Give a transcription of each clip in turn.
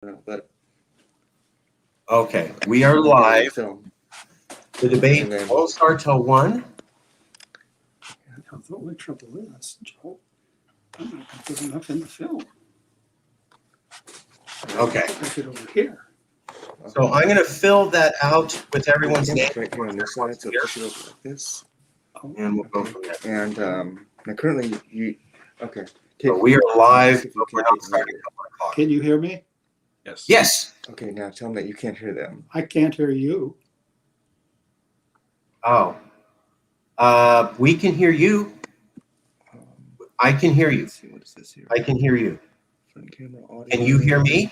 But Okay, we are live. The debate won't start till 1. The only trouble is, Joe, I'm not going to put enough in the film. Okay. Put it over here. So I'm going to fill that out with everyone's name. Right here on this side, so push it over like this. And we'll go from there. And now currently okay. So we are live, but we're not starting at 1 o'clock. Can you hear me? Yes. Yes. Okay, now tell them that you can't hear them. I can't hear you. Oh. We can hear you. I can hear you. Let's see, what is this here? I can hear you. Front camera, audio. Can you hear me?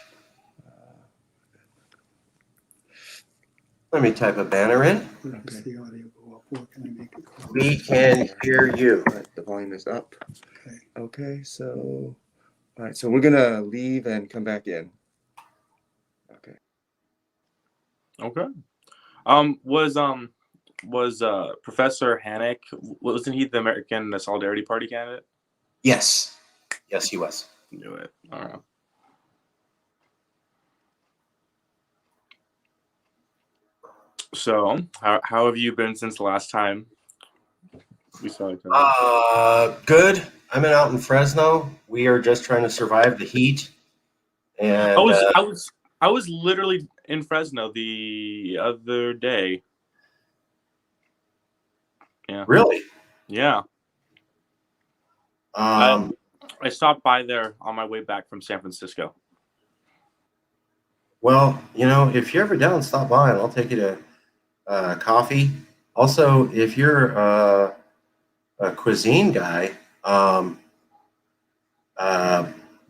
Let me type a banner in. Where does the audio go up? Where can I make it go? We can hear you. All right, the volume is up. Okay. Okay, so all right, so we're gonna leave and come back in. Okay. Okay. Was Professor Hanink, wasn't he the American Solidarity Party candidate? Yes. Yes, he was. Knew it. All right. So, how have you been since the last time we saw each other? Good. I'm out in Fresno. We are just trying to survive the heat. And I was literally in Fresno the other day. Yeah. Really? Yeah. I stopped by there on my way back from San Francisco. Well, if you're ever down, stop by and I'll take you to coffee. Also, if you're a cuisine guy,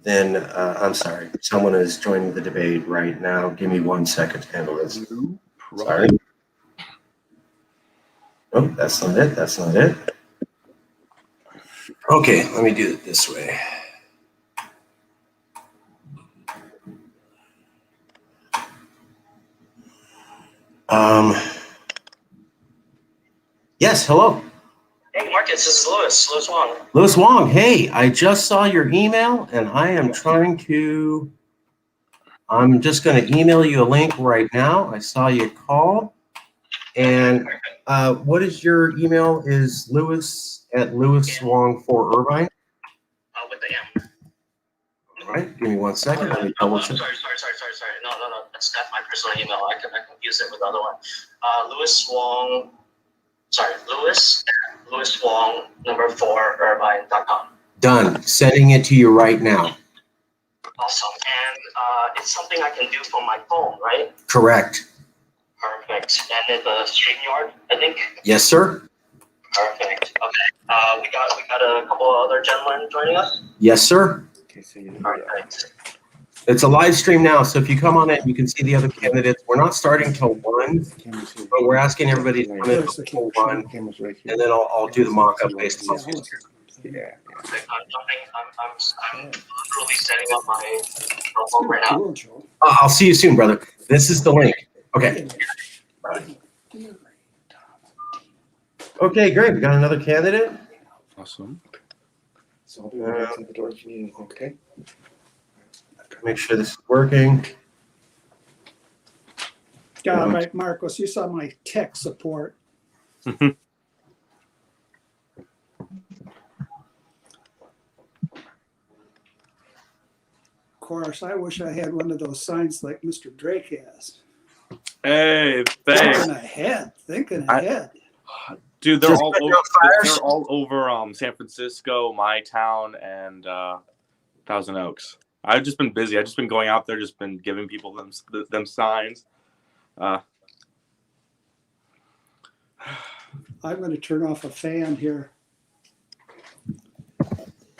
then I'm sorry. Someone is joining the debate right now. Give me 1 second to handle this. Sorry. Oh, that's not it. That's not it. Okay, let me do it this way. Yes, hello. Hey, Marcus, this is Louis Wong. Louis Wong, hey, I just saw your email and I am I'm just going to email you a link right now. I saw you call. And what is your email? Is Louis at Louis Wong for Irvine? With the M. All right, give me 1 second. Let me I'm double check. sorry. No. That's my personal email. I confuse it with the other one. Louis Wong. Sorry, Louis Wong, number 4, Irvine.com. Done. Sending it to you right now. Awesome. And it's something I can do from my phone, right? Correct. Perfect. And it's a StreamYard, I think. Yes, sir. Perfect. Okay. We got a couple of other gentlemen joining us. Yes, sir. Okay, so you Perfect. It's a live stream now, so if you come on it, you can see the other candidates. We're not starting till 1, but we're asking everybody to come in till 1, camera's right here. and then I'll do the mock-up based on this. Yeah. I'm literally setting up my phone right now. Cool, Joe. I'll see you soon, brother. This is the link. Okay. Okay, great. We got another candidate. Awesome. So I'll be right to the door if you need anything, okay? Make sure this is working. God, right, Marcos, you saw my tech support. Of course, I wish I had one of those signs like Mr. Drake has. Hey, thanks. Thinking ahead. Dude, they're Just all put over, down fires? they're all over San Francisco, my town, and Thousand Oaks. I've just been busy. I've just been going out there, just been giving people them signs. I'm going to turn off a fan here.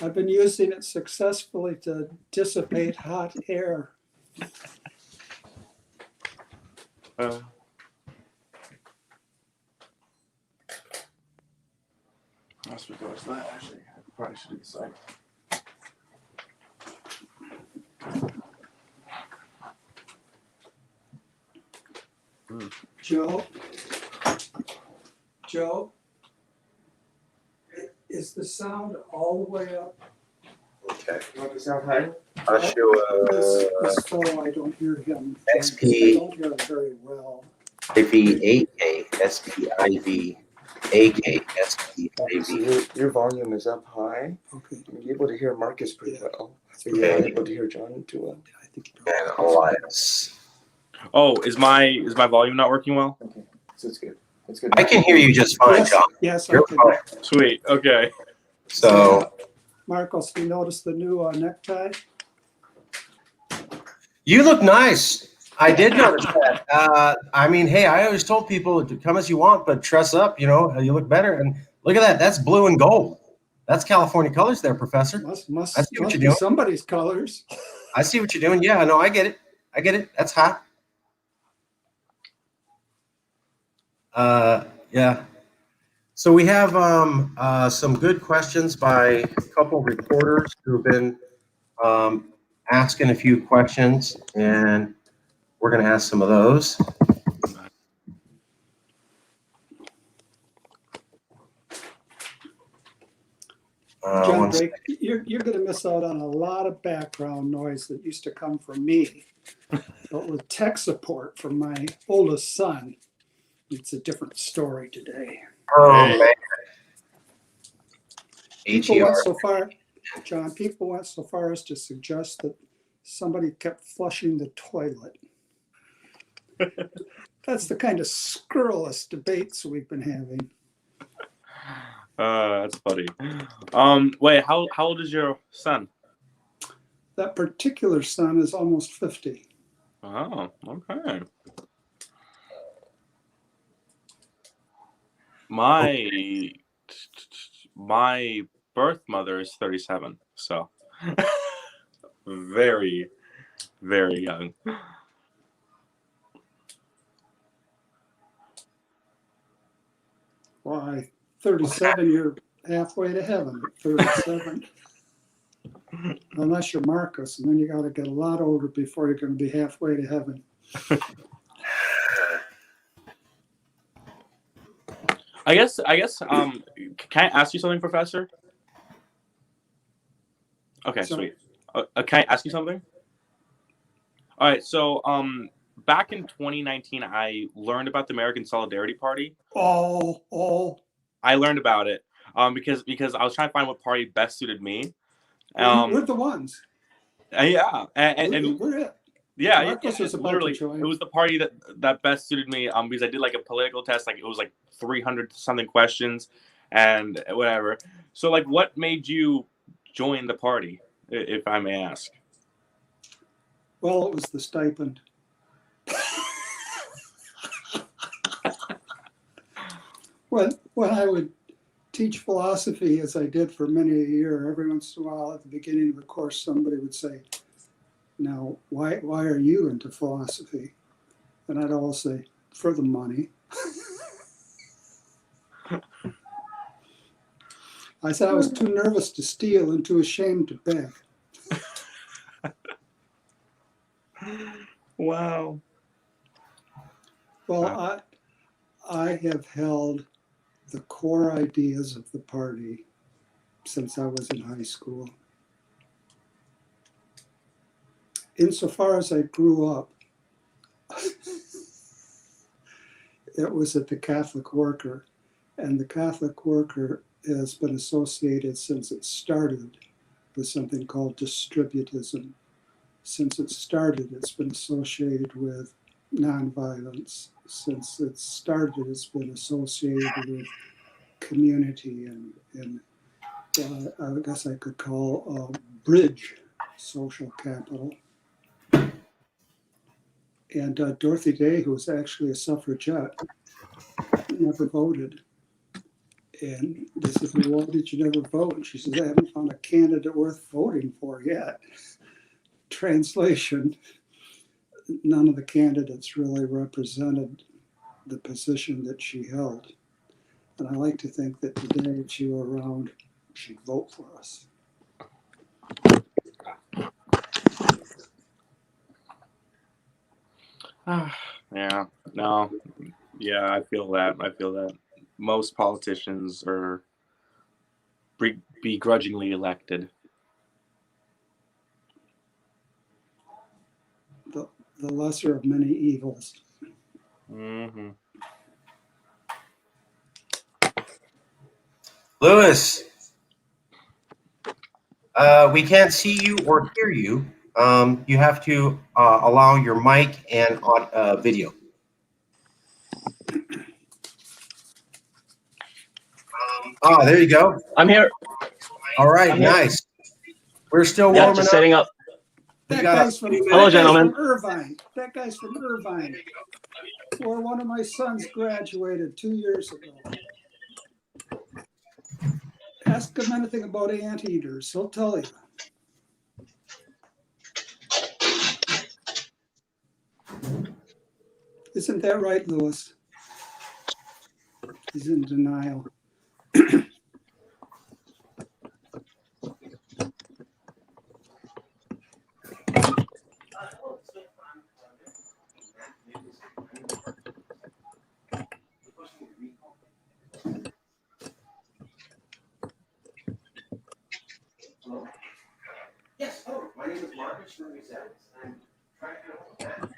I've been using it successfully to dissipate hot air. That's what goes that. Actually, I probably should do the site. Joe, is the sound all the way up? Okay. You want the sound higher? This fellow, I don't hear him. XP. I don't hear him very well. IV8K, SPIV, AK, Okay, so SPIV. your volume is up high. Okay. You're able to hear Marcus pretty Yeah. well. But you're Okay. not able to hear John too well. I think And Elias. Oh, is my volume not working well? Okay, so it's good. It's good. I can hear you just fine, Yes, John. yes, I You're can. fine. Sweet. Okay. So Marcos, do you notice the new necktie? you look nice. I did notice that. I mean, hey, I always told people to come as you want, but dress up. You know, you look better. And look at that. That's blue and gold. That's California colors, there, Professor. Must I see what you're be doing. somebody's colors. I see what you're doing. Yeah, no, I get it. I get it. That's hot. Yeah. So we have some good questions by a couple reporters who've been asking a few questions, and we're going to ask some of those. John Drake, you're going to miss out on a lot of background noise that used to come from me. But with tech support from my oldest son, it's a different story today. Oh, Hey. man. People HER. went so far, John, people went so far as to suggest that somebody kept flushing the toilet. That's the kind of scurrilous debates we've been having. That's funny. Wait, how old is your son? That particular son is almost 50. Oh, okay. My birth mother is 37, so very, very young. Why, 37, you're halfway to heaven at 37. Unless you're Marcus, and then you got to get a lot older before you're going to be halfway to heaven. I guess. Can I ask you something, Professor? Okay, Sorry. sweet. Can I ask you something? All right. So, back in 2019, I learned about the American Solidarity Party. Oh, I learned about it because I was trying to find what party best suited me. we're the ones. Yeah, and We're it. yeah, Marcus was about to literally, join. it was the party that best suited me. Because I did like a political test, like it was like 300 something questions, and whatever. So, like, what made you join the party, if I may ask? Well, it was the stipend. When I would teach philosophy, as I did for many a year, every once in a while at the beginning of a course, somebody would say, "Now, why are you into philosophy?" And I'd always say, "For the money." I said I was too nervous to steal and too ashamed to beg. Wow. Well, I have held the core ideas of the party since I was in high school. Insofar as I grew up, it was at the Catholic Worker, and the Catholic Worker has been associated since it started with something called distributism. Since it started, it's been associated with nonviolence. Since it started, it's been associated with community and I guess I could call bridge social capital. And Dorothy Day, who was actually a suffragette, never voted. And they said, "Well, why did you never vote?" And she says, "I haven't found a candidate worth voting for yet." Translation, none of the candidates really represented the position that she held. And I like to think that today, if she were around, she'd vote for us. Yeah. No. Yeah, I feel that. Most politicians are begrudgingly elected. the lesser of many evils. Mm-hmm. Lewis, we can't see you or hear you. You have to allow your mic and video. There you go. I'm here. All right, I'm here. nice. We're still Yeah, warming just up. setting up. That got guy's from, Hello, that guy's gentlemen. from Irvine. That guy's from Irvine, where one of my sons graduated 2 years ago. Ask him anything about anteaters. He'll tell you. Isn't that right, Lewis? He's in denial. Yes, hello. My name is Marcus. I'm trying to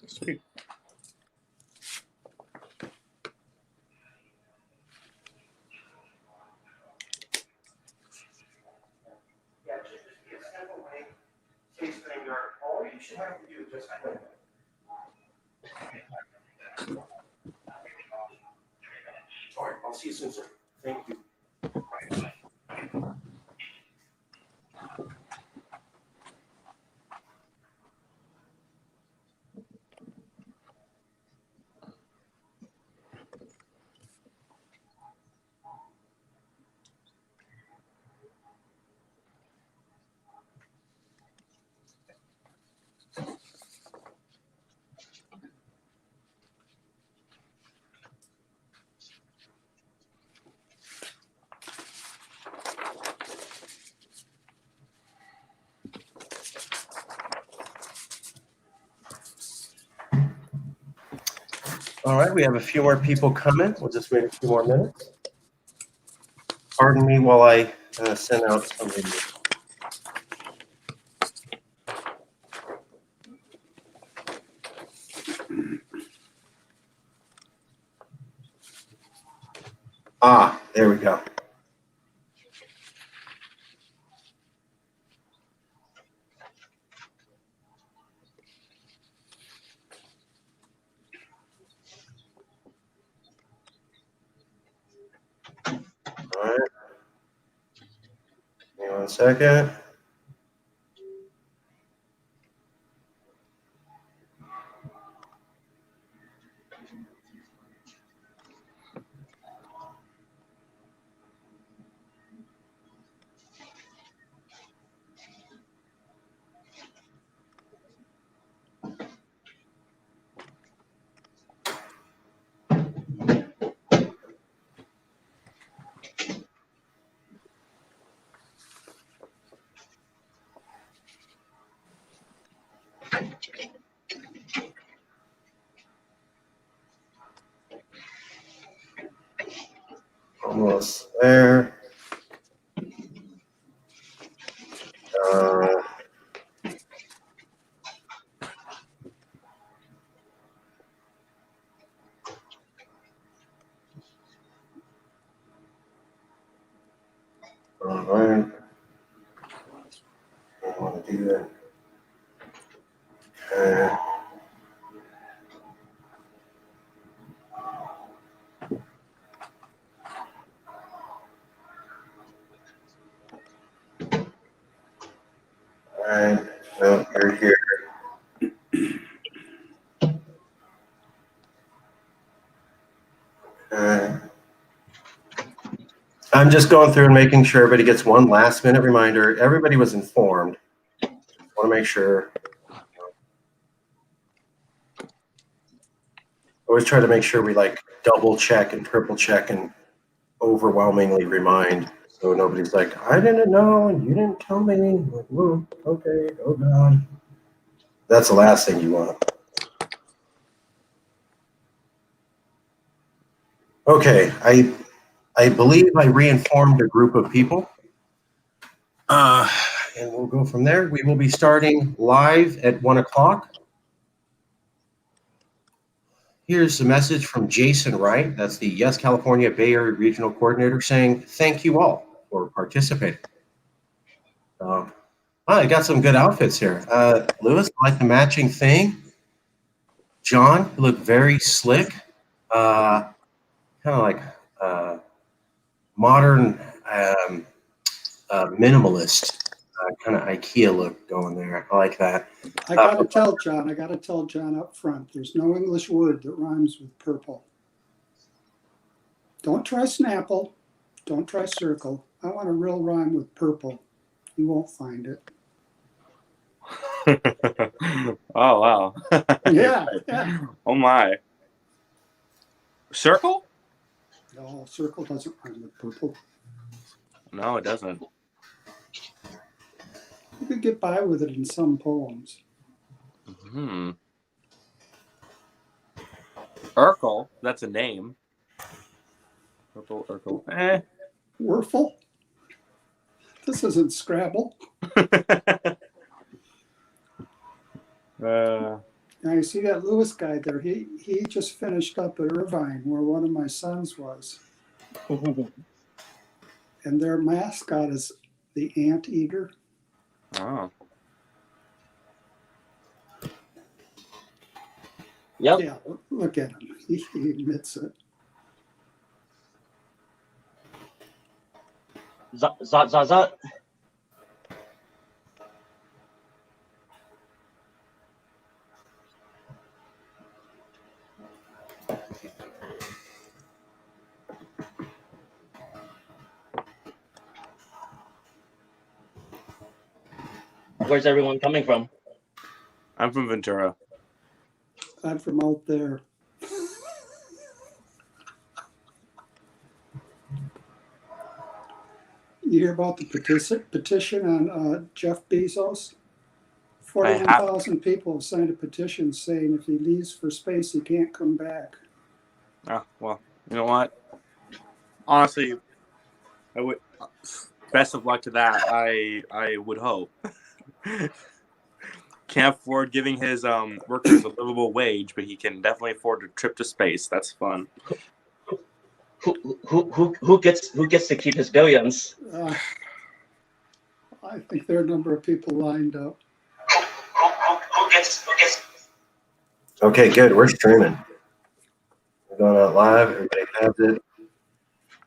Sweet. Yeah, it should just be a simple way. Case thing, all you should have to do is just all right, I'll see you soon, sir. Thank you. All right, we have a few more people coming. We'll just wait a few more minutes. Pardon me while I send out some video. There we go. All right. Give me 1 second. Almost there. All right. I want to do that. Okay. All right. Well, you're here. Okay. I'm just going through and making sure everybody gets one last minute reminder. Everybody was informed. I want to make sure. Always try to make sure we like double check and triple check and overwhelmingly remind, so nobody's like, I didn't know and you didn't tell me. Like, whoa, okay, oh God. That's the last thing you want. Okay, I believe I reinformed a group of people. And we'll go from there. We will be starting live at 1 o'clock. Here's a message from Jason Wright. That's the Yes California Bay Area Regional Coordinator saying, thank you all for participating. I got some good outfits here. Lewis, I like the matching thing. John, you look very slick. Kind of like modern minimalist. Kind of IKEA look going there. I like that. I gotta tell John up front, there's no English word that rhymes with purple. Don't try Snapple. Don't try circle. I want a real rhyme with purple. You won't find it. Oh, wow. Yeah. Oh, my. Circle? No, circle doesn't rhyme with purple. No, it doesn't. You could get by with it in some poems. Urkel, that's a name. Purple Urkel. Werfel? This isn't Scrabble. Now you see that Lewis guy there. He just finished up at Irvine, where one of my sons was. And their mascot is the anteater. Oh. Yep. Yeah, look at him. He admits it. Zot. Where's everyone coming from? I'm from Ventura. I'm from out there. You hear about the petition on Jeff Bezos? 41,000 people have signed a petition saying if he leaves for space, he can't come back. Oh, well, you know what? Honestly, I would. Best of luck to that. I would hope. Can't afford giving his workers a livable wage, but he can definitely afford a trip to space. That's fun. Who gets to keep his billions? I think there are a number of people lined up. Who gets? Okay, good. We're streaming. We're going out live. Everybody has it.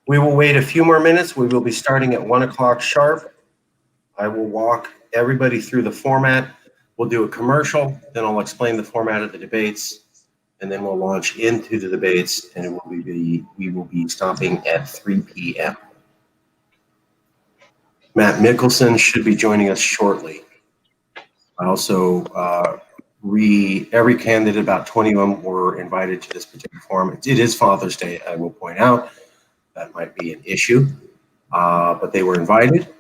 We will wait a few more minutes. We will be starting at 1 o'clock sharp. I will walk everybody through the format. We'll do a commercial, then I'll explain the format of the debates, and then we'll launch into the debates, and we will be stopping at 3 p.m. Matt Mickelson should be joining us shortly. I also every candidate, about 20 of them, were invited to this particular forum. It is Father's Day, I will point out. That might be an issue, but they were invited,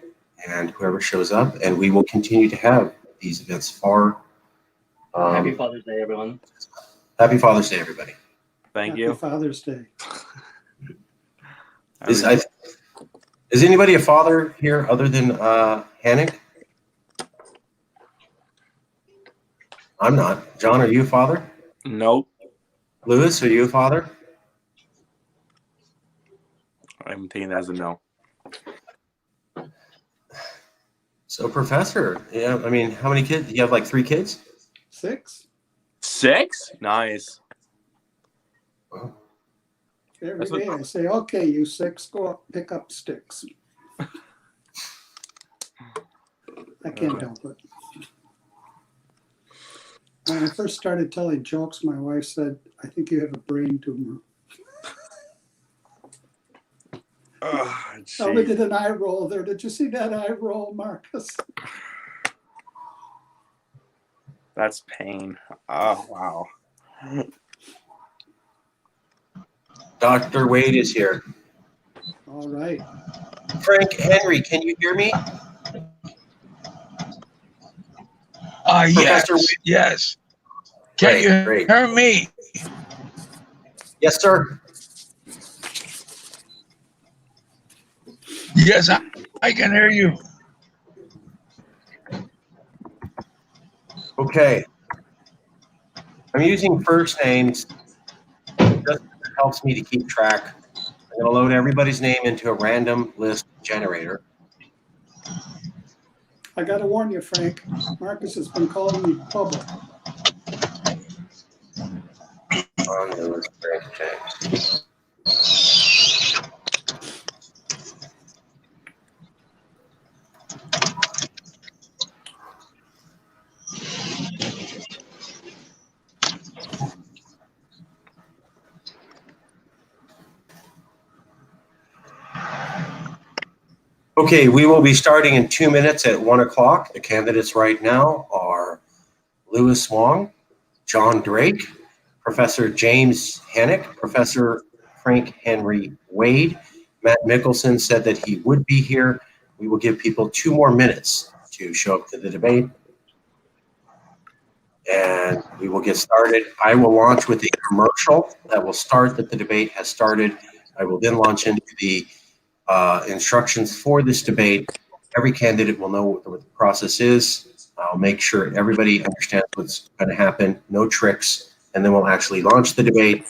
and whoever shows up, and we will continue to have these events far. Happy Father's Day, everyone. Happy Father's Day, everybody. Thank Happy you. Father's Day. Is anybody a father here other than Hanink? I'm not. John, are you a father? Nope. Lewis, are you a father? I'm taking that as a no. So, Professor, yeah, I mean, how many kids? You have like 3 kids? 6? 6? Nice. Wow. Every day I say, okay, you 6, go up, pick up sticks. I can't help it. When I first started telling jokes, my wife said, I think you have a brain tumor. Oh, Somebody did an eye roll there. Did you see that eye roll, Marcus? That's pain. Oh, wow. Dr. Wade is here. All right. Frank Henry, can you hear me? Yes, Professor Wade? yes. Can you Great. hear me? 'Hear me? Yes, sir. Yes, I can hear you. Okay. I'm using first names. Just helps me to keep track. I'm going to load everybody's name into a random list generator. I got to warn you, Frank. Marcus has been calling me Bubba. On the list, Frank James. Okay, we will be starting in 2 minutes at 1 o'clock. The candidates right now are Louis Wong, John Drake, Professor James Hanink, Professor Frank Henry Wade. Matt Mickelson said that he would be here. We will give people 2 more minutes to show up to the debate. And we will get started. I will launch with a commercial that will start that the debate has started. I will then launch into the instructions for this debate. Every candidate will know what the process is. I'll make sure everybody understands what's going to happen, no tricks, and then we'll actually launch the debate.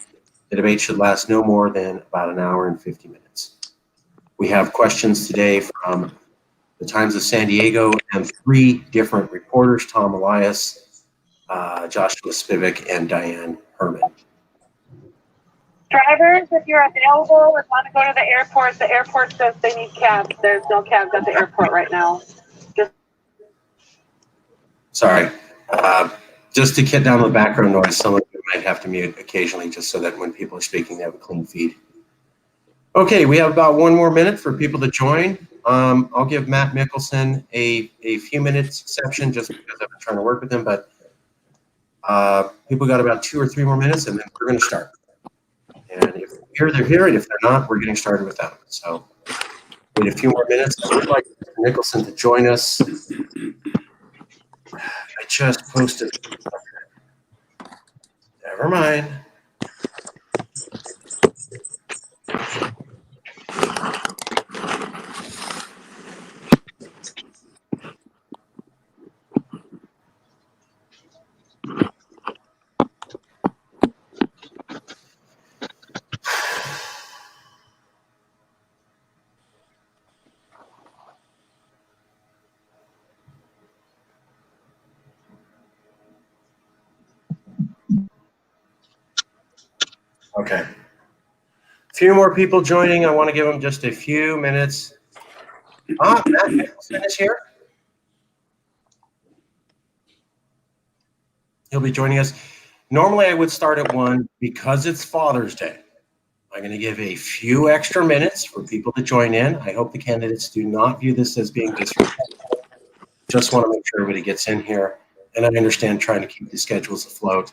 The debate should last no more than about an hour and 50 minutes. We have questions today from the Times of San Diego and 3 different reporters, Tom Elias, Joshua Spivak, and Diane Herman. Drivers, if you're available and want to go to the airport says they need cabs. There's no cabs at the airport right now. Sorry. Just to get down the background noise, some of you might have to mute occasionally just so that when people are speaking, they have a clean feed. Okay, we have about 1 more minute for people to join. I'll give Matt Mickelson a few minutes exception just because I've been trying to work with him, but people got about 2 or 3 more minutes and then we're going to start. And if they're here, they're here, and if they're not, we're getting started with them. So wait a few more minutes. I would like Mr. Nicholson to join us. I just posted. Never mind. Okay. A few more people joining. I want to give them just a few minutes. Matt Mickelson is here. He'll be joining us. Normally, I would start at 1 because it's Father's Day. I'm going to give a few extra minutes for people to join in. I hope the candidates do not view this as being disrespectful. Just want to make sure everybody gets in here. And I understand trying to keep the schedules afloat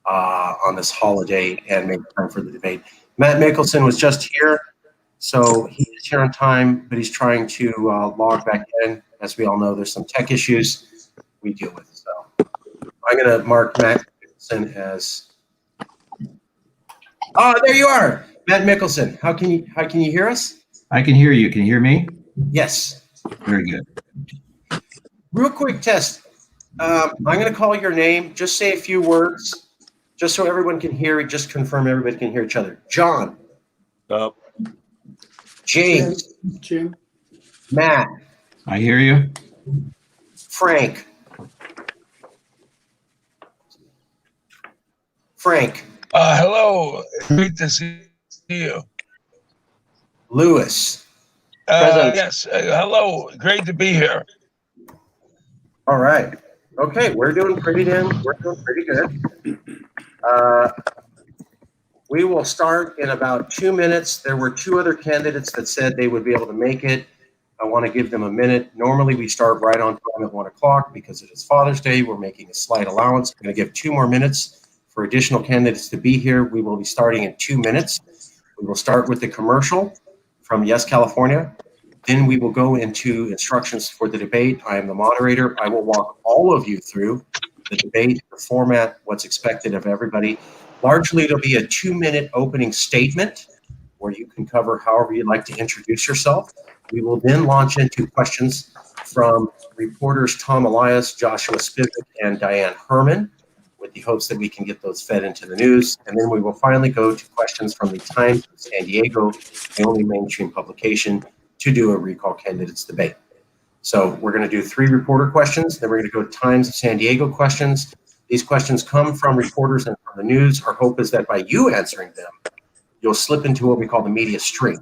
on this holiday and make time for the debate. Matt Mickelson was just here, so he is here on time, but he's trying to log back in. As we all know, there's some tech issues we deal with. So I'm going to mark Matt Mickelson as. Oh, there you are, Matt Mickelson. How can you hear us? I can hear you. Can you hear me? Yes. Very good. Real quick test. I'm going to call your name. Just say a few words. Just so everyone can hear it, just confirm everybody can hear each other. John. Up. James. Jim. Matt. I hear you. Frank. Frank. Hello. Great to see you. Louis. Yes. Hello. Great to be here. All right. Okay, we're doing pretty good. We will start in about 2 minutes. There were 2 other candidates that said they would be able to make it. I want to give them a minute. Normally, we start right on time at 1 o'clock because it is Father's Day. We're making a slight allowance. I'm going to give 2 more minutes for additional candidates to be here. We will be starting in 2 minutes. We will start with the commercial from Yes, California. Then we will go into instructions for the debate. I am the moderator. I will walk all of you through the debate, the format, what's expected of everybody. Largely, it'll be a 2-minute opening statement where you can cover however you'd like to introduce yourself. We will then launch into questions from reporters Tom Elias, Joshua Spivak, and Diane Herman, with the hopes that we can get those fed into the news. And then we will finally go to questions from the Times of San Diego, the only mainstream publication to do a recall candidates debate. So we're going to do 3 reporter questions, then we're going to go to Times of San Diego questions. These questions come from reporters and from the news. Our hope is that by you answering them, you'll slip into what we call the media stream,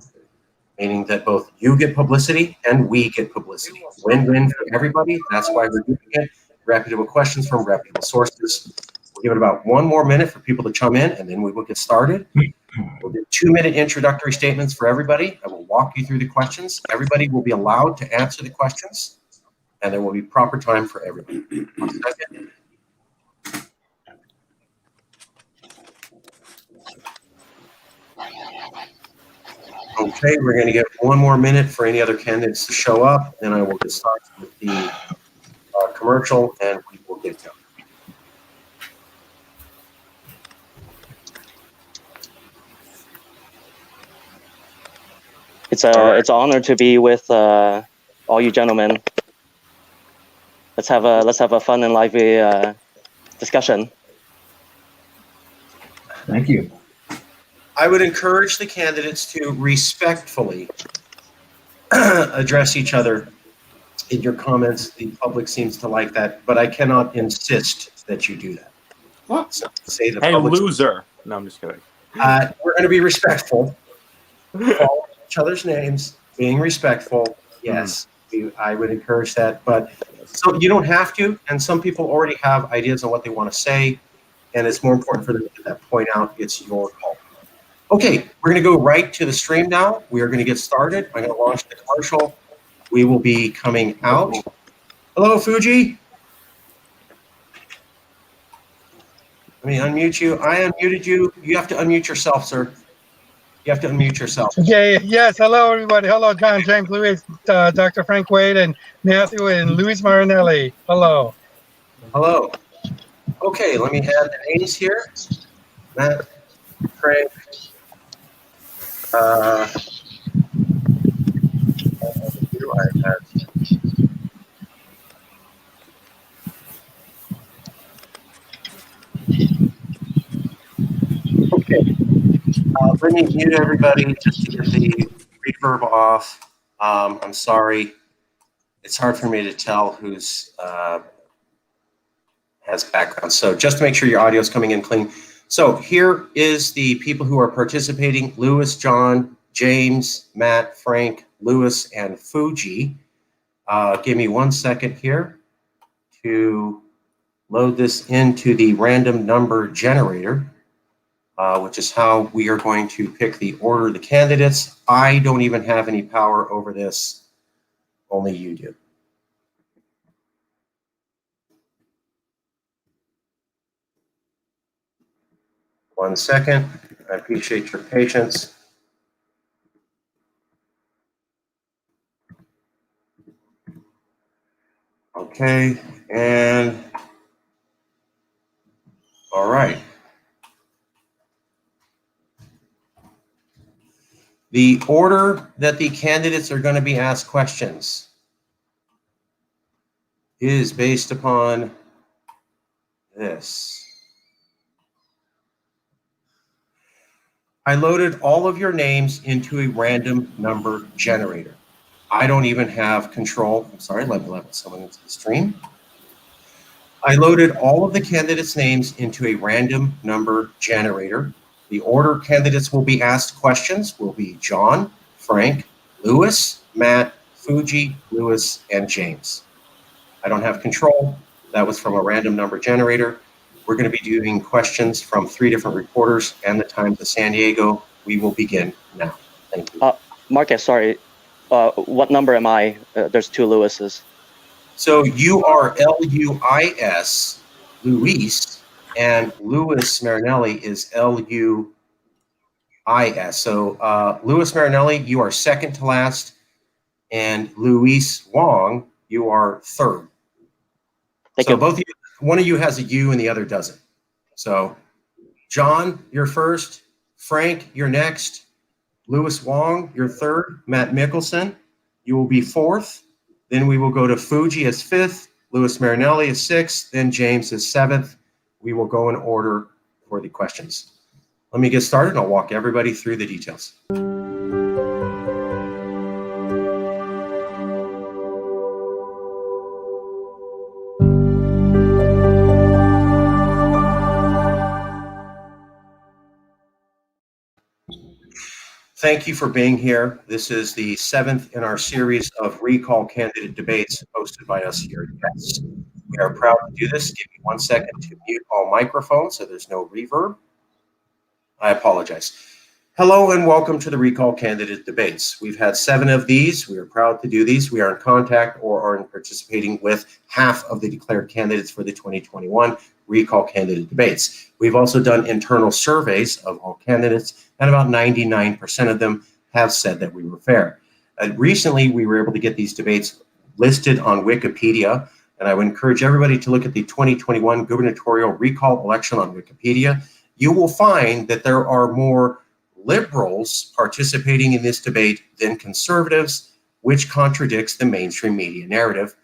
meaning that both you get publicity and we get publicity. Win-win for everybody. That's why we're doing it. Reputable questions from reputable sources. We'll give it about 1 more minute for people to chime in, and then we will get started. We'll do 2-minute introductory statements for everybody. I will walk you through the questions. Everybody will be allowed to answer the questions, and there will be proper time for everybody. 1 second. Okay, we're going to get 1 more minute for any other candidates to show up, and I will get started with the commercial, and we will get going. It's an honor to be with all you gentlemen. Let's have a fun and lively discussion. Thank you. I would encourage the candidates to respectfully address each other in your comments. The public seems to like that, but I cannot insist that you do that. What? So say the Hey, public. loser. No, I'm just kidding. We're going to be respectful. Call each other's names, being respectful. Yes, I would encourage that. But so you don't have to, and some people already have ideas on what they want to say, and it's more important for them to get that point out. It's your call. Okay, we're going to go right to the stream now. We are going to get started. I'm going to launch the commercial. We will be coming out. Hello, Fuji. Let me unmute you. I unmuted you. You have to unmute yourself, sir. You have to unmute yourself. Okay, yes. Hello, everybody. Hello, John, James, Louis, Dr. Frank Wade, and Matthew, and Luis Marinelli. Hello. Hello. Okay, let me have the names here. Matt, Frank, okay. Let me mute everybody just to get the reverb off. I'm sorry. It's hard for me to tell who's has background. So just to make sure your audio is coming in clean. So here is the people who are participating: Louis, John, James, Matt, Frank, Louis, and Fuji. Give me 1 second here to load this into the random number generator, which is how we are going to pick the order of the candidates. I don't even have any power over this. Only you do. One second. I appreciate your patience. Okay, and all right. The order that the candidates are going to be asked questions is based upon this. I loaded all of your names into a random number generator. I don't even have control. I'm sorry, let me let someone into the stream. I loaded all of the candidates' names into a random number generator. The order candidates will be asked questions will be John, Frank, Louis, Matt, Fuji, Louis, and James. I don't have control. That was from a random number generator. We're going to be doing questions from 3 different reporters and the Times of San Diego. We will begin now. Thank you. Marcus, sorry. What number am I? There's 2 Louises. So you are L-U-I-S, Luis, and Luis Marinelli is L-U-I-S. So Luis Marinelli, you are second to last, and Luis Wong, you are third. Thank so you. Both of you, one of you has a U and the other doesn't. So John, you're first. Frank, you're next. Louis Wong, you're third. Matt Mickelson, You will be fourth. Then we will go to Fuji as fifth, Louis Marinelli as sixth, then James as seventh. We will go in order for the questions. Let me get started and I'll walk everybody through the details. Thank you for being here. This is the seventh in our series of recall candidate debates hosted by us here at Guests. We are proud to do this. Give me 1 second to mute all microphones so there's no reverb. I apologize. Hello and welcome to the recall candidate debates. We've had 7 of these. We are proud to do these. We are in contact or are participating with half of the declared candidates for the 2021 recall candidate debates. We've also done internal surveys of all candidates, and about 99% of them have said that we were fair. Recently, we were able to get these debates listed on Wikipedia, and I would encourage everybody to look at the 2021 gubernatorial recall election on Wikipedia. You will find that there are more liberals participating in this debate than conservatives, which contradicts the mainstream media narrative.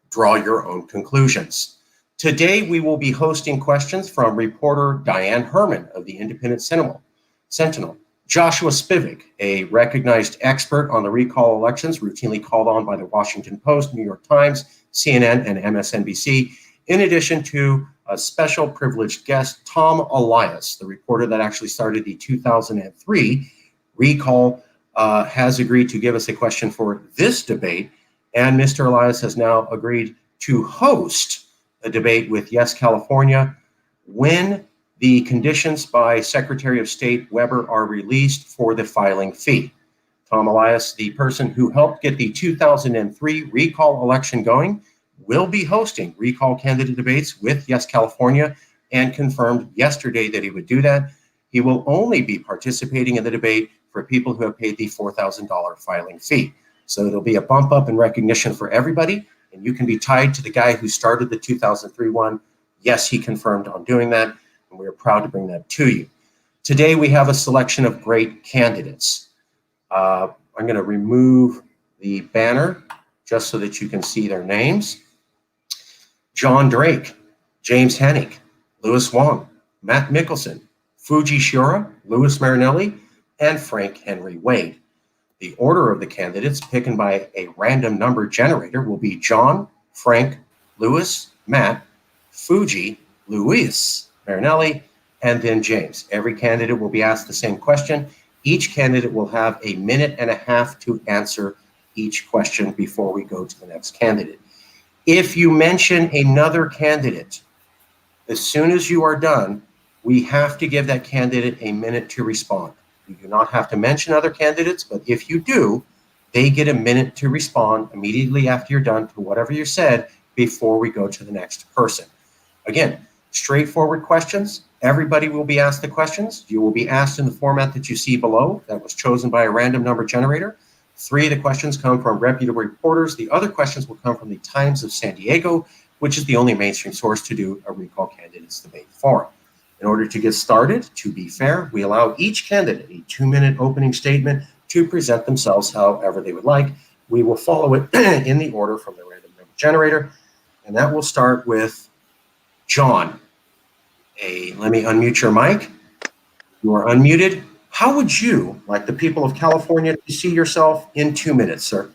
Draw your own conclusions. Today, we will be hosting questions from reporter Diane Herman of the Independent Sentinel, Joshua Spivak, a recognized expert on the recall elections, routinely called on by the Washington Post, New York Times, CNN, and MSNBC, in addition to a special privileged guest, Tom Elias, the reporter that actually started the 2003 recall, has agreed to give us a question for this debate. And Mr. Elias has now agreed to host a debate with Yes California when the conditions by Secretary of State Weber are released for the filing fee. Tom Elias, the person who helped get the 2003 recall election going, will be hosting recall candidate debates with Yes California and confirmed yesterday that he would do that. He will only be participating in the debate for people who have paid the $4,000 filing fee. So it'll be a bump up in recognition for everybody, and you can be tied to the guy who started the 2003 one. Yes, he confirmed on doing that, and we are proud to bring that to you. Today we have a selection of great candidates. I'm going to remove the banner just so that you can see their names. John Drake, James Hanink, Louis Wong, Matt Mickelson, Fuji Shioura, Louis Marinelli, and Frank Henry Wade. The order of the candidates picked by a random number generator will be John, Frank, Louis, Matt, Fuji, Louis, Marinelli, and then James. Every candidate will be asked the same question. Each candidate will have 1.5 minutes to answer each question before we go to the next candidate. If you mention another candidate, as soon as you are done, we have to give that candidate a minute to respond. You do not have to mention other candidates, but if you do, they get a minute to respond immediately after you're done to whatever you said before we go to the next person. Again, straightforward questions. Everybody will be asked the questions. You will be asked in the format that you see below that was chosen by a random number generator. 3 of the questions come from reputable reporters. The other questions will come from the Times of San Diego, which is the only mainstream source to do a recall candidates debate forum. In order to get started, to be fair, we allow each candidate a 2-minute opening statement to present themselves however they would like. We will follow it in the order from the random number generator, and that will start with John. Let me unmute your mic. You are unmuted. How would you like the people of California to see yourself in 2 minutes, sir?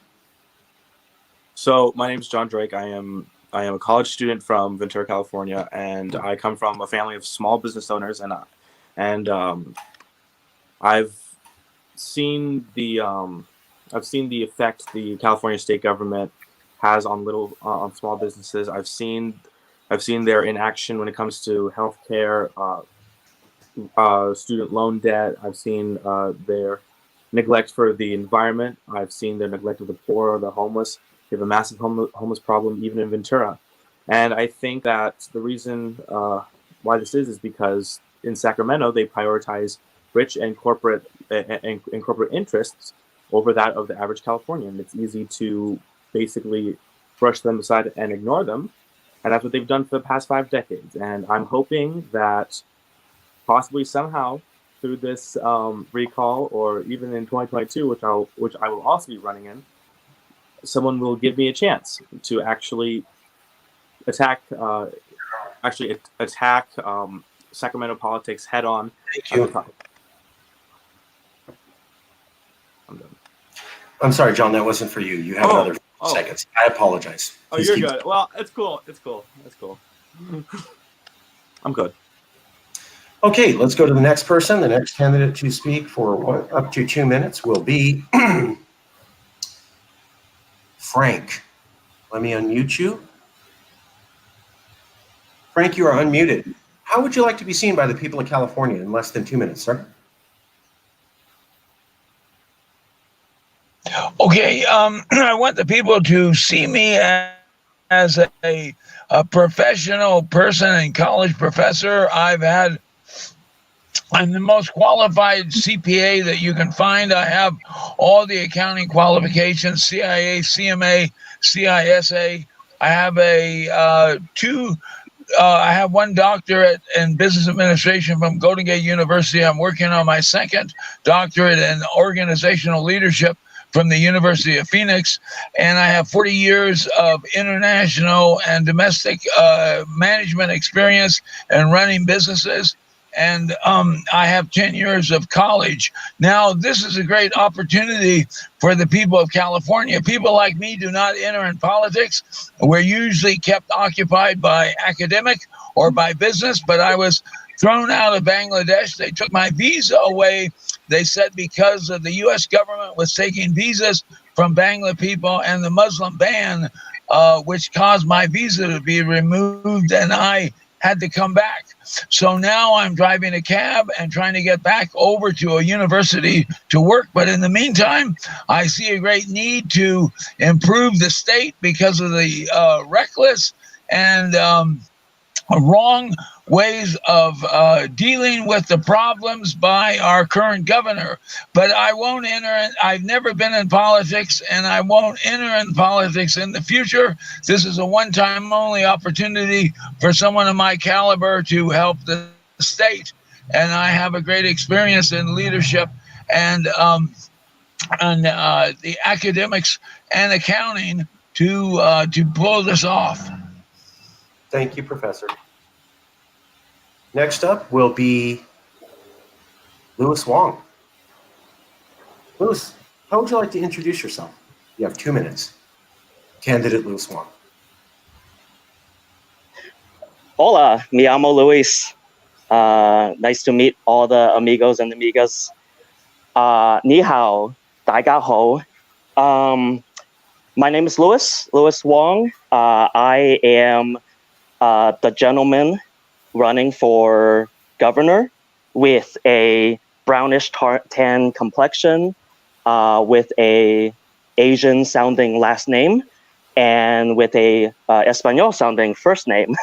So my name is John Drake. I am a college student from Ventura, California, and I come from a family of small business owners, and I've seen the effect the California state government has on on small businesses. I've seen their inaction when it comes to healthcare, student loan debt. I've seen their neglect for the environment. I've seen their neglect of the poor, the homeless. We have a massive homeless problem even in Ventura. And I think that the reason why this is because in Sacramento, they prioritize rich and corporate interests over that of the average Californian. It's easy to basically brush them aside and ignore them. And that's what they've done for the past 5 decades. And I'm hoping that possibly somehow through this recall, or even in 2022, which I will also be running in, someone will give me a chance to actually attack Sacramento politics head on. Thank you. I'm done. I'm sorry, John, that wasn't for you. You have another seconds. I apologize. Oh, Please you're keep- good. Well, it's cool. It's cool. It's cool. I'm good. Okay, let's go to the next person. The next candidate to speak for up to 2 minutes will be Frank. Let me unmute you. Frank, you are unmuted. How would you like to be seen by the people of California in less than 2 minutes, sir? Okay, I want the people to see me as a professional person and college professor. I'm the most qualified CPA that you can find. I have all the accounting qualifications, CIA, CMA, CISA. I have I have one doctorate in business administration from Golden Gate University. I'm working on my second doctorate in organizational leadership from the University of Phoenix, and I have 40 years of international and domestic management experience and running businesses. And I have 10 years of college. Now, this is a great opportunity for the people of California. People like me do not enter in politics. We're usually kept occupied by academic or by business, but I was thrown out of Bangladesh. They took my visa away. They said because of the U.S. government was taking visas from Bangla people and the Muslim ban, which caused my visa to be removed, and I had to come back. So now I'm driving a cab and trying to get back over to a university to work. But in the meantime, I see a great need to improve the state because of the reckless and wrong ways of dealing with the problems by our current governor. But I won't enter. I've never been in politics, and I won't enter in politics in the future. This is a one-time only opportunity for someone of my caliber to help the state. And I have a great experience in leadership and the academics and accounting to pull this off. Thank you, Professor. Next up will be Louis Wong. Louis, how would you like to introduce yourself? You have 2 minutes. Candidate Louis Wong. Hola, me llamo Luis. Nice to meet all the amigos and amigas. Ni hao, dai ga ho. My name is Louis Wong. I am the gentleman running for governor with a brownish tan complexion, with a Asian sounding last name, and with a Espanol sounding first name.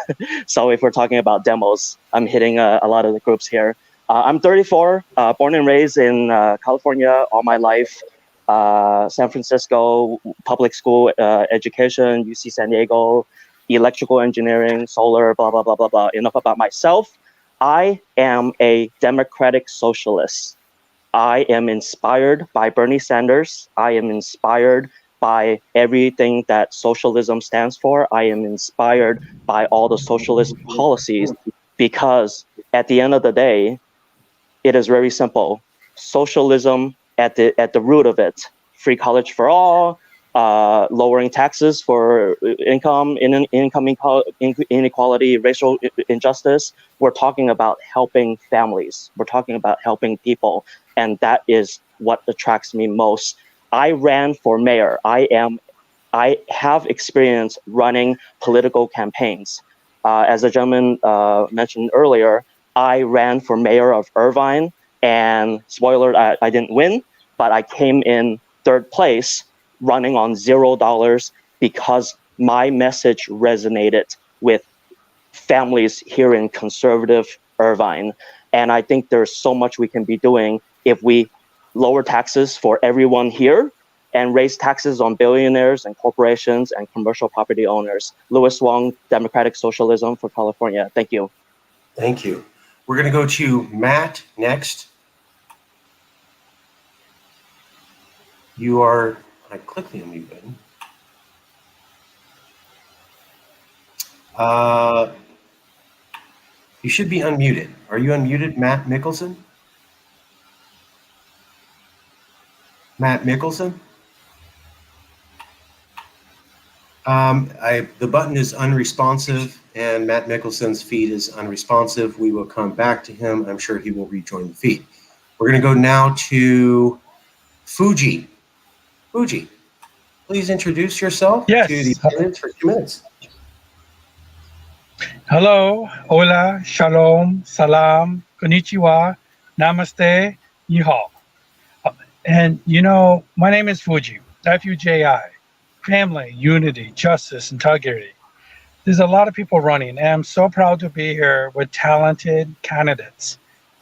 So if we're talking about demos, I'm hitting a lot of the groups here. I'm 34, born and raised in California all my life. San Francisco, public school education, UC San Diego, electrical engineering, solar, blah, blah, blah, blah, blah. Enough about myself. I am a democratic socialist. I am inspired by Bernie Sanders. I am inspired by everything that socialism stands for. I am inspired by all the socialist policies because at the end of the day, it is very simple. Socialism at the root of it, free college for all, lowering taxes for income inequality, racial injustice. We're talking about helping families. We're talking about helping people. And that is what attracts me most. I ran for mayor. I have experience running political campaigns. As the gentleman mentioned earlier, I ran for mayor of Irvine, and spoiler, I didn't win, but I came in third place, running on $0 because my message resonated with families here in conservative Irvine. And I think there's so much we can be doing if we lower taxes for everyone here and raise taxes on billionaires and corporations and commercial property owners. Louis Wong, Democratic Socialism for California. Thank you. Thank you. We're going to go to Matt next. I clicked the unmute button. You should be unmuted. Are you unmuted, Matt Mickelson? Matt Mickelson? The button is unresponsive, and Matt Mickelson's feed is unresponsive. We will come back to him. I'm sure he will rejoin the feed. We're going to go now to Fuji. Fuji, please introduce yourself Yes. to the audience for 2 minutes. Hello, hola, shalom, salam, konnichiwa, namaste, ni hao. And my name is Fuji, F-U-J-I. Family, unity, justice, integrity. There's a lot of people running, and I'm so proud to be here with talented candidates.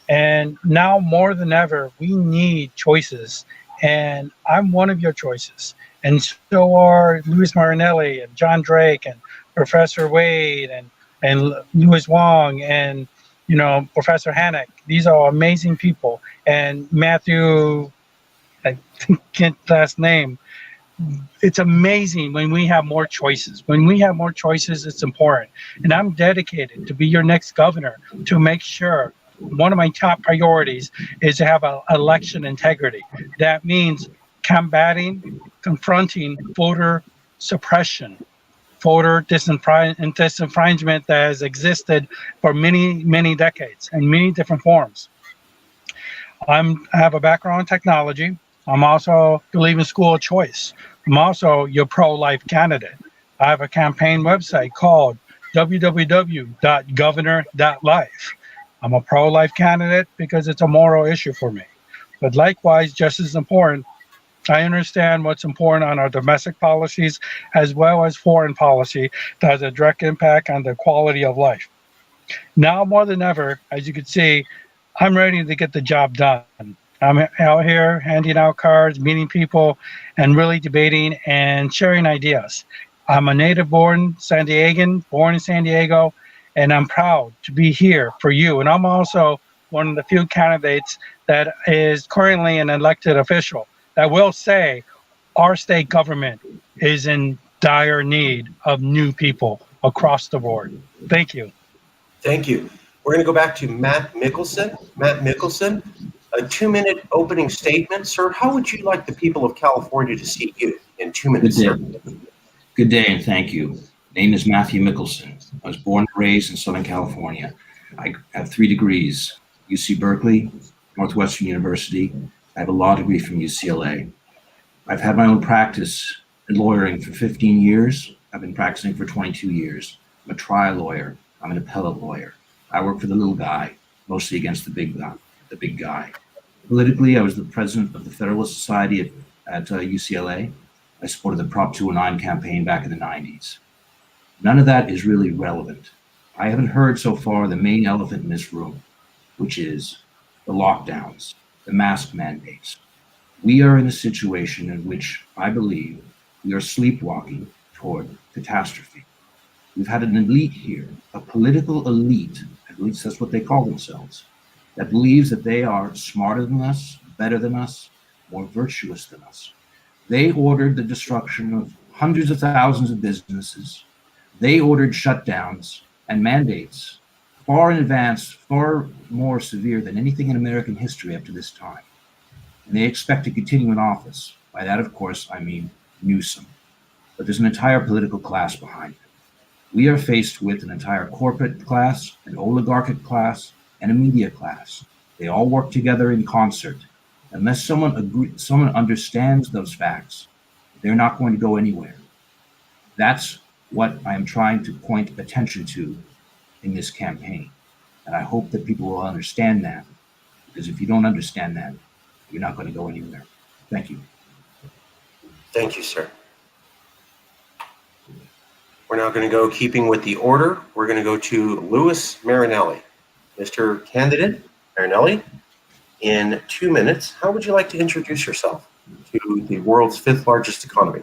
And now more than ever, we need choices, and I'm one of your choices. And so are Louis Marinelli and John Drake and Professor Wade and Louis Wong and Professor Hanink. These are amazing people. And Matthew, I can't last name. It's amazing when we have more choices. When we have more choices, it's important. And I'm dedicated to be your next governor to make sure one of my top priorities is to have election integrity. That means confronting voter suppression, voter disenfranchisement that has existed for many, many decades in many different forms. I have a background in technology. I'm also believe in school of choice. I'm also your pro-life candidate. I have a campaign website called www.governor.life. I'm a pro-life candidate because it's a moral issue for me. But likewise, just as important, I understand what's important on our domestic policies as well as foreign policy that has a direct impact on the quality of life. Now more than ever, as you can see, I'm ready to get the job done. I'm out here handing out cards, meeting people, and really debating and sharing ideas. I'm a native-born San Diegan, born in San Diego, and I'm proud to be here for you. And I'm also one of the few candidates that is currently an elected official that will say our state government is in dire need of new people across the board. Thank you. Thank you. We're going to go back to Matt Mickelson. Matt Mickelson, a 2-minute opening statement. Sir, how would you like the people of California to see you in 2 minutes, sir? Good day, and thank you. Name is Matthew Mickelson. I was born and raised in Southern California. I have 3 degrees, UC Berkeley, Northwestern University. I have a law degree from UCLA. I've had my own practice in lawyering for 15 years. I've been practicing for 22 years. I'm a trial lawyer. I'm an appellate lawyer. I work for the little guy, mostly against the big guy. Politically, I was the president of the Federalist Society at UCLA. I supported the Prop 209 campaign back in the 90s. None of that is really relevant. I haven't heard so far the main elephant in this room, which is the lockdowns, the mask mandates. We are in a situation in which I believe we are sleepwalking toward catastrophe. We've had an elite here, a political elite, at least that's what they call themselves, that believes that they are smarter than us, better than us, more virtuous than us. They ordered the destruction of hundreds of thousands of businesses. They ordered shutdowns and mandates far in advance, far more severe than anything in American history up to this time. And they expect to continue in office. By that, of course, I mean Newsom. But there's an entire political class behind it. We are faced with an entire corporate class, an oligarchic class, and a media class. They all work together in concert. Unless someone understands those facts, they're not going to go anywhere. That's what I am trying to point attention to in this campaign. And I hope that people will understand that, because if you don't understand that, you're not going to go anywhere. Thank you. Thank you, sir. We're now going to go, keeping with the order, we're going to go to Louis Marinelli. Mr. Candidate Marinelli, in 2 minutes, how would you like to introduce yourself to the world's 5th largest economy?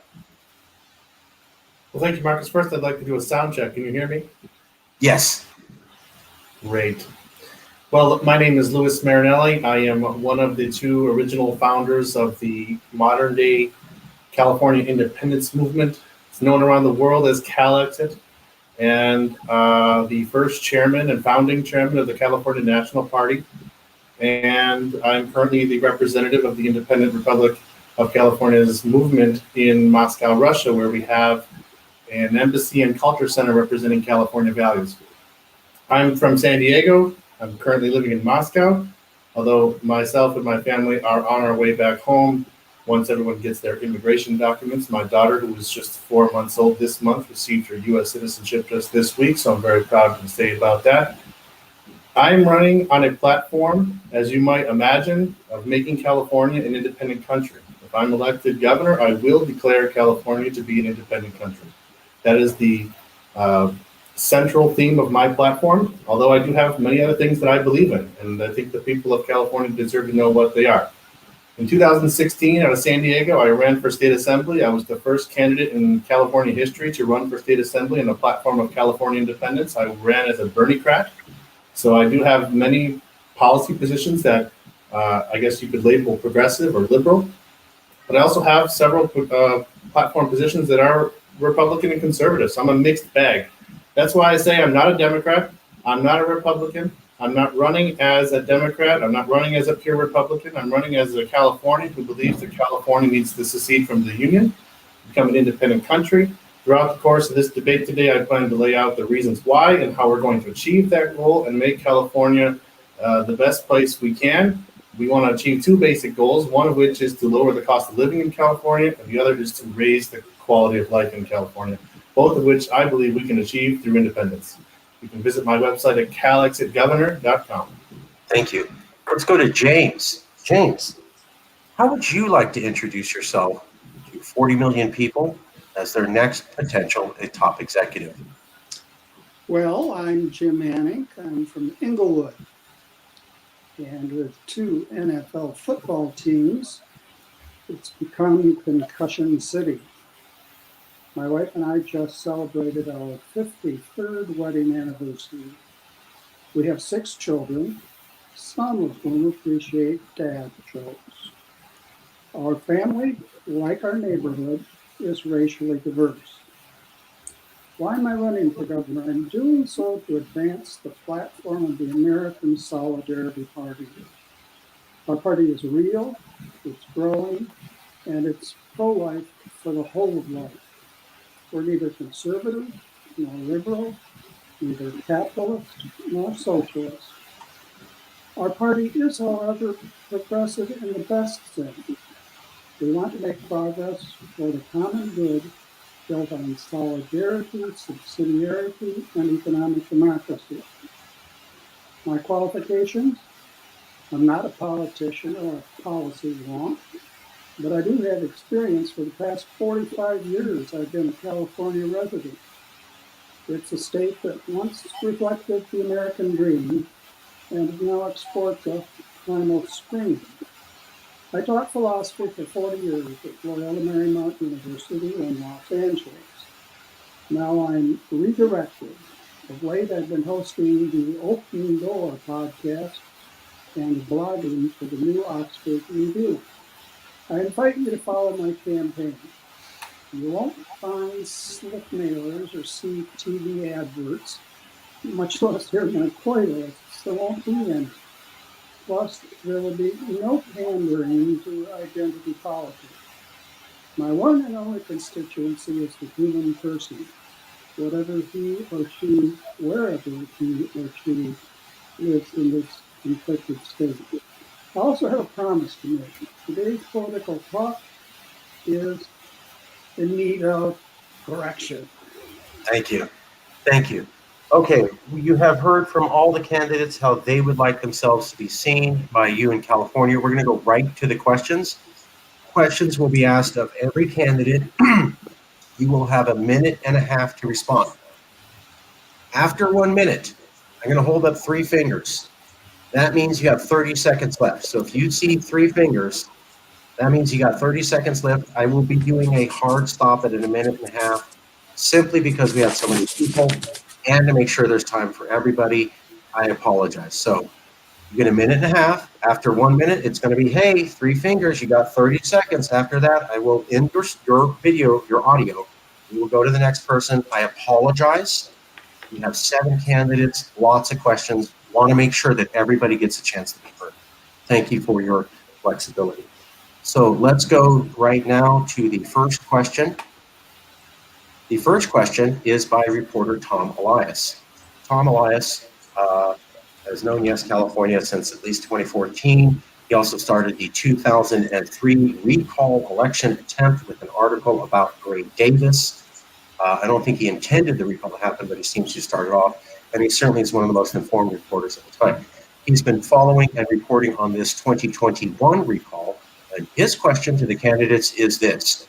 Well, thank you, Marcus. First, I'd like to do a sound check. Can you hear me? Yes. Great. Well, my name is Louis Marinelli. I am one of the 2 original founders of the modern-day California independence movement. It's known around the world as CalExit. and the first chairman and founding chairman of the California National Party. And I'm currently the representative of the Independent Republic of California's movement in Moscow, Russia, where we have an embassy and culture center representing California values. I'm from San Diego. I'm currently living in Moscow, although myself and my family are on our way back home once everyone gets their immigration documents. My daughter, who was just 4 months old this month, received her U.S. citizenship just this week, so I'm very proud to say about that. I'm running on a platform, as you might imagine, of making California an independent country. If I'm elected governor, I will declare California to be an independent country. That is the central theme of my platform, although I do have many other things that I believe in, and I think the people of California deserve to know what they are. In 2016, out of San Diego, I ran for state assembly. I was the first candidate in California history to run for state assembly on the platform of California independence. I ran as a Bernie-crat. So I do have many policy positions that I guess you could label progressive or liberal, but I also have several platform positions that are Republican and conservative. So I'm a mixed bag. That's why I say I'm not a Democrat. I'm not a Republican. I'm not running as a Democrat. I'm not running as a pure Republican. I'm running as a Californian who believes that California needs to secede from the Union, become an independent country. Throughout the course of this debate today, I plan to lay out the reasons why and how we're going to achieve that goal and make California the best place we can. We want to achieve two basic goals, one of which is to lower the cost of living in California, and the other is to raise the quality of life in California, both of which I believe we can achieve through independence. You can visit my website at calexitgovernor.com. Thank you. Let's go to James. James, how would you like to introduce yourself to 40 million people as their next potential top executive? Well, I'm Jim Hanink. I'm from Inglewood. And with 2 NFL football teams, it's become Concussion City. My wife and I just celebrated our 53rd wedding anniversary. We have 6 children, some of whom appreciate dad jokes. Our family, like our neighborhood, is racially diverse. Why am I running for governor? I'm doing so to advance the platform of the American Solidarity Party. Our party is real, it's growing, and it's pro-life for the whole of life. We're neither conservative nor liberal, neither capitalist nor socialist. Our party is, however, progressive in the best sense. We want to make progress for the common good built on solidarity, subsidiarity, and economic democracy. My qualifications? I'm not a politician or a policy wonk, but I do have experience. For the past 45 years, I've been a California resident. It's a state that once reflected the American dream and now exports a primal scream. I taught philosophy for 40 years at Loyola Marymount University in Los Angeles. Now I'm redirected. Of late, I've been hosting the Open Door podcast and blogging for the New Oxford Review. I invite you to follow my campaign. You won't find slip mailers or see TV adverts, much less hear my playlists. There won't be any. Plus, there will be no pandering to identity politics. My one and only constituency is the human person, whatever he or she, wherever he or she lives in this conflicted state. I also have a promise to make. Today's political talk is in need of correction. Thank you. Thank you. Okay, you have heard from all the candidates how they would like themselves to be seen by you in California. We're going to go right to the questions. Questions will be asked of every candidate. You will have 1.5 minutes to respond. After 1 minute, I'm going to hold up 3 fingers. That means you have 30 seconds left. So if you see 3 fingers, that means you got 30 seconds left. I will be doing a hard stop at 1.5 minutes, simply because we have so many people, and to make sure there's time for everybody. I apologize. So you get 1.5 minutes. After 1 minute, it's going to be, hey, 3 fingers, you got 30 seconds. After that, I will end your video, your audio. We will go to the next person. I apologize We have 7 candidates, lots of questions. Want to make sure that everybody gets a chance to be heard. Thank you for your flexibility. So let's go right now to the first question. The first question is by reporter Tom Elias. Tom Elias has known Yes California since at least 2014. He also started the 2003 recall election attempt with an article about Gray Davis. I don't think he intended the recall to happen, but he seems to start it off, and he certainly is one of the most informed reporters at the time. He's been following and reporting on this 2021 recall, and his question to the candidates is this: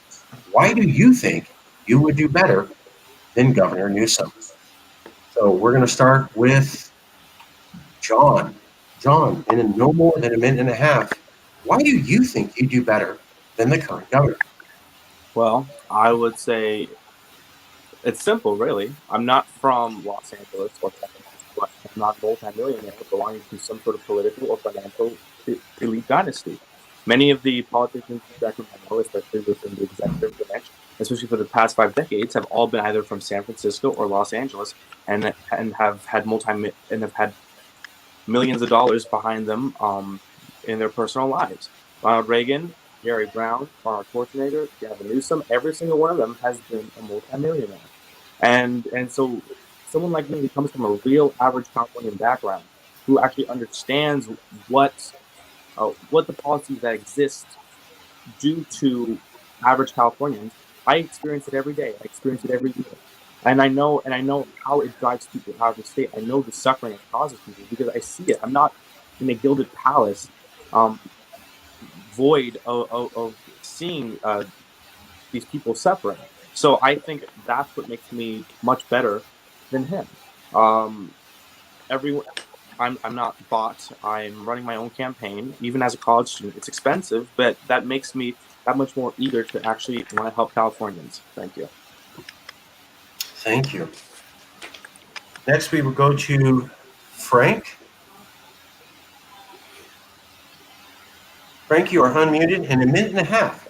why do you think you would do better than Governor Newsom? So we're going to start with John. John, in no more than a minute and a half, why do you think you do better than the current governor? Well, I would say it's simple, really. I'm not from Los Angeles, or I'm not a multi-millionaire belonging to some sort of political or financial elite dynasty. Many of the politicians in Sacramento, especially within the executive branch, especially for the past 5 decades, have all been either from San Francisco or Los Angeles, and have had millions of dollars behind them in their personal lives. Ronald Reagan, Jerry Brown, Arnold Schwarzenegger, Gavin Newsom, every single one of them has been a multimillionaire. And so someone like me who comes from a real average Californian background, who actually understands what the policies that exist do to average Californians, I experience it every day. I experience it every year. And I know how it drives people out of the state. I know the suffering it causes people because I see it. I'm not in a gilded palace, void of seeing these people suffering. So I think that's what makes me much better than him. I'm not bought. I'm running my own campaign. Even as a college student, it's expensive, but that makes me that much more eager to actually want to help Californians. Thank you. Thank you. Next, we will go to Frank. Frank, you are unmuted in a minute and a half.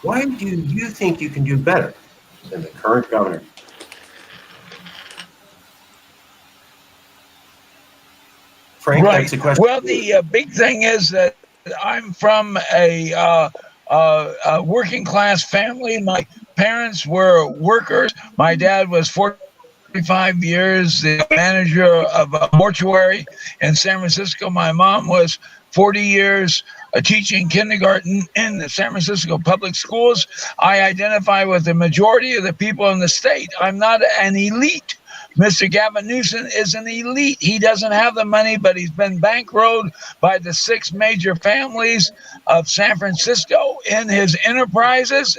Why do you think you can do better than the current governor? Frank, Right. that's a question. Well, the big thing is that I'm from a working class family. My parents were workers. My dad was 45 years the manager of a mortuary in San Francisco. My mom was 40 years teaching kindergarten in the San Francisco public schools. I identify with the majority of the people in the state. I'm not an elite. Mr. Gavin Newsom is an elite. He doesn't have the money, but he's been bankrolled by the 6 major families of San Francisco in his enterprises,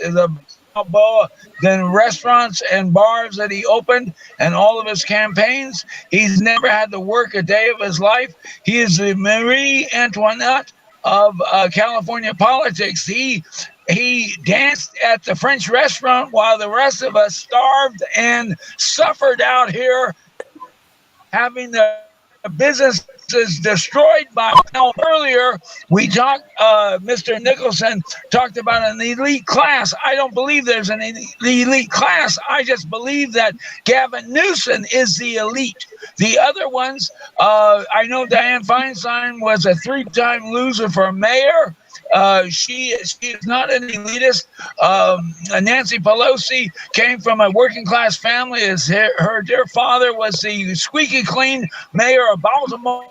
then restaurants and bars that he opened, and all of his campaigns. He's never had to work a day of his life. He is the Marie Antoinette of California politics. He danced at the French restaurant while the rest of us starved and suffered out here, having the businesses destroyed by earlier. We talked, Mr. Mickelson talked about an elite class. I don't believe there's an elite class. I just believe that Gavin Newsom is the elite. The other ones, I know Dianne Feinstein was a 3-time loser for mayor. She is not an elitist. Nancy Pelosi came from a working class family. As her dear father was the squeaky clean mayor of Baltimore.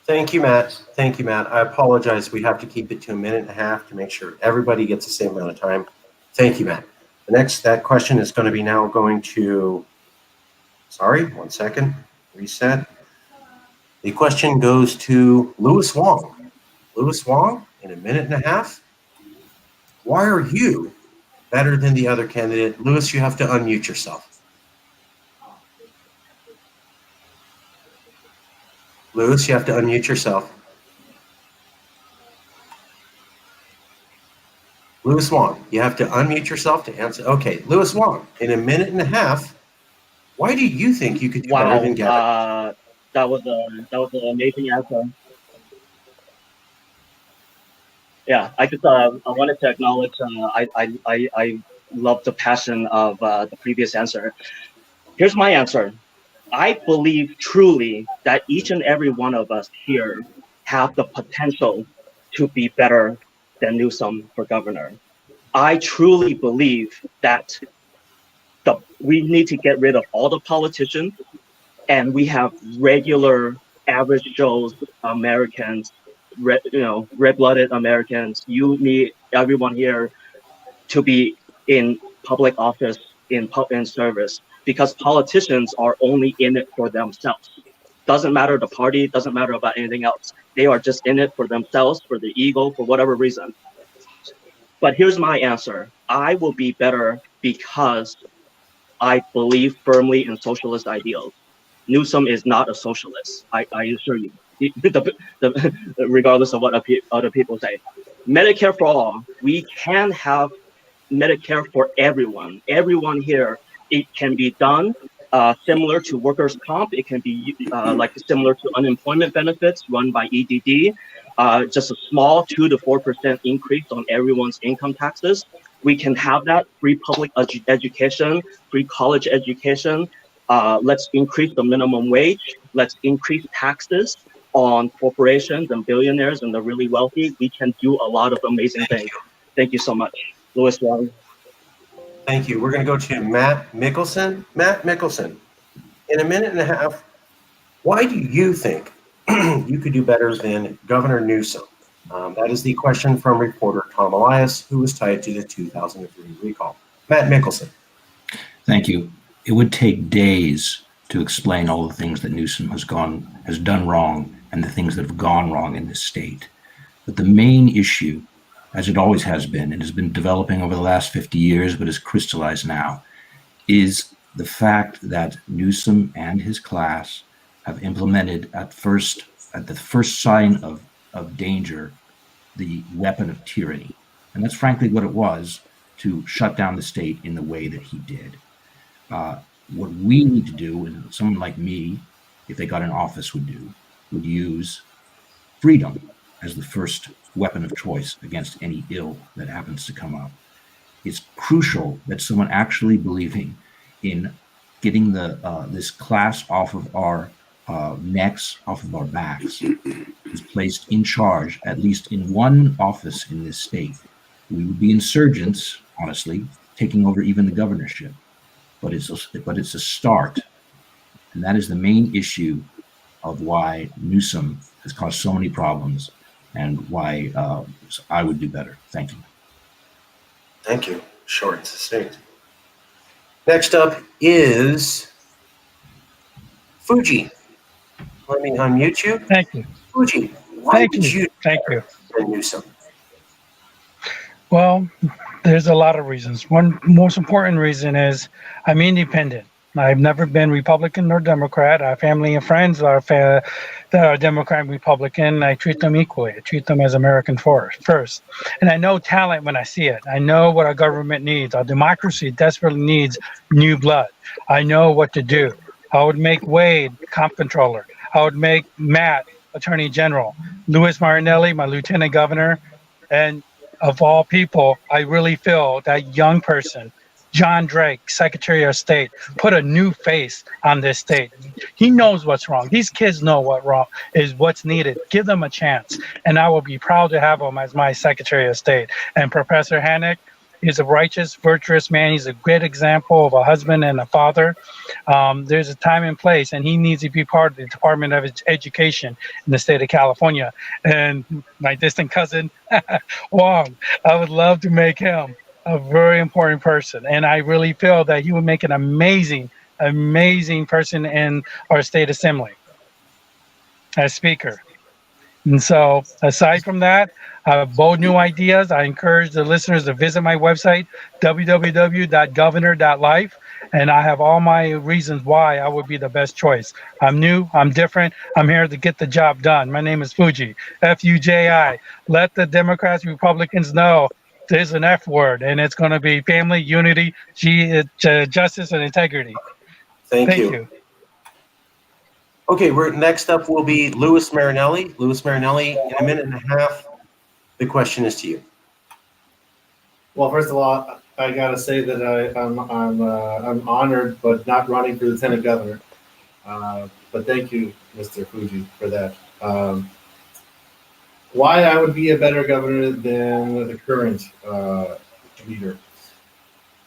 Thank you, Matt. Thank you, Matt. I apologize. We have to keep it to a minute and a half to make sure everybody gets the same amount of time. Thank you, Matt. That question is going to be now going to, sorry, 1 second, reset. The question goes to Louis Wong. Louis Wong, in a minute and a half. Why are you better than the other candidate? Louis, you have to unmute yourself. Louis, you have to unmute yourself. Louis Wong, you have to unmute yourself to answer. Okay, Louis Wong, in a minute and a half, why do you think you could do better than Gavin? That was an amazing answer. Yeah, I wanted to acknowledge. I love the passion of the previous answer. Here's my answer. I believe truly that each and every one of us here have the potential to be better than Newsom for governor. I truly believe that we need to get rid of all the politicians, and we have regular, average Joe's Americans, red-blooded Americans, you, me, everyone here, to be in public office, in service, because politicians are only in it for themselves. Doesn't matter the party, doesn't matter about anything else. They are just in it for themselves, for the ego, for whatever reason. But here's my answer. I will be better because I believe firmly in socialist ideals. Newsom is not a socialist, I assure you, regardless of what other people say. Medicare for all, we can have Medicare for everyone. Everyone here, it can be done similar to workers' comp. It can be similar to unemployment benefits run by EDD. Just a small 2 to 4% increase on everyone's income taxes. We can have that free public education, free college education. Let's increase the minimum wage. Let's increase taxes on corporations and billionaires and the really wealthy. We can do a lot of amazing things. Thank you so much. Louis Wong. Thank you. We're going to go to Matt Mickelson. Matt Mickelson, in a minute and a half, why do you think you could do better than Governor Newsom? That is the question from reporter Tom Elias, who was tied to the 2003 recall. Matt Mickelson. Thank you. It would take days to explain all the things that Newsom has done wrong and the things that have gone wrong in this state. But the main issue, as it always has been, and has been developing over the last 50 years, but is crystallized now, is the fact that Newsom and his class have implemented at the first sign of danger, the weapon of tyranny. And that's frankly what it was, to shut down the state in the way that he did. What we need to do, and someone like me, if they got in office, would use freedom as the first weapon of choice against any ill that happens to come up. It's crucial that someone actually believing in getting this class off of our necks, off of our backs, is placed in charge, at least in one office in this state. We would be insurgents, honestly, taking over even the governorship. But it's a start, and that is the main issue of why Newsom has caused so many problems, and why I would do better. Thank you. Thank you. Short and succinct. Next up is Fuji. Let me unmute you. Thank you. Fuji, why would you Thank you. Newsom? Well, there's a lot of reasons. One most important reason is I'm independent. I've never been Republican nor Democrat. I have family and friends that are Democrat and Republican. I treat them equally. I treat them as American first. And I know talent when I see it. I know what our government needs. Our democracy desperately needs new blood. I know what to do. I would make Wade comp controller. I would make Matt attorney general. Louis Marinelli, my lieutenant governor. And of all people, I really feel that young person, John Drake, Secretary of State, put a new face on this state. He knows what's wrong. These kids know what's needed. Give them a chance. And I will be proud to have him as my Secretary of State. And Professor Hanink is a righteous, virtuous man. He's a great example of a husband and a father. There's a time and place, and he needs to be part of the Department of Education in the state of California. And my distant cousin, Wong, I would love to make him a very important person. And I really feel that he would make an amazing person in our state assembly as speaker. And so aside from that, I have bold new ideas. I encourage the listeners to visit my website, www.governor.life. And I have all my reasons why I would be the best choice. I'm new, I'm different, I'm here to get the job done. My name is Fuji, F-U-J-I. Let the Democrats, Republicans know there's an F word, and it's going to be family, unity, justice, and integrity. Thank you. Okay, next up will be Louis Marinelli. Louis Marinelli, in a minute and a half, the question is to you. Well, first of all, I gotta say that I'm honored, but not running for lieutenant governor. But thank you, Mr. Fuji, for that. Why I would be a better governor than the current leader?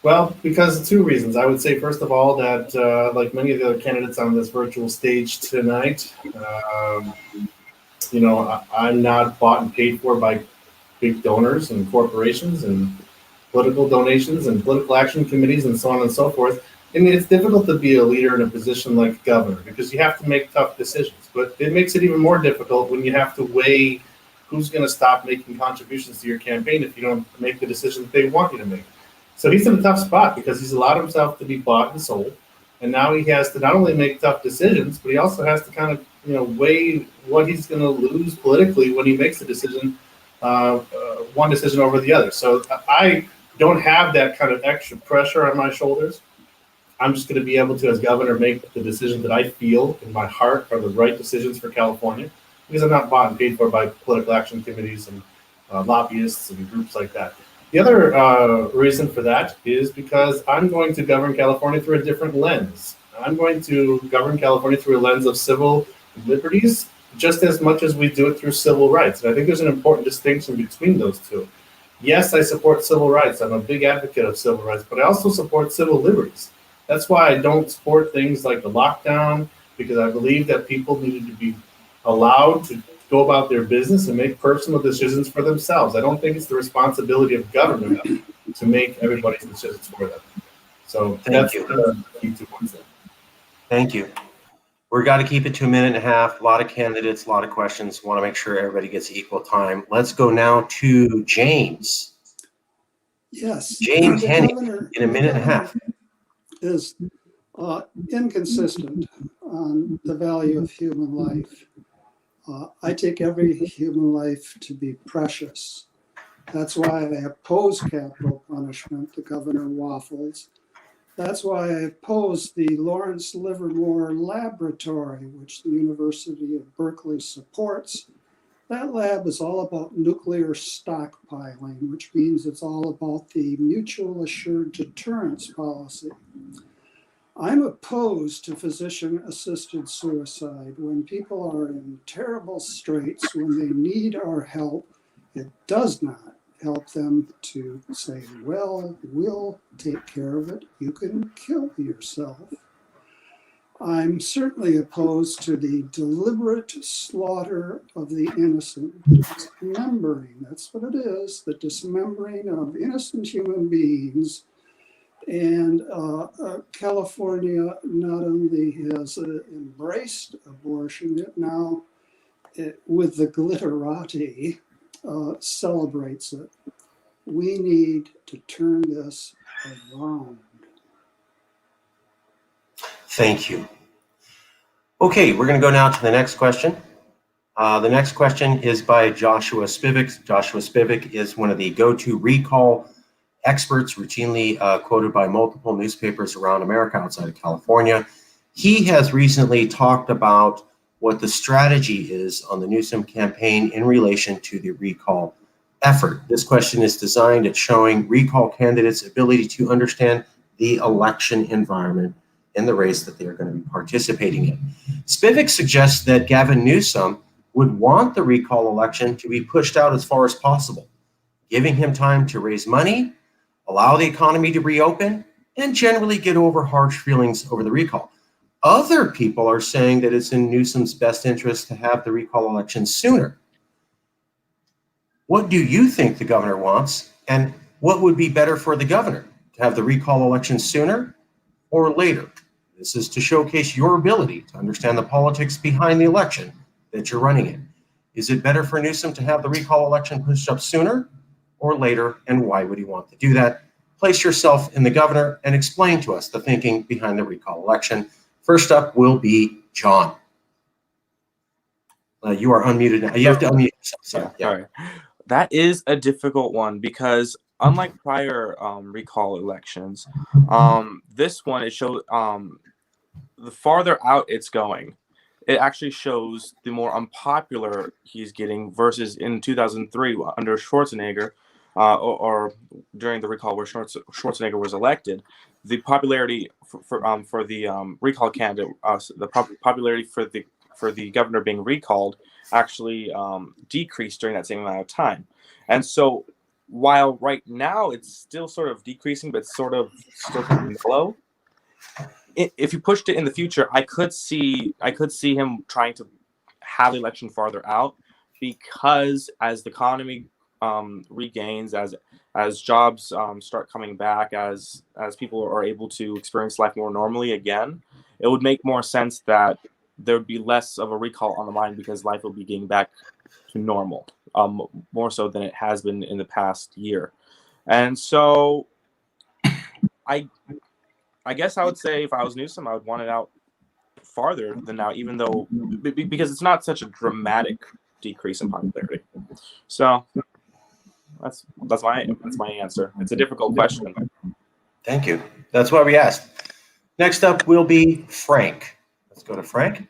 Well, because of two reasons. I would say, first of all, that like many of the other candidates on this virtual stage tonight, I'm not bought and paid for by big donors and corporations and political donations and political action committees and so on and so forth. And it's difficult to be a leader in a position like governor because you have to make tough decisions. But it makes it even more difficult when you have to weigh who's going to stop making contributions to your campaign if you don't make the decisions they want you to make. So he's in a tough spot because he's allowed himself to be bought and sold. And now he has to not only make tough decisions, but he also has to kind of, weigh what he's going to lose politically when he makes a decision, one decision over the other. So I don't have that kind of extra pressure on my shoulders. I'm just going to be able to, as governor, make the decisions that I feel in my heart are the right decisions for California, because I'm not bought and paid for by political action committees and lobbyists and groups like that. The other reason for that is because I'm going to govern California through a different lens. I'm going to govern California through a lens of civil liberties, just as much as we do it through civil rights. And I think there's an important distinction between those two. Yes, I support civil rights. I'm a big advocate of civil rights, but I also support civil liberties. That's why I don't support things like the lockdown, because I believe that people needed to be allowed to go about their business and make personal decisions for themselves. I don't think it's the responsibility of government to make everybody's decisions for them. So that's the key 2 points there. Thank you. We've got to keep it to a minute and a half. A lot of candidates, a lot of questions. Want to make sure everybody gets equal time. Let's go now to James. Yes. James Hanink in a minute and a half. Is inconsistent on the value of human life. I take every human life to be precious. That's why I oppose capital punishment. The governor waffles. That's why I oppose the Lawrence Livermore Laboratory, which the University of Berkeley supports. That lab is all about nuclear stockpiling, which means it's all about the mutual assured deterrence policy. I'm opposed to physician-assisted suicide. When people are in terrible straits, when they need our help, it does not help them to say, well, we'll take care of it. You can kill yourself. I'm certainly opposed to the deliberate slaughter of the innocent. Dismembering, that's what it is, the dismembering of innocent human beings. And California not only has embraced abortion, it now, with the glitterati, celebrates it. We need to turn this around. Thank you. Okay, we're going to go now to the next question. The next question is by Joshua Spivak. Joshua Spivak is one of the go-to recall experts, routinely quoted by multiple newspapers around America outside of California. He has recently talked about what the strategy is on the Newsom campaign in relation to the recall effort. This question is designed at showing recall candidates' ability to understand the election environment in the race that they are going to be participating in. Spivak suggests that Gavin Newsom would want the recall election to be pushed out as far as possible, giving him time to raise money, allow the economy to reopen, and generally get over harsh feelings over the recall. Other people are saying that it's in Newsom's best interest to have the recall election sooner. What do you think the governor wants, and what would be better for the governor, to have the recall election sooner or later? This is to showcase your ability to understand the politics behind the election that you're running in. Is it better for Newsom to have the recall election pushed up sooner or later, and why would he want to do that? Place yourself in the governor and explain to us the thinking behind the recall election. First up will be John. You are unmuted now. You have to unmute yourself. Sorry. Yeah. All right. That is a difficult one because unlike prior recall elections, this one, it shows the farther out it's going, it actually shows the more unpopular he's getting versus in 2003 under Schwarzenegger, or during the recall where Schwarzenegger was elected, the popularity for the recall candidate, popularity for the governor being recalled actually decreased during that same amount of time. And so while right now it's still sort of decreasing, but sort of still kind of low, if you pushed it in the future, I could see him trying to have the election farther out, because as the economy regains, as jobs start coming back, as people are able to experience life more normally again, it would make more sense that there would be less of a recall on the line, because life will be getting back to normal, more so than it has been in the past year. And so I guess I would say if I was Newsom, I would want it out farther than now, even though, because it's not such a dramatic decrease in popularity. So that's my answer. It's a difficult question. Thank you. That's why we asked. Next up will be Frank. Let's go to Frank.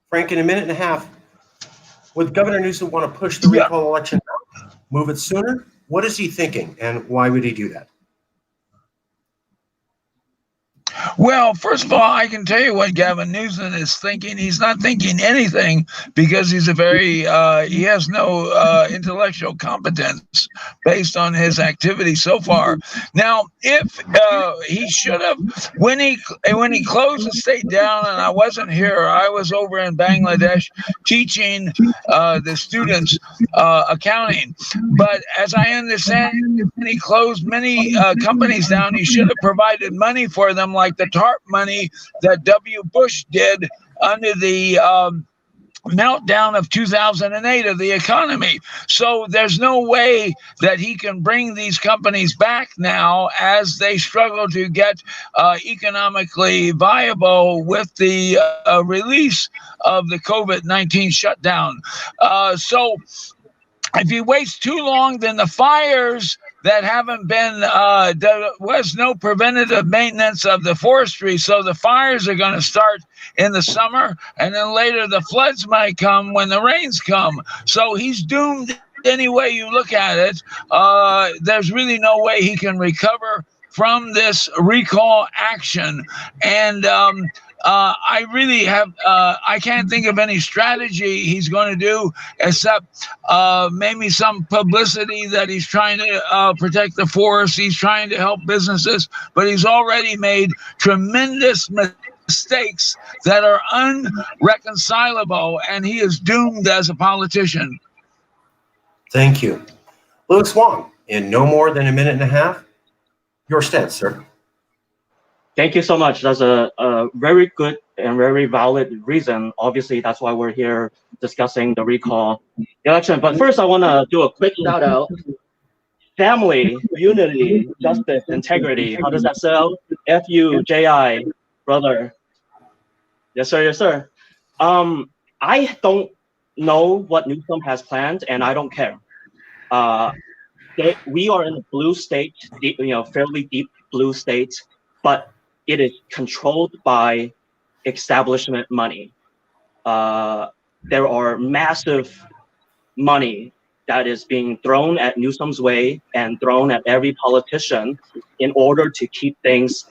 Frank, in a minute and a half, would Governor Newsom want to push the recall election out, move it sooner? What is he thinking, and why would he do that? Well, first of all, I can tell you what Gavin Newsom is thinking. He's not thinking anything, because he's he has no intellectual competence based on his activity so far. Now, if he should have, when he closed the state down, and I wasn't here, I was over in Bangladesh teaching the students accounting. But as I understand, when he closed many companies down, he should have provided money for them, like the TARP money that W. Bush did under the meltdown of 2008 of the economy. So there's no way that he can bring these companies back now as they struggle to get economically viable with the release of the COVID-19 shutdown. So if he waits too long, then the fires that haven't been, there was no preventative maintenance of the forestry. So the fires are going to start in the summer, and then later the floods might come when the rains come. So he's doomed any way you look at it. There's really no way he can recover from this recall action. And I really have, I can't think of any strategy he's going to do except maybe some publicity that he's trying to protect the forest. He's trying to help businesses, but he's already made tremendous mistakes that are unreconcilable, and he is doomed as a politician. Thank you. Louis Wong, in no more than a minute and a half, your stance, sir. Thank you so much. That's a very good and very valid reason. Obviously, that's why we're here discussing the recall election. But first, I want to do a quick shout out. Family, unity, justice, integrity. How does that sound? FUJI, brother. Yes, sir. Yes, sir. I don't know what Newsom has planned, and I don't care. We are in a blue state, fairly deep blue state, but it is controlled by establishment money. There are massive money that is being thrown at Newsom's way and thrown at every politician in order to keep things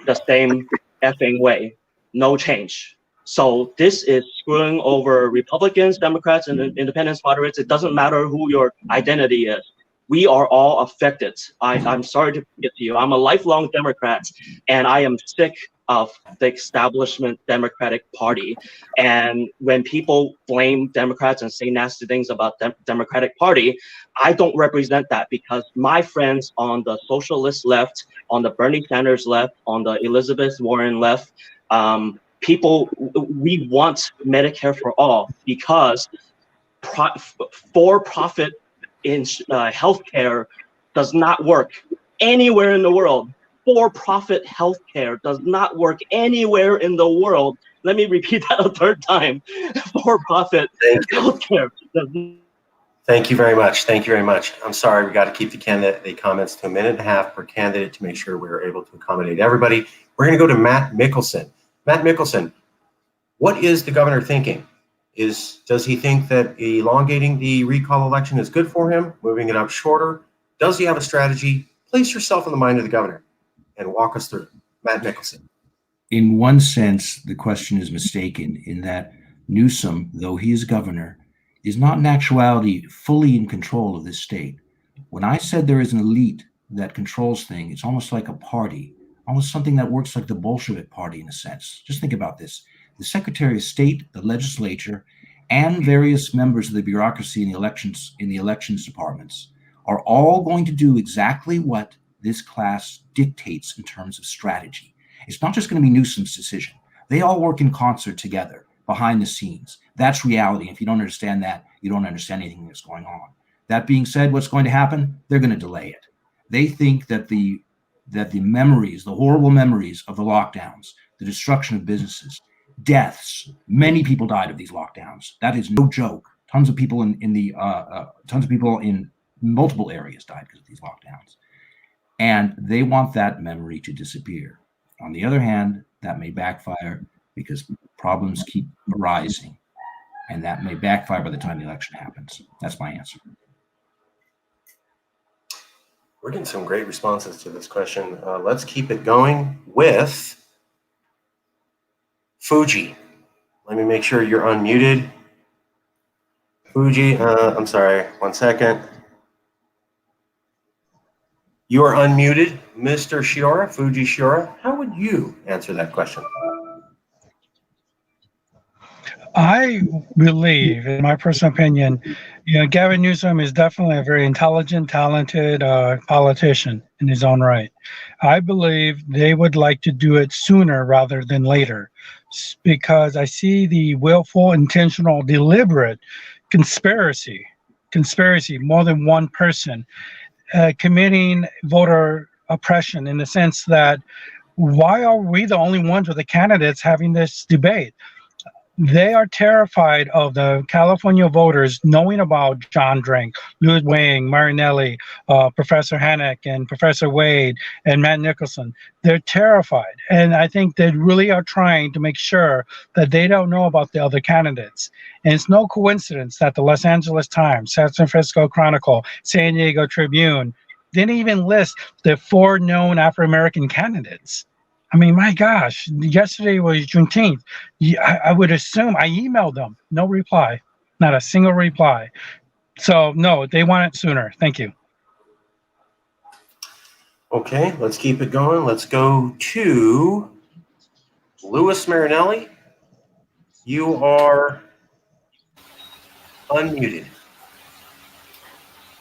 the same effing way. No change. So this is screwing over Republicans, Democrats, and independents, moderates. It doesn't matter who your identity is. We are all affected. I'm sorry to get to you. I'm a lifelong Democrat, and I am sick of the establishment Democratic Party. And when people blame Democrats and say nasty things about the Democratic Party, I don't represent that, because my friends on the socialist left, on the Bernie Sanders left, on the Elizabeth Warren left, we want Medicare for all, because for-profit in healthcare does not work anywhere in the world. For-profit healthcare does not work anywhere in the world. Let me repeat that a third time. For-profit healthcare. Thank you very much. Thank you very much. I'm sorry, we got to keep the comments to a minute and a half per candidate to make sure we're able to accommodate everybody. We're going to go to Matt Mickelson. Matt Mickelson, what is the governor thinking? Does he think that elongating the recall election is good for him, moving it up shorter? Does he have a strategy? Place yourself in the mind of the governor and walk us through. Matt Mickelson. In one sense, the question is mistaken in that Newsom, though he is governor, is not in actuality fully in control of this state. When I said there is an elite that controls things, it's almost like a party, almost something that works like the Bolshevik party in a sense. Just think about this. The Secretary of State, the legislature, and various members of the bureaucracy in the elections departments are all going to do exactly what this class dictates in terms of strategy. It's not just going to be Newsom's decision. They all work in concert together behind the scenes. That's reality. If you don't understand that, you don't understand anything that's going on. That being said, what's going to happen? They're going to delay it. They think that the memories, the horrible memories of the lockdowns, the destruction of businesses, deaths, many people died of these lockdowns. That is no joke. Tons of people in multiple areas died because of these lockdowns. And they want that memory to disappear. On the other hand, that may backfire because problems keep arising, and that may backfire by the time the election happens. That's my answer. We're getting some great responses to this question. Let's keep it going with Fuji. Let me make sure you're unmuted. Fuji, I'm sorry, 1 second. You are unmuted, Mr. Shioura, Fuji Shioura. How would you answer that question? I believe, in my personal opinion, Gavin Newsom is definitely a very intelligent, talented politician in his own right. I believe they would like to do it sooner rather than later, because I see the willful, intentional, deliberate conspiracy, more than one person, committing voter oppression in the sense that why are we the only ones with the candidates having this debate? They are terrified of the California voters knowing about John Drink, Louis Wang, Marinelli, Professor Hanink, and Professor Wade, and Matt Mickelson. They're terrified. And I think they really are trying to make sure that they don't know about the other candidates. And it's no coincidence that the Los Angeles Times, San Francisco Chronicle, San Diego Tribune didn't even list the 4 known Afro-American candidates. I mean, my gosh, yesterday was Juneteenth. I would assume, I emailed them, no reply, not a single reply. So no, they want it sooner. Thank you. Okay, let's keep it going. Let's go to Louis Marinelli. You are unmuted.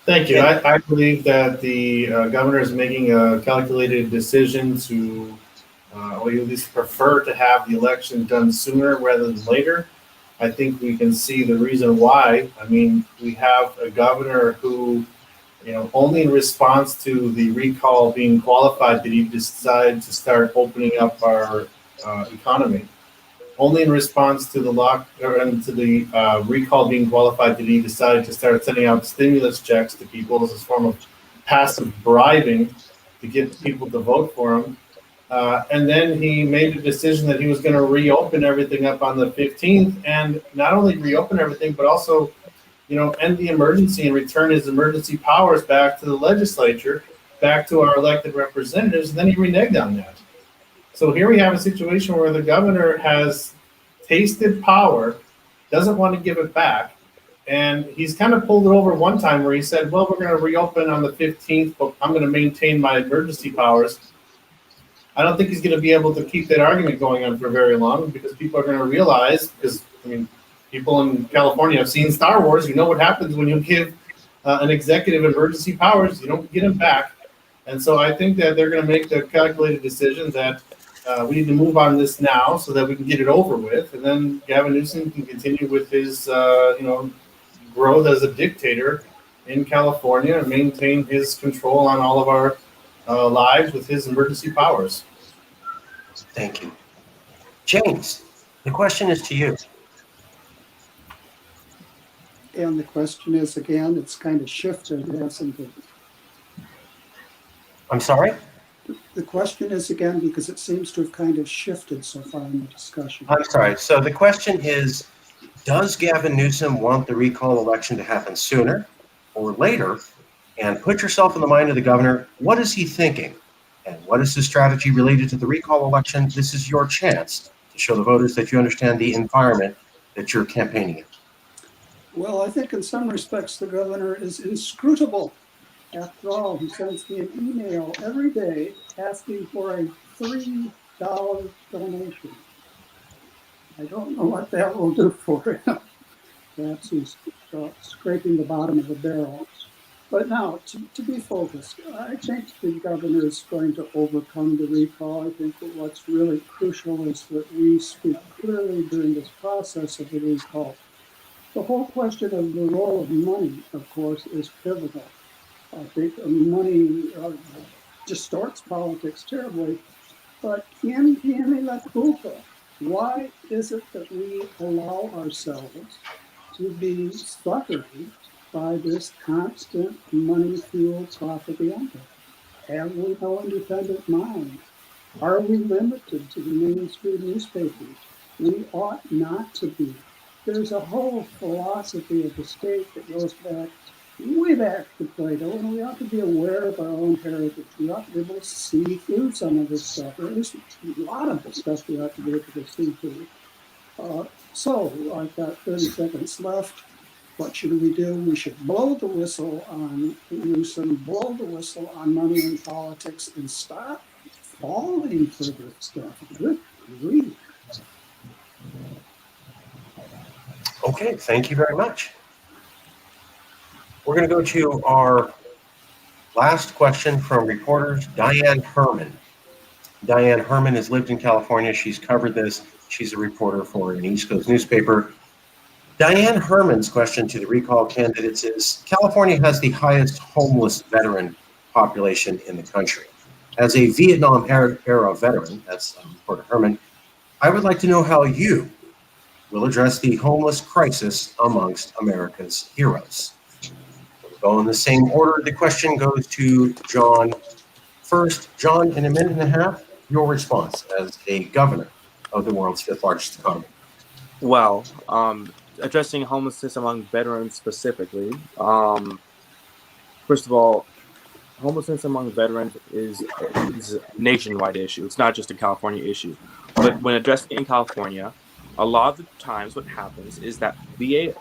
Thank you. I believe that the governor is making a calculated decision to or you at least prefer to have the election done sooner rather than later. I think we can see the reason why. I mean, we have a governor who, only in response to the recall being qualified did he decide to start opening up our economy. Only in response to the recall being qualified did he decide to start sending out stimulus checks to people as a form of passive bribing to get people to vote for him. And then he made a decision that he was going to reopen everything up on the 15th, and not only reopen everything, but also, end the emergency and return his emergency powers back to the legislature, back to our elected representatives, and then he reneged on that. So here we have a situation where the governor has tasted power, doesn't want to give it back, and he's kind of pulled it over one time where he said, well, we're going to reopen on the 15th, but I'm going to maintain my emergency powers. I don't think he's going to be able to keep that argument going on for very long because people are going to realize, because, people in California have seen Star Wars. You know what happens when you give an executive emergency powers. You don't get them back. And so I think that they're going to make the calculated decision that we need to move on this now so that we can get it over with. And then Gavin Newsom can continue with his, growth as a dictator in California and maintain his control on all of our lives with his emergency powers. Thank you. James, the question is to you. And the question is, again, it's kind of shifted, hasn't it? I'm sorry? The question is, again, because it seems to have kind of shifted so far in the discussion. I'm sorry. So the question is, Does Gavin Newsom want the recall election to happen sooner or later? And put yourself in the mind of the governor. What is he thinking? And what is his strategy related to the recall election? This is your chance to show the voters that you understand the environment that you're campaigning in. Well, I think in some respects the governor is inscrutable. After all, he sends me an email every day asking for a $3 donation. I don't know what that will do for him. Perhaps he's scraping the bottom of the barrel. But now, to be focused, I think the governor is going to overcome the recall. I think that what's really crucial is that we speak clearly during this process of the recall. The whole question of the role of money, of course, is pivotal. I think money distorts politics terribly. But ¿quién tiene la culpa? Why is it that we allow ourselves to be suckered by this constant money-fueled propaganda? Have we no independent mind? Are we limited to the mainstream newspapers? We ought not to be. There's a whole philosophy of the state that goes back, way back to Plato, and we ought to be aware of our own heritage. We ought to be able to see through some of this stuff, or at least a lot of the stuff we ought to be able to see through. So I've got 30 seconds left. What should we do? We should blow the whistle on Newsom, blow the whistle on money in politics, and stop falling for this stuff. Good grief. Okay, thank you very much. We're going to go to our last question from reporters, Diane Herman. Diane Herman has lived in California. She's covered this. She's a reporter for an East Coast newspaper. Diane Herman's question to the recall candidates is, California has the highest homeless veteran population in the country. As a Vietnam era veteran, that's reporter Herman, I would like to know how you will address the homeless crisis amongst America's heroes. We'll go in the same order. The question goes to John first. John, in a minute and a half, your response as a governor of the world's fifth largest economy. Well, addressing homelessness among veterans specifically, first of all, homelessness among veterans is a nationwide issue. It's not just a California issue. But when addressed in California, a lot of the times what happens is that VA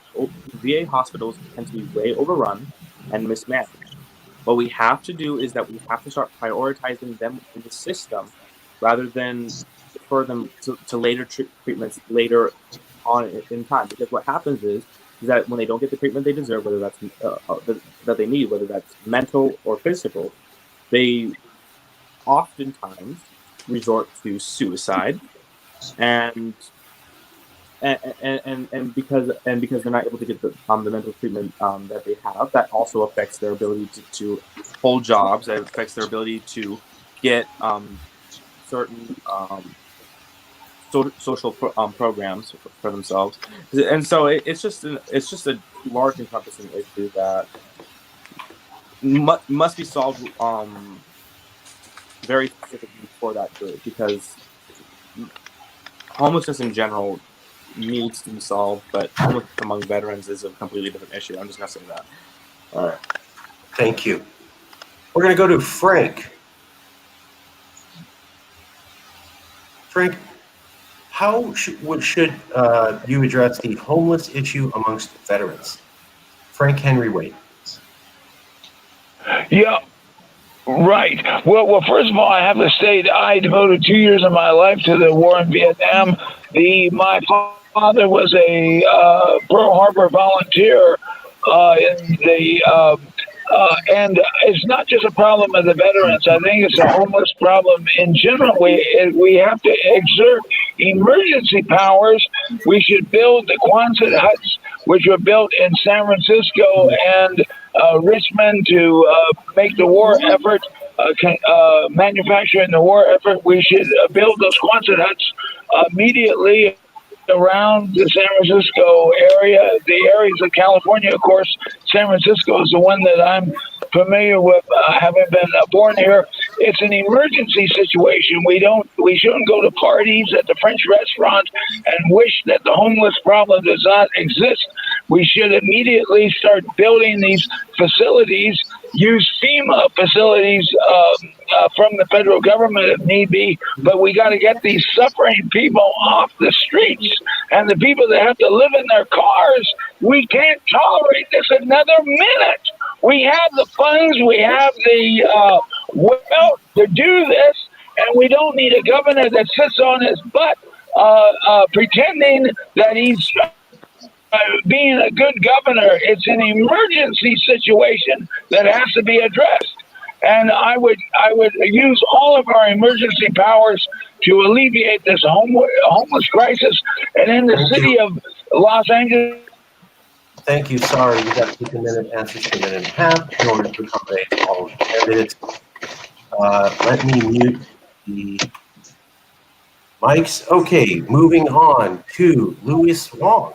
hospitals tend to be way overrun and mismanaged. What we have to do is that we have to start prioritizing them in the system rather than refer them to later treatments later on in time. Because what happens is that when they don't get the treatment they deserve, whether that's that they need, whether that's mental or physical, they oftentimes resort to suicide, and because they're not able to get the mental treatment that they have, that also affects their ability to hold jobs. That affects their ability to get certain social programs for themselves, and so it's just a large encompassing issue that must be solved very specifically for that group, because homelessness in general needs to be solved, but homelessness among veterans is a completely different issue. I'm just gonna say that. All right, thank you. We're gonna go to Frank. Frank, how should you address the homeless issue amongst veterans? Frank Henry Wade. Yeah, right. Well, first of all, I have to state I devoted 2 years of my life to the war in Vietnam. My father was a Pearl Harbor volunteer in the and it's not just a problem of the veterans. I think it's a homeless problem in general. We have to exert emergency powers. We should build the Quonset huts, which were built in San Francisco and Richmond to make the war effort, manufacturing the war effort. We should build those Quonset huts immediately around the San Francisco area, the areas of California. Of course, San Francisco is the one that I'm familiar with, having been born here. It's an emergency situation. We shouldn't go to parties at the French restaurant and wish that the homeless problem does not exist. We should immediately start building these facilities, use FEMA facilities from the federal government if need be, but we got to get these suffering people off the streets. And the people that have to live in their cars, we can't tolerate this another minute. We have the funds, we have the will to do this, and we don't need a governor that sits on his butt pretending that he's being a good governor. It's an emergency situation that has to be addressed. And I would use all of our emergency powers to alleviate this homeless crisis. And in the city of Los Angeles. Thank you. Sorry, you got to take a minute, answers to a minute and a half in order to accommodate all of the candidates. Let me mute the mics. Okay, moving on to Louis Wong.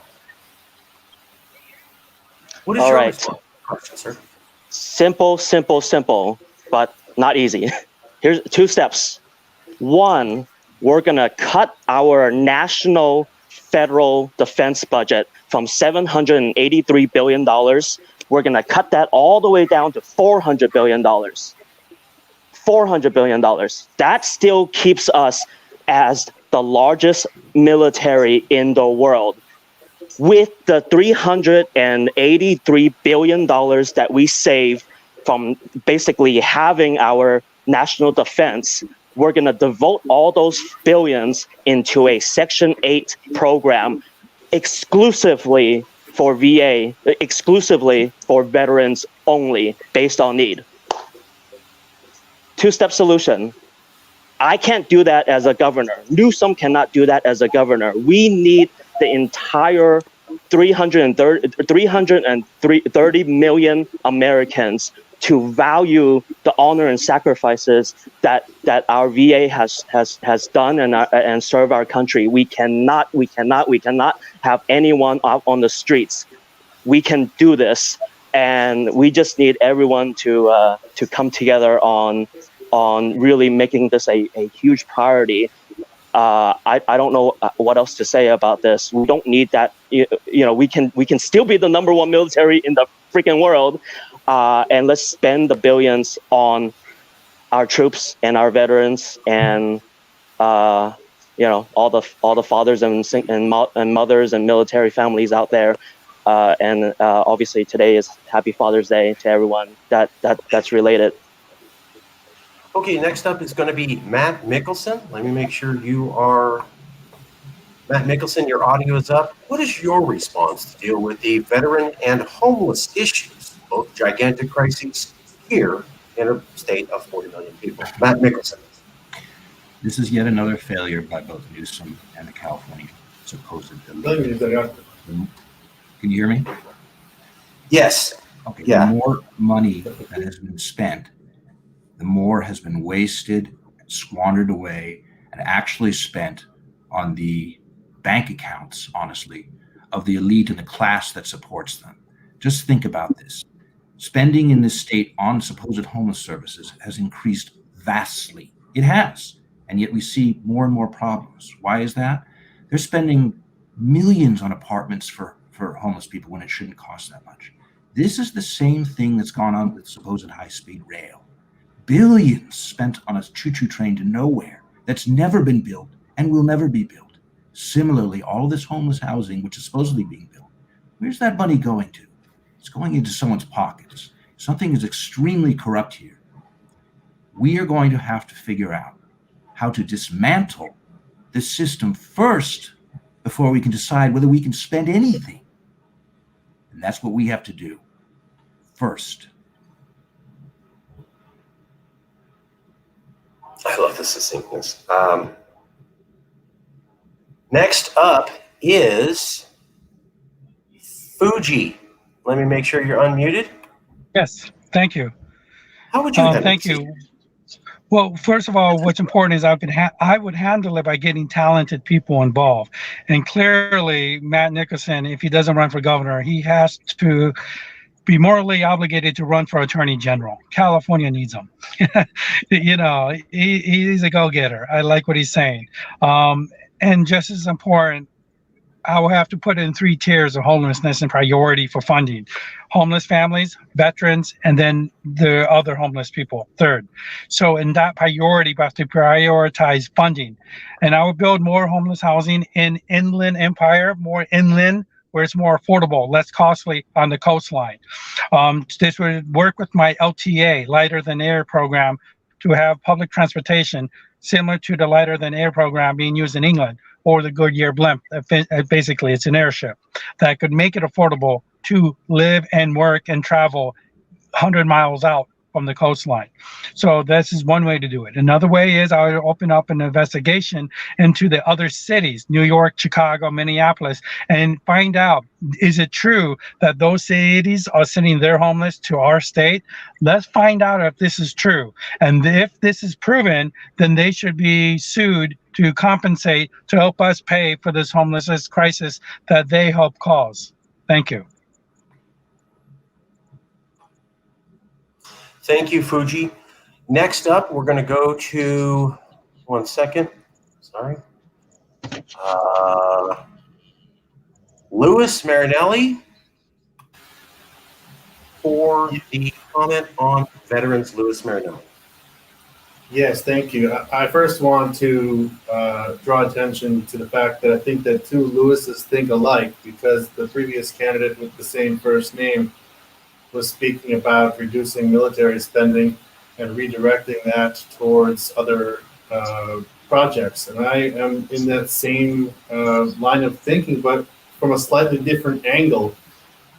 What is All your right. response to the question, sir? Simple, but not easy. Here's 2 steps. 1, we're going to cut our national federal defense budget from $783 billion. We're going to cut that all the way down to $400 billion. $400 billion. That still keeps us as the largest military in the world. With the $383 billion that we save from basically having our national defense, we're going to devote all those billions into a Section 8 program exclusively for VA, exclusively for veterans only, based on need. 2-step solution. I can't do that as a governor. Newsom cannot do that as a governor. We need the entire 330 million Americans to value the honor and sacrifices that our VA has done and serve our country. We cannot have anyone out on the streets. We can do this, and we just need everyone to come together on really making this a huge priority. I don't know what else to say about this. We don't need that. You know, we can still be the #1 military in the freaking world, and let's spend the billions on our troops and our veterans and all the fathers and mothers and military families out there. And obviously today is Happy Father's Day to everyone that's related. Okay, next up is going to be Matt Mickelson. Let me make sure you are... Matt Mickelson, your audio is up. What is your response to deal with the veteran and homeless issues, both gigantic crises here in a state of 40 million people? Matt Mickelson. This is yet another failure by both Newsom and the California supposed elite. Can you hear me? Yes. Okay. Yeah. The more money that has been spent, the more has been wasted, squandered away, and actually spent on the bank accounts, honestly, of the elite and the class that supports them. Just think about this. Spending in this state on supposed homeless services has increased vastly. It has. And yet we see more and more problems. Why is that? They're spending millions on apartments for homeless people when it shouldn't cost that much. This is the same thing that's gone on with supposed high-speed rail. Billions spent on a choo-choo train to nowhere that's never been built and will never be built. Similarly, all of this homeless housing, which is supposedly being built, where's that money going to? It's going into someone's pockets. Something is extremely corrupt here. We are going to have to figure out how to dismantle this system first before we can decide whether we can spend anything. And that's what we have to do first. I love the succinctness. Next up is Fuji. Let me make sure you're unmuted. Yes, thank you. How would you handle thank this? you. Well, first of all, what's important is I would handle it by getting talented people involved. And clearly, Matt Nickerson, if he doesn't run for governor, he has to be morally obligated to run for attorney general. California needs him. He's a go-getter. I like what he's saying. And just as important, I will have to put in 3 tiers of homelessness and priority for funding. Homeless families, veterans, and then the other homeless people, third. So in that priority, we have to prioritize funding. And I will build more homeless housing in Inland Empire, more inland, where it's more affordable, less costly on the coastline. This would work with my LTA, lighter than air program, to have public transportation similar to the lighter than air program being used in England, or the Goodyear blimp. Basically, it's an airship that could make it affordable to live and work and travel 100 miles out from the coastline. So this is one way to do it. Another way is I would open up an investigation into the other cities, New York, Chicago, Minneapolis, and find out, is it true that those cities are sending their homeless to our state? Let's find out if this is true. And if this is proven, then they should be sued to compensate, to help us pay for this homelessness crisis that they help cause. Thank you. Thank you, Fuji. Next up, we're going to go to, one second, sorry. Louis Marinelli for the comment on veterans. Louis Marinelli. Yes, thank you. I first want to draw attention to the fact that I think that 2 Lewises think alike, because the previous candidate with the same first name was speaking about reducing military spending and redirecting that towards other projects. And I am in that same line of thinking, but from a slightly different angle.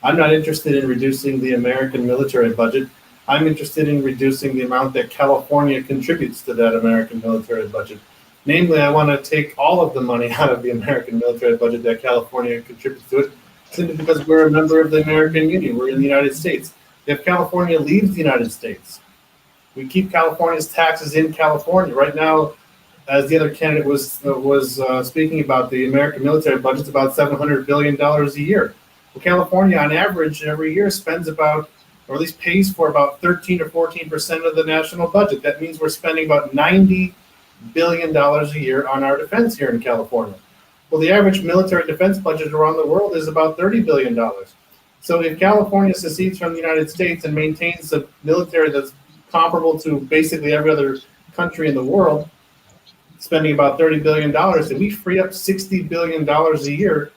I'm not interested in reducing the American military budget. I'm interested in reducing the amount that California contributes to that American military budget. Namely, I want to take all of the money out of the American military budget that California contributes to it, simply because we're a member of the American Union. We're in the United States. If California leaves the United States, we keep California's taxes in California. Right now, as the other candidate was speaking about, the American military budget's about $700 billion a year. Well, California, on average, every year spends about, or at least pays for about 13 or 14% of the national budget. That means we're spending about $90 billion a year on our defense here in California. Well, the average military defense budget around the world is about $30 billion. So if California secedes from the United States and maintains a military that's comparable to basically every other country in the world, spending about $30 billion, then we free up $60 billion a year,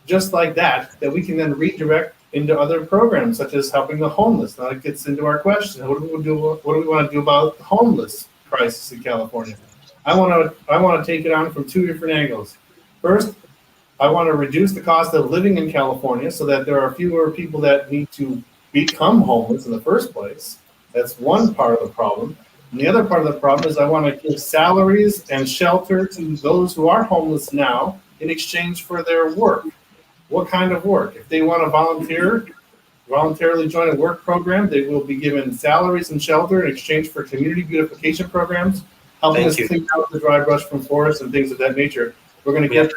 just like that we can then redirect into other programs, such as helping the homeless. Now it gets into our question: what do we want to do about the homeless crisis in California? I want to take it on from 2 different angles. First, I want to reduce the cost of living in California so that there are fewer people that need to become homeless in the first place. That's one part of the problem. And the other part of the problem is I want to give salaries and shelter to those who are homeless now in exchange for their work. What kind of work? If they want to voluntarily join a work program, they will be given salaries and shelter in exchange for community beautification programs, helping us clean out the dry brush from forests and things of that nature. We're going to get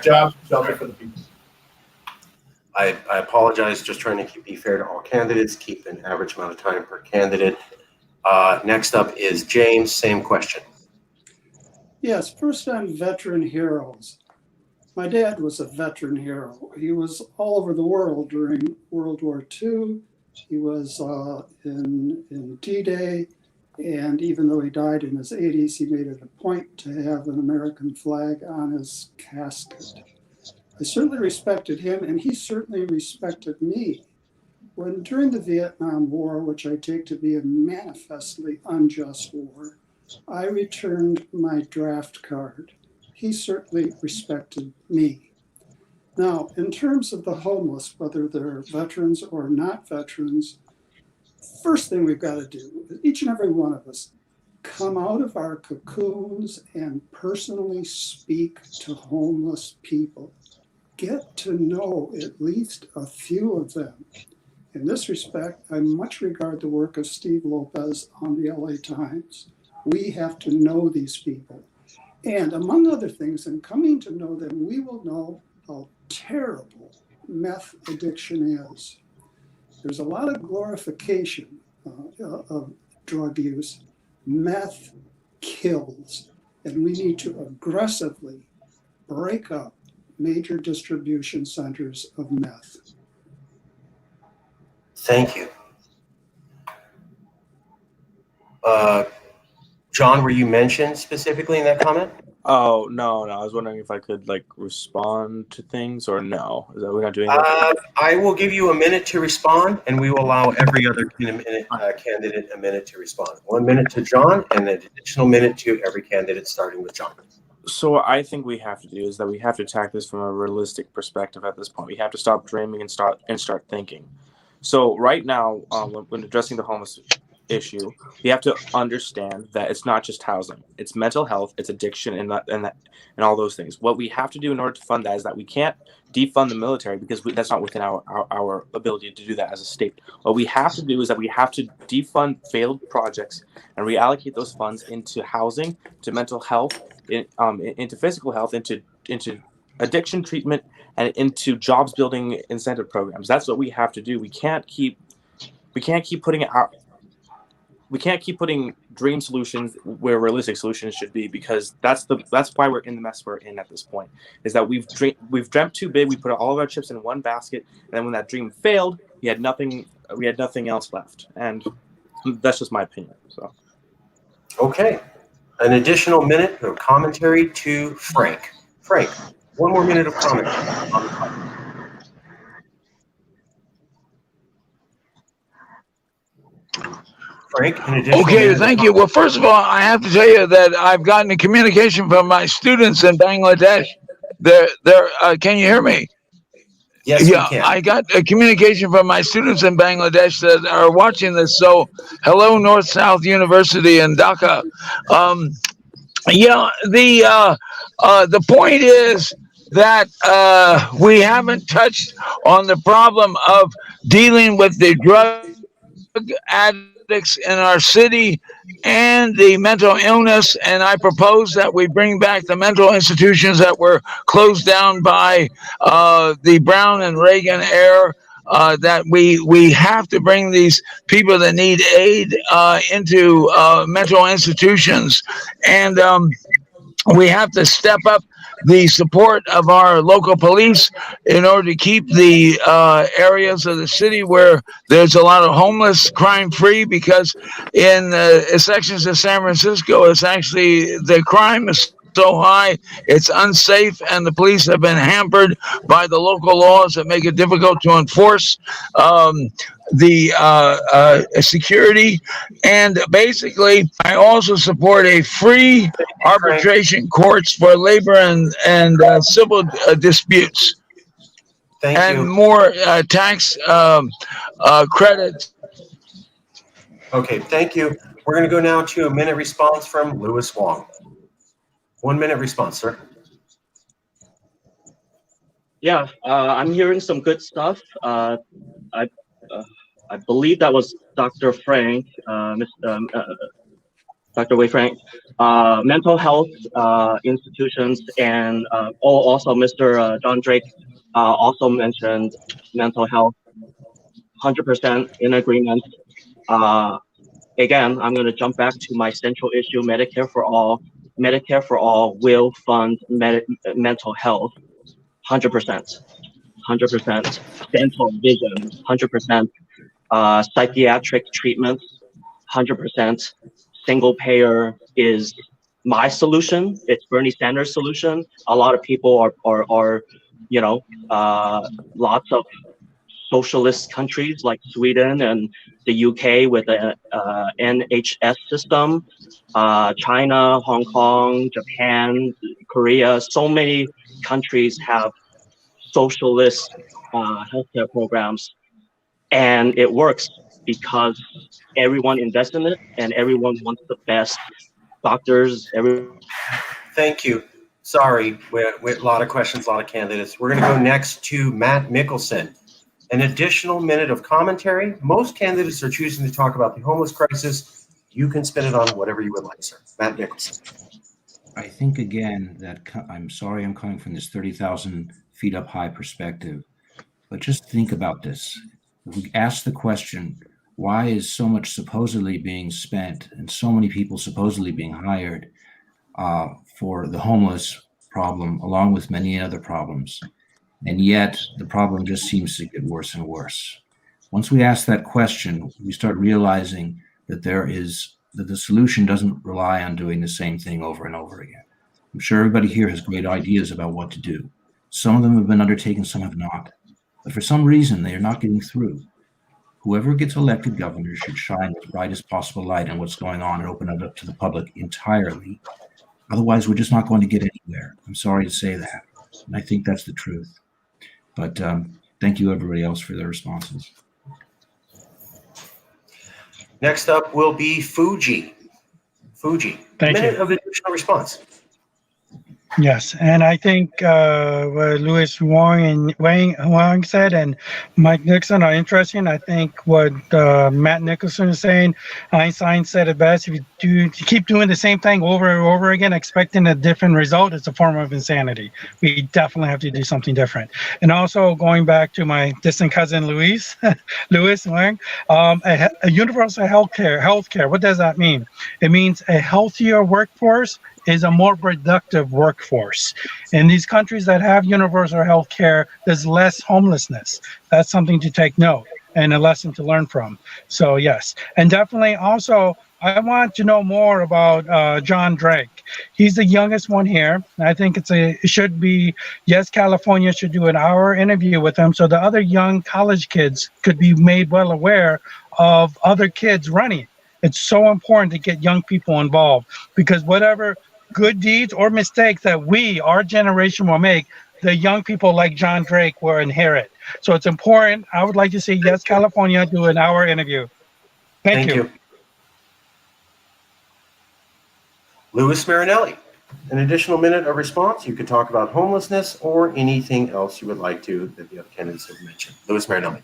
jobs and shelter for the people. I apologize, just trying to be fair to all candidates, keep an average amount of time per candidate. Next up is James, same question. Yes, first on veteran heroes. My dad was a veteran hero. He was all over the world during World War II. He was in D-Day, and even though he died in his 80s, he made it a point to have an American flag on his casket. I certainly respected him, and he certainly respected me. When during the Vietnam War, which I take to be a manifestly unjust war, I returned my draft card. He certainly respected me. Now, in terms of the homeless, whether they're veterans or not veterans, first thing we've got to do is each and every one of us come out of our cocoons and personally speak to homeless people. Get to know at least a few of them. In this respect, I much regard the work of Steve Lopez on the LA Times. We have to know these people. And among other things, in coming to know them, we will know how terrible meth addiction is. There's a lot of glorification of drug use. Meth kills, and we need to aggressively break up major distribution centers of meth. Thank you. John, were you mentioned specifically in that comment? Oh, no. I was wondering if I could like respond to things or no. Is that we're not doing that? I will give you a minute to respond, and we will allow every other candidate a minute to respond. 1 minute to John, and an additional minute to every candidate, starting with John. So what I think we have to do is that we have to attack this from a realistic perspective at this point. We have to stop dreaming and start thinking. So right now, when addressing the homeless issue, we have to understand that it's not just housing; it's mental health, it's addiction, and all those things. What we have to do in order to fund that is that we can't defund the military because that's not within our ability to do that as a state. What we have to do is that we have to defund failed projects and reallocate those funds into housing, to mental health, into physical health, into addiction treatment, and into jobs building incentive programs. That's what we have to do. We can't keep putting dream solutions where realistic solutions should be, because that's why we're in the mess we're in at this point. Is that we've dreamt too big. We put all of our chips in one basket, and then when that dream failed, we had nothing else left. And that's just my opinion. So, okay, an additional minute of commentary to Frank. Frank, 1 more minute of commentary on the topic. Frank, okay, thank you. Well, first of all, I have to tell you that I've gotten a communication from my students in Bangladesh. Can you hear me? Yes, yeah, we can. I got a communication from my students in Bangladesh that are watching this. So, hello, North South University in Dhaka. The point is that we haven't touched on the problem of dealing with the drug addicts in our city and the mental illness, and I propose that we bring back the mental institutions that were closed down by the Brown and Reagan era. That we have to bring these people that need aid into mental institutions, and we have to step up the support of our local police in order to keep the areas of the city where there's a lot of homeless crime-free, because in sections of San Francisco, it's actually the crime is so high, it's unsafe, and the police have been hampered by the local laws that make it difficult to enforce the security. And basically, I also support a free arbitration courts for labor and civil disputes. Thank and you. more tax credits. Okay, thank you. We're going to go now to a minute response from Louis Wong. 1 minute response, sir. Yeah, I'm hearing some good stuff. I believe that was Dr. Frank, Dr. Wei Frank. Mental health institutions, and also Mr. John Drake also mentioned mental health. 100% in agreement. Again, I'm going to jump back to my central issue: Medicare for all. Medicare for all will fund mental health. 100%. 100%. Dental, vision. 100%. Psychiatric treatments. 100%. Single payer is my solution. It's Bernie Sanders' solution. A lot of people are lots of socialist countries like Sweden and the UK with the NHS system, China, Hong Kong, Japan, Korea. So many countries have socialist healthcare programs, and it works because everyone invests in it and everyone wants the best doctors. Thank you. Sorry, we have a lot of questions, a lot of candidates. We're going to go next to Matt Mickelson. An additional minute of commentary. Most candidates are choosing to talk about the homeless crisis. You can spin it on whatever you would like, sir. Matt Mickelson. I think, again, that I'm sorry I'm coming from this 30,000 feet up high perspective, but just think about this. if we ask the question, why is so much supposedly being spent and so many people supposedly being hired for the homeless problem, along with many other problems, and yet the problem just seems to get worse and worse? Once we ask that question, we start realizing that that the solution doesn't rely on doing the same thing over and over again. I'm sure everybody here has great ideas about what to do. Some of them have been undertaken, some have not. But for some reason, they are not getting through. Whoever gets elected governor should shine as bright as possible light on what's going on and open it up to the public entirely. Otherwise, we're just not going to get anywhere. I'm sorry to say that. And I think that's the truth. But thank you, everybody else, for their responses. Next up will be Fuji. Fuji, Thank minute you. of additional response. Yes, and I think what Louis Wong and Wang said and Mike Nixon are interesting. I think what Matt Nicholson is saying, Einstein said it best: if you keep doing the same thing over and over again, expecting a different result, it's a form of insanity. We definitely have to do something different. And also going back to my distant cousin Louis Wang, a universal healthcare. What does that mean? It means a healthier workforce is a more productive workforce. In these countries that have universal health care, there's less homelessness. That's something to take note and a lesson to learn from. So yes, and definitely also, I want to know more about John Drake. He's the youngest one here. I think it should be, yes, California should do an hour interview with him so the other young college kids could be made well aware of other kids running. It's so important to get young people involved, because whatever good deeds or mistakes that our generation will make, the young people like John Drake will inherit. So it's important. I would like to see, yes, California do an hour interview. Thank you. Louis Marinelli, an additional minute of response. You could talk about homelessness or anything else you would like to that the other candidates have mentioned. Louis Marinelli.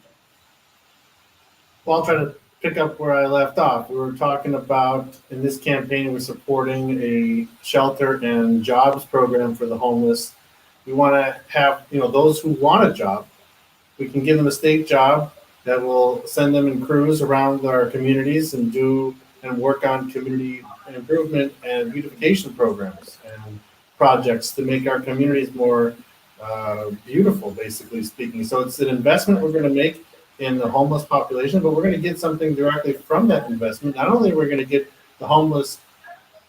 Well, I'll try to pick up where I left off. We were talking about, in this campaign, we're supporting a shelter and jobs program for the homeless. We want to have, those who want a job, we can give them a state job that will send them in crews around our communities and work on community improvement and beautification programs and projects to make our communities more beautiful, basically speaking. So it's an investment we're going to make in the homeless population, but we're going to get something directly from that investment. Not only are we going to get the homeless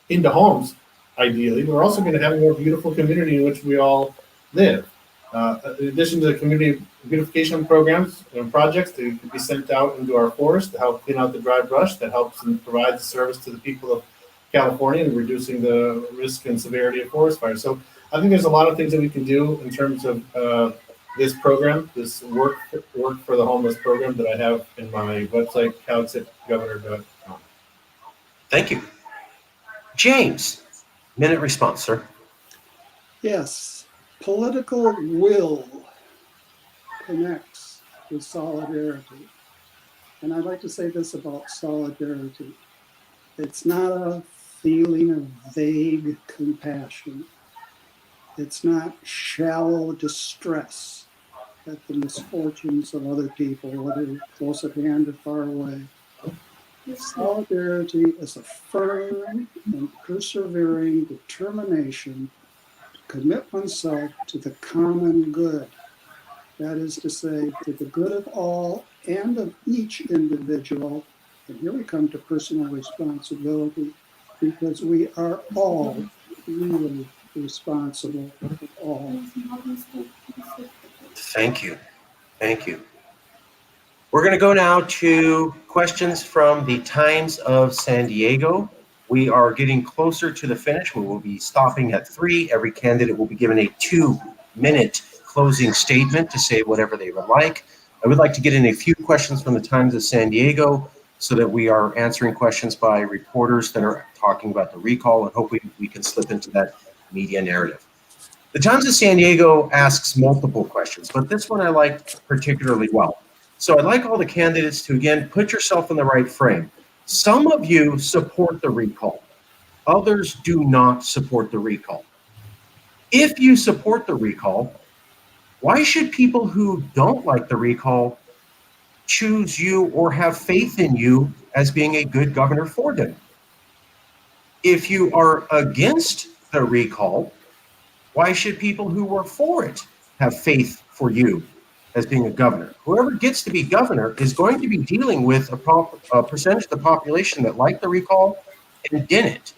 into homes, ideally, we're also going to have a more beautiful community in which we all live. In addition to the community beautification programs and projects that can be sent out into our forest to help clean out the dry brush, that helps and provides service to the people of California and reducing the risk and severity of forest fires. So I think there's a lot of things that we can do in terms of this program, this work for the homeless program that I have in my website, calexitgovernor.com. Thank you. James, minute response, sir. Yes, political will connects with solidarity. And I'd like to say this about solidarity. It's not a feeling of vague compassion. It's not shallow distress at the misfortunes of other people, whether close at hand or far away. Solidarity is a firm and persevering determination to commit oneself to the common good. That is to say, to the good of all and of each individual. And here we come to personal responsibility, because we are all really responsible for all. Thank you. Thank you. We're going to go now to questions from the Times of San Diego. We are getting closer to the finish. We will be stopping at 3. Every candidate will be given a 2-minute closing statement to say whatever they would like. I would like to get in a few questions from the Times of San Diego so that we are answering questions by reporters that are talking about the recall, and hopefully we can slip into that media narrative. The Times of San Diego asks multiple questions, but this one I liked particularly well. So I'd like all the candidates to, again, put yourself in the right frame. Some of you support the recall. Others do not support the recall. If you support the recall, why should people who don't like the recall choose you or have faith in you as being a good governor for them. If you are against the recall, why should people who were for it have faith for you as being a governor? Whoever gets to be governor is going to be dealing with a percentage of the population that liked the recall and didn't.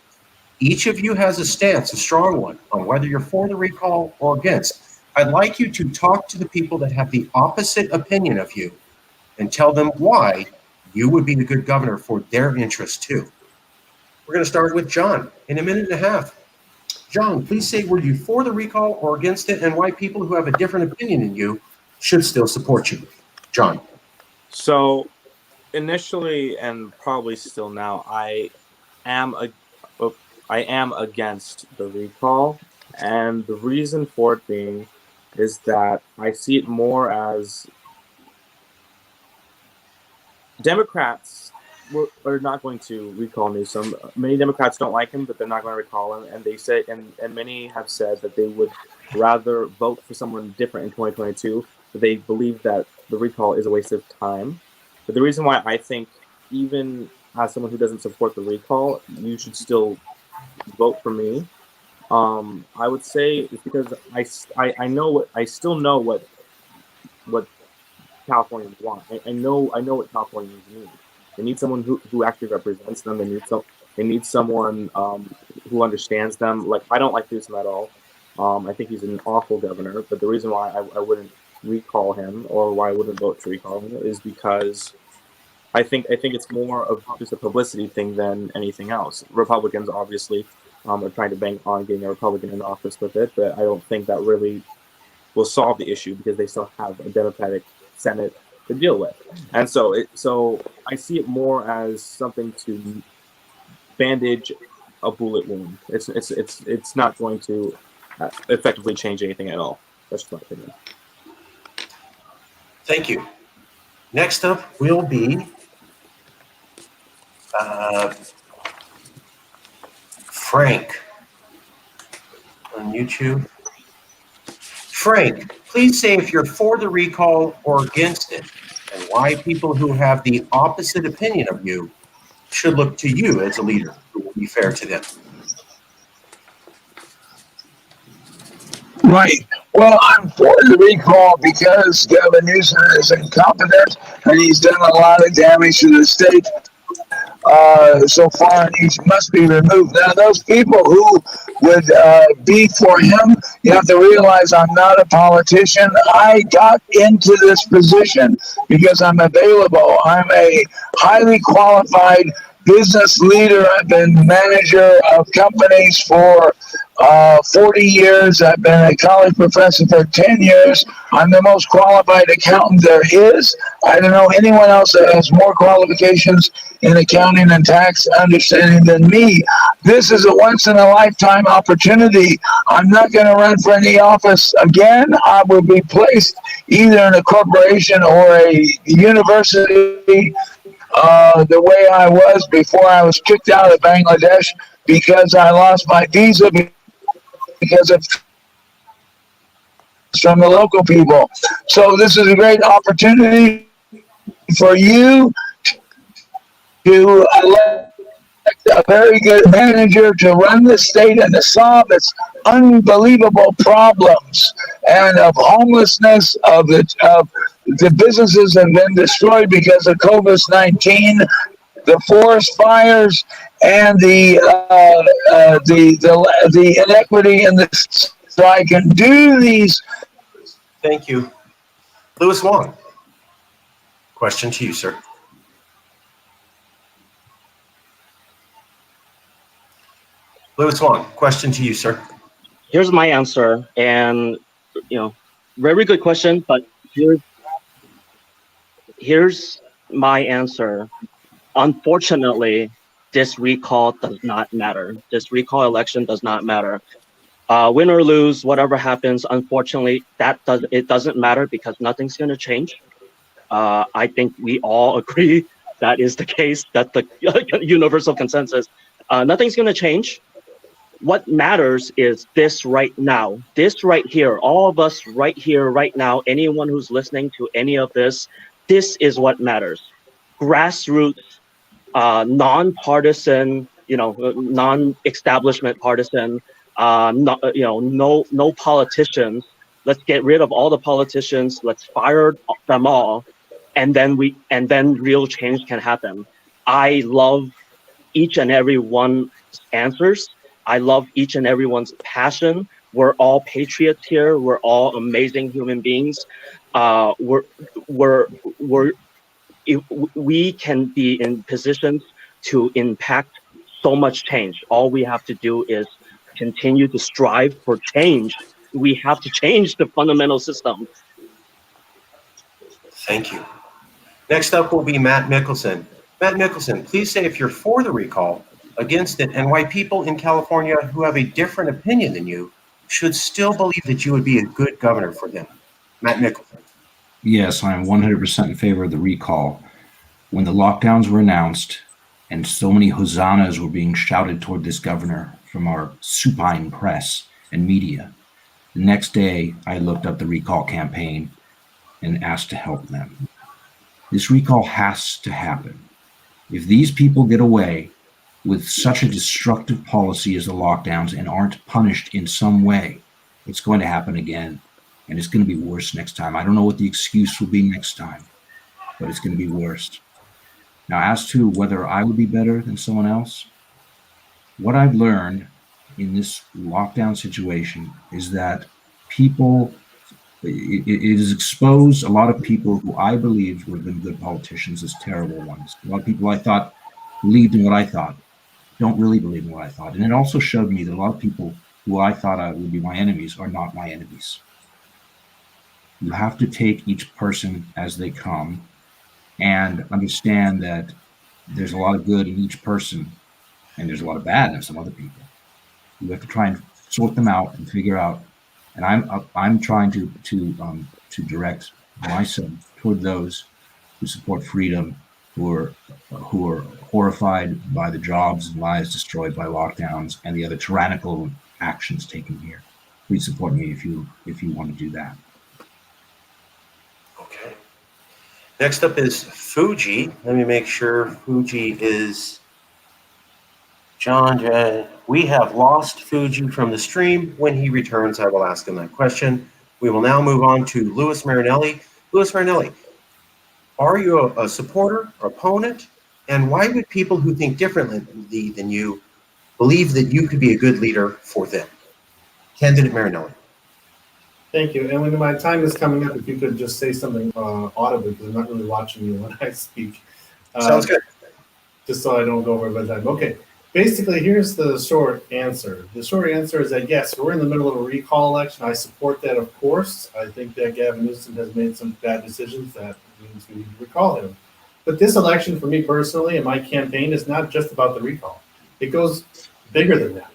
Each of you has a stance, a strong one, on whether you're for the recall or against. I'd like you to talk to the people that have the opposite opinion of you and tell them why you would be a good governor for their interest too. We're going to start with John in a minute and a half. John, please say, were you for the recall or against it, and why people who have a different opinion than you should still support you? John. So initially, and probably still now, I am against the recall, and the reason for it being is that I see it more as Democrats are not going to recall Newsom. Many Democrats don't like him, but they're not going to recall him. And they say, and many have said that they would rather vote for someone different in 2022. But they believe that the recall is a waste of time. But the reason why I think, even as someone who doesn't support the recall, you should still vote for me. I would say it's because I still know what Californians want. I know what Californians need. They need someone who actually represents them. They need someone who understands them. Like, I don't like Newsom at all. I think he's an awful governor. But the reason why I wouldn't recall him, or why I wouldn't vote to recall him, is because I think it's more of just a publicity thing than anything else. Republicans obviously are trying to bank on getting a Republican in office with it, but I don't think that really will solve the issue because they still have a Democratic Senate to deal with. And so I see it more as something to bandage a bullet wound. It's not going to effectively change anything at all. That's my opinion. Thank you. Next up will be Frank on YouTube. Frank, please say if you're for the recall or against it, and why people who have the opposite opinion of you should look to you as a leader who will be fair to them. Right. Well, I'm for the recall because Gavin Newsom is incompetent and he's done a lot of damage to the state so far, and he must be removed. Now, those people who would be for him, you have to realize I'm not a politician. I got into this position because I'm available. I'm a highly qualified business leader. I've been manager of companies for 40 years. I've been a college professor for 10 years. I'm the most qualified accountant there is. I don't know anyone else that has more qualifications in accounting and tax understanding than me. This is a once-in-a-lifetime opportunity. I'm not going to run for any office again. I will be placed either in a corporation or a university the way I was before I was kicked out of Bangladesh because I lost my visa because of from the local people. So this is a great opportunity for you to elect a very good manager to run the state and to solve its unbelievable problems and of homelessness, of the businesses have been destroyed because of COVID-19, the forest fires, and the inequity in the. So I can do these. Thank you. Louis Wong, question to you, sir. Louis Wong, question to you, sir. Here's my answer, and very good question, but here's my answer. Unfortunately, this recall does not matter. This recall election does not matter. Win or lose, whatever happens, unfortunately, it doesn't matter because nothing's going to change. I think we all agree that is the case. That's the universal consensus. Nothing's going to change. What matters is this right now. This right here, all of us right here, right now, anyone who's listening to any of this, This is what matters. Grassroots, non-partisan, non-establishment partisan, no politicians. Let's get rid of all the politicians. Let's fire them all, and then real change can happen. I love each and every one's answers. I love each and everyone's passion. We're all patriots here. We're all amazing human beings. We can be in positions to impact so much change. All we have to do is continue to strive for change. We have to change the fundamental system. Thank you. Next up will be Matt Mickelson. Matt Mickelson, please say if you're for the recall, against it, and why people in California who have a different opinion than you should still believe that you would be a good governor for them. Matt Mickelson. Yes, I am 100% in favor of the recall. When the lockdowns were announced and so many hosannas were being shouted toward this governor from our supine press and media, the next day I looked up the recall campaign and asked to help them. This recall has to happen. If these people get away with such a destructive policy as the lockdowns and aren't punished in some way, it's going to happen again. And it's going to be worse next time. I don't know what the excuse will be next time, but it's going to be worse. Now, as to whether I would be better than someone else, what I've learned in this lockdown situation is that it has exposed a lot of people who I believed would have been good politicians as terrible ones. A lot of people I thought believed in what I thought don't really believe in what I thought. And it also showed me that a lot of people who I thought would be my enemies are not my enemies. You have to take each person as they come and understand that there's a lot of good in each person and there's a lot of bad in some other people. You have to try and sort them out and figure out. And I'm trying to direct myself toward those who support freedom, who are horrified by the jobs and lives destroyed by lockdowns and the other tyrannical actions taken here. Please support me if you want to do that. Okay. Next up is Fuji. Let me make sure Fuji is John. We have lost Fuji from the stream. When he returns, I will ask him that question. We will now move on to Louis Marinelli. Louis Marinelli, are you a supporter or opponent? And why would people who think differently than you believe that you could be a good leader for them? Candidate Marinelli. Thank you. And when my time is coming up, if you could just say something audibly, because I'm not really watching you when I speak. Sounds good. Just so I don't go over my time. Okay. Basically, here's the short answer. The short answer is that, yes, we're in the middle of a recall election. I support that, of course. I think that Gavin Newsom has made some bad decisions. That means we need to recall him. But this election, for me personally, and my campaign, is not just about the recall. It goes bigger than that.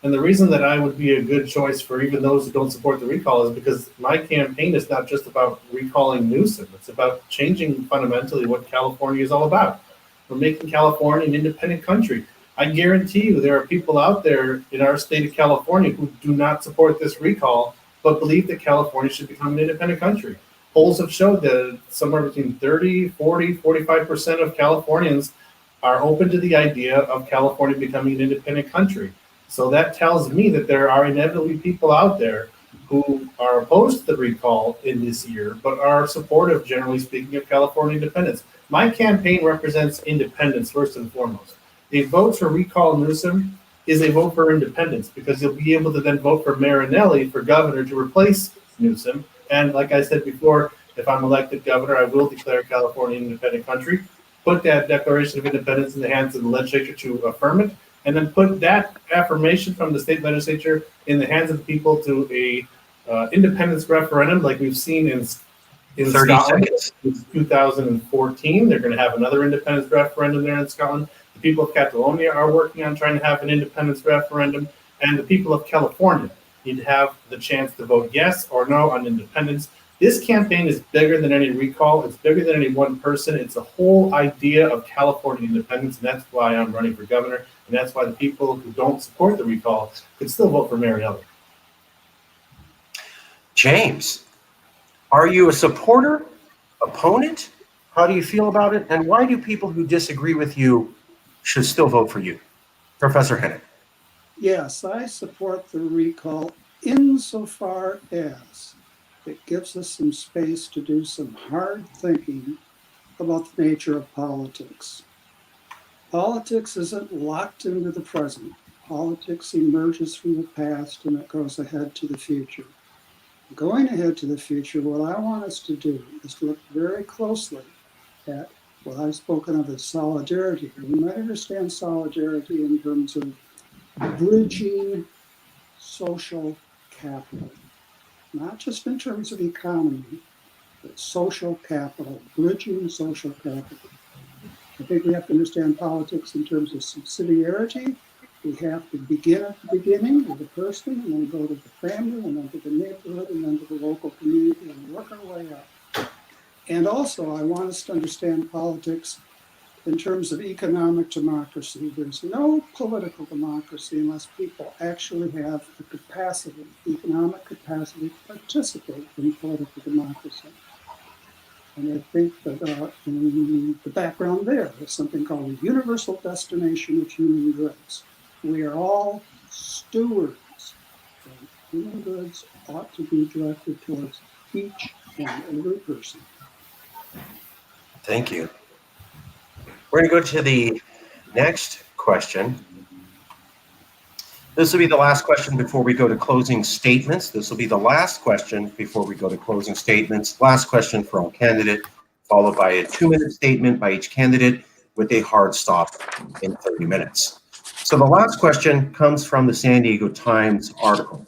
And the reason that I would be a good choice for even those who don't support the recall is because my campaign is not just about recalling Newsom. It's about changing fundamentally what California is all about. We're making California an independent country. I guarantee you there are people out there in our state of California who do not support this recall, but believe that California should become an independent country. Polls have showed that somewhere between 30, 40, 45% of Californians are open to the idea of California becoming an independent country. So that tells me that there are inevitably people out there who are opposed to the recall in this year, but are supportive, generally speaking, of California independence. My campaign represents independence first and foremost. A vote for recall Newsom is a vote for independence because you'll be able to then vote for Marinelli for governor to replace Newsom. And like I said before, if I'm elected governor, I will declare California an independent country, put that Declaration of Independence in the hands of the legislature to affirm it, and then put that affirmation from the state legislature in the hands of the people to a independence referendum like we've seen in 30 Scotland. seconds. In 2014, they're going to have another independence referendum there in Scotland. The people of Catalonia are working on trying to have an independence referendum, and the people of California need to have the chance to vote yes or no on independence. This campaign is bigger than any recall. It's bigger than any one person. It's the whole idea of California independence, and that's why I'm running for governor, and that's why the people who don't support the recall could still vote for Marinelli. James, are you a supporter, opponent, How do you feel about it? And why do people who disagree with you should still vote for you? Professor Hanink. Yes, I support the recall insofar as it gives us some space to do some hard thinking about the nature of politics. Politics isn't locked into the present. Politics emerges from the past and it goes ahead to the future. Going ahead to the future, what I want us to do is to look very closely at what I've spoken of as solidarity. We might understand solidarity in terms of bridging social capital, not just in terms of economy, but social capital, bridging social capital. I think we have to understand politics in terms of subsidiarity. We have to begin at the beginning with the person, and then go to the family, and then to the neighborhood, and then to the local community, and work our way up. And also, I want us to understand politics in terms of economic democracy. There's no political democracy unless people actually have the capacity, economic capacity to participate in political democracy. And I think that in the background there is something called a universal destination of human goods. We are all stewards, and human goods ought to be directed towards each and every person. Thank you. We're going to go to the next question. This will be the last question before we go to closing statements. This will be the last question before we go to closing statements. Last question for all candidate, followed by a 2-minute statement by each candidate with a hard stop in 30 minutes. So the last question comes from the San Diego Times article.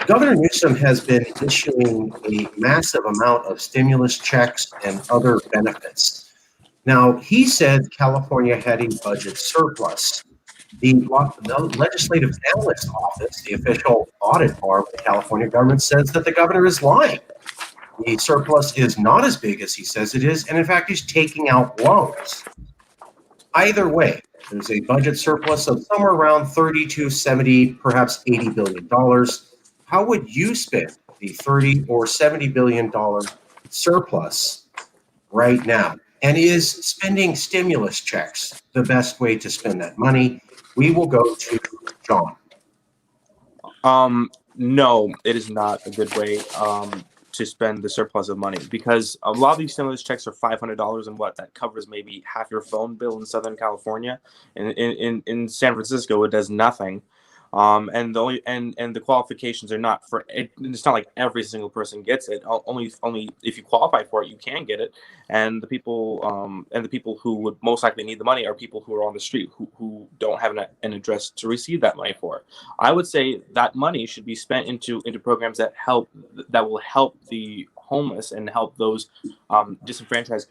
Governor Newsom has been issuing a massive amount of stimulus checks and other benefits. Now, he said California had a budget surplus. The Legislative Analyst Office, the official audit arm of the California government, says that the governor is lying. The surplus is not as big as he says it is, and in fact, he's taking out loans. Either way, there's a budget surplus of somewhere around 30 to 70, perhaps $80 billion. How would you spend the $30 or $70 billion surplus right now? And is spending stimulus checks the best way to spend that money? We will go to John. No, it is not a good way to spend the surplus of money, because a lot of these stimulus checks are $500, and what that covers maybe half your phone bill in Southern California. And in San Francisco, it does nothing. And the qualifications are not for it. It's not like every single person gets it. Only if you qualify for it, you can get it. And the people who would most likely need the money are people who are on the street who don't have an address to receive that money for. I would say that money should be spent into programs that will help the homeless and help those disenfranchised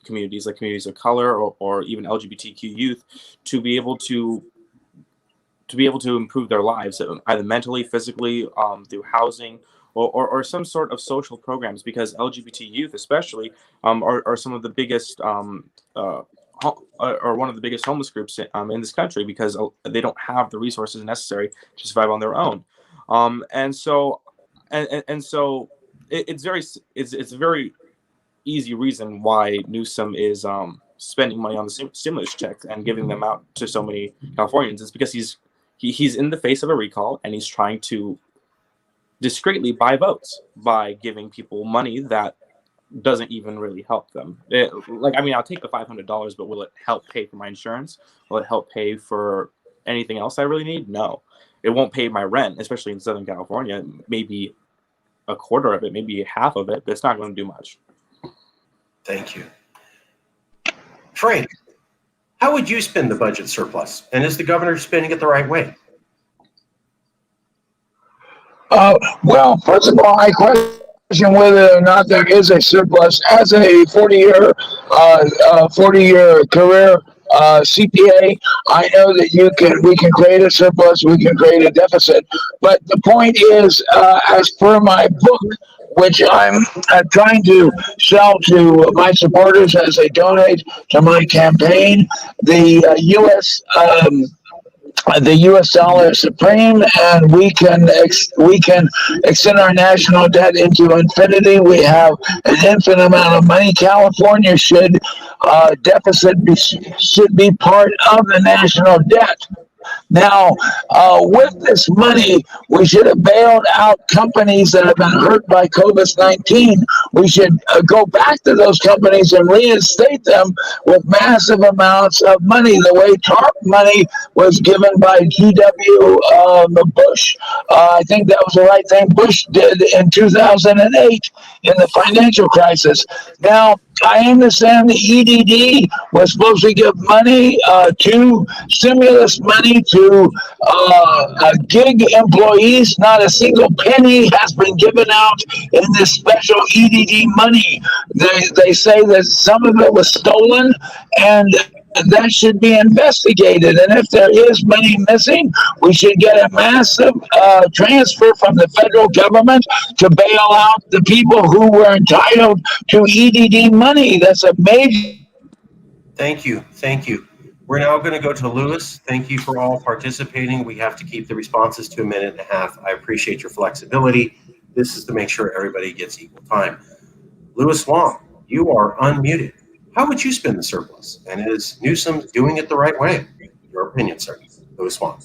communities, like communities of color or even LGBTQ youth, to be able to improve their lives, either mentally, physically, through housing, or some sort of social programs, because LGBT youth especially are some of the biggest or one of the biggest homeless groups in this country, because they don't have the resources necessary to survive on their own. And so it's a very easy reason why Newsom is spending money on the stimulus checks and giving them out to so many Californians. It's because he's in the face of a recall, and he's trying to discreetly buy votes by giving people money that doesn't even really help them. I'll take the $500, but will it help pay for my insurance? Will it help pay for anything else I really need? No. It won't pay my rent, especially in Southern California. Maybe a quarter of it, maybe half of it, but it's not going to do much. Thank you. Frank, how would you spend the budget surplus? And is the governor spending it the right way? Well, first of all, I question whether or not there is a surplus. As a 40-year career CPA, I know that we can create a surplus, we can create a deficit. But the point is, as per my book, which I'm trying to sell to my supporters as they donate to my campaign, the U.S. the U.S. dollar is supreme, and we can extend our national debt into infinity. We have an infinite amount of money. California should should be part of the national debt. Now, with this money, we should have bailed out companies that have been hurt by COVID-19. We should go back to those companies and reinstate them with massive amounts of money, the way TARP money was given by G.W. Bush. I think that was the right thing Bush did in 2008 in the financial crisis. Now, I understand the EDD was supposed to give money to stimulus money to gig employees. Not a single penny has been given out in this special EDD money. They say that some of it was stolen, and that should be investigated. And if there is money missing, we should get a massive transfer from the federal government to bail out the people who were entitled to EDD money. That's a major. Thank you. Thank you. We're now going to go to Lewis. Thank you for all participating. We have to keep the responses to 1.5 minutes. I appreciate your flexibility. This is to make sure everybody gets equal time. Lewis Wong, you are unmuted. How would you spend the surplus? And is Newsom doing it the right way? Your opinion, sir. Lewis Wong.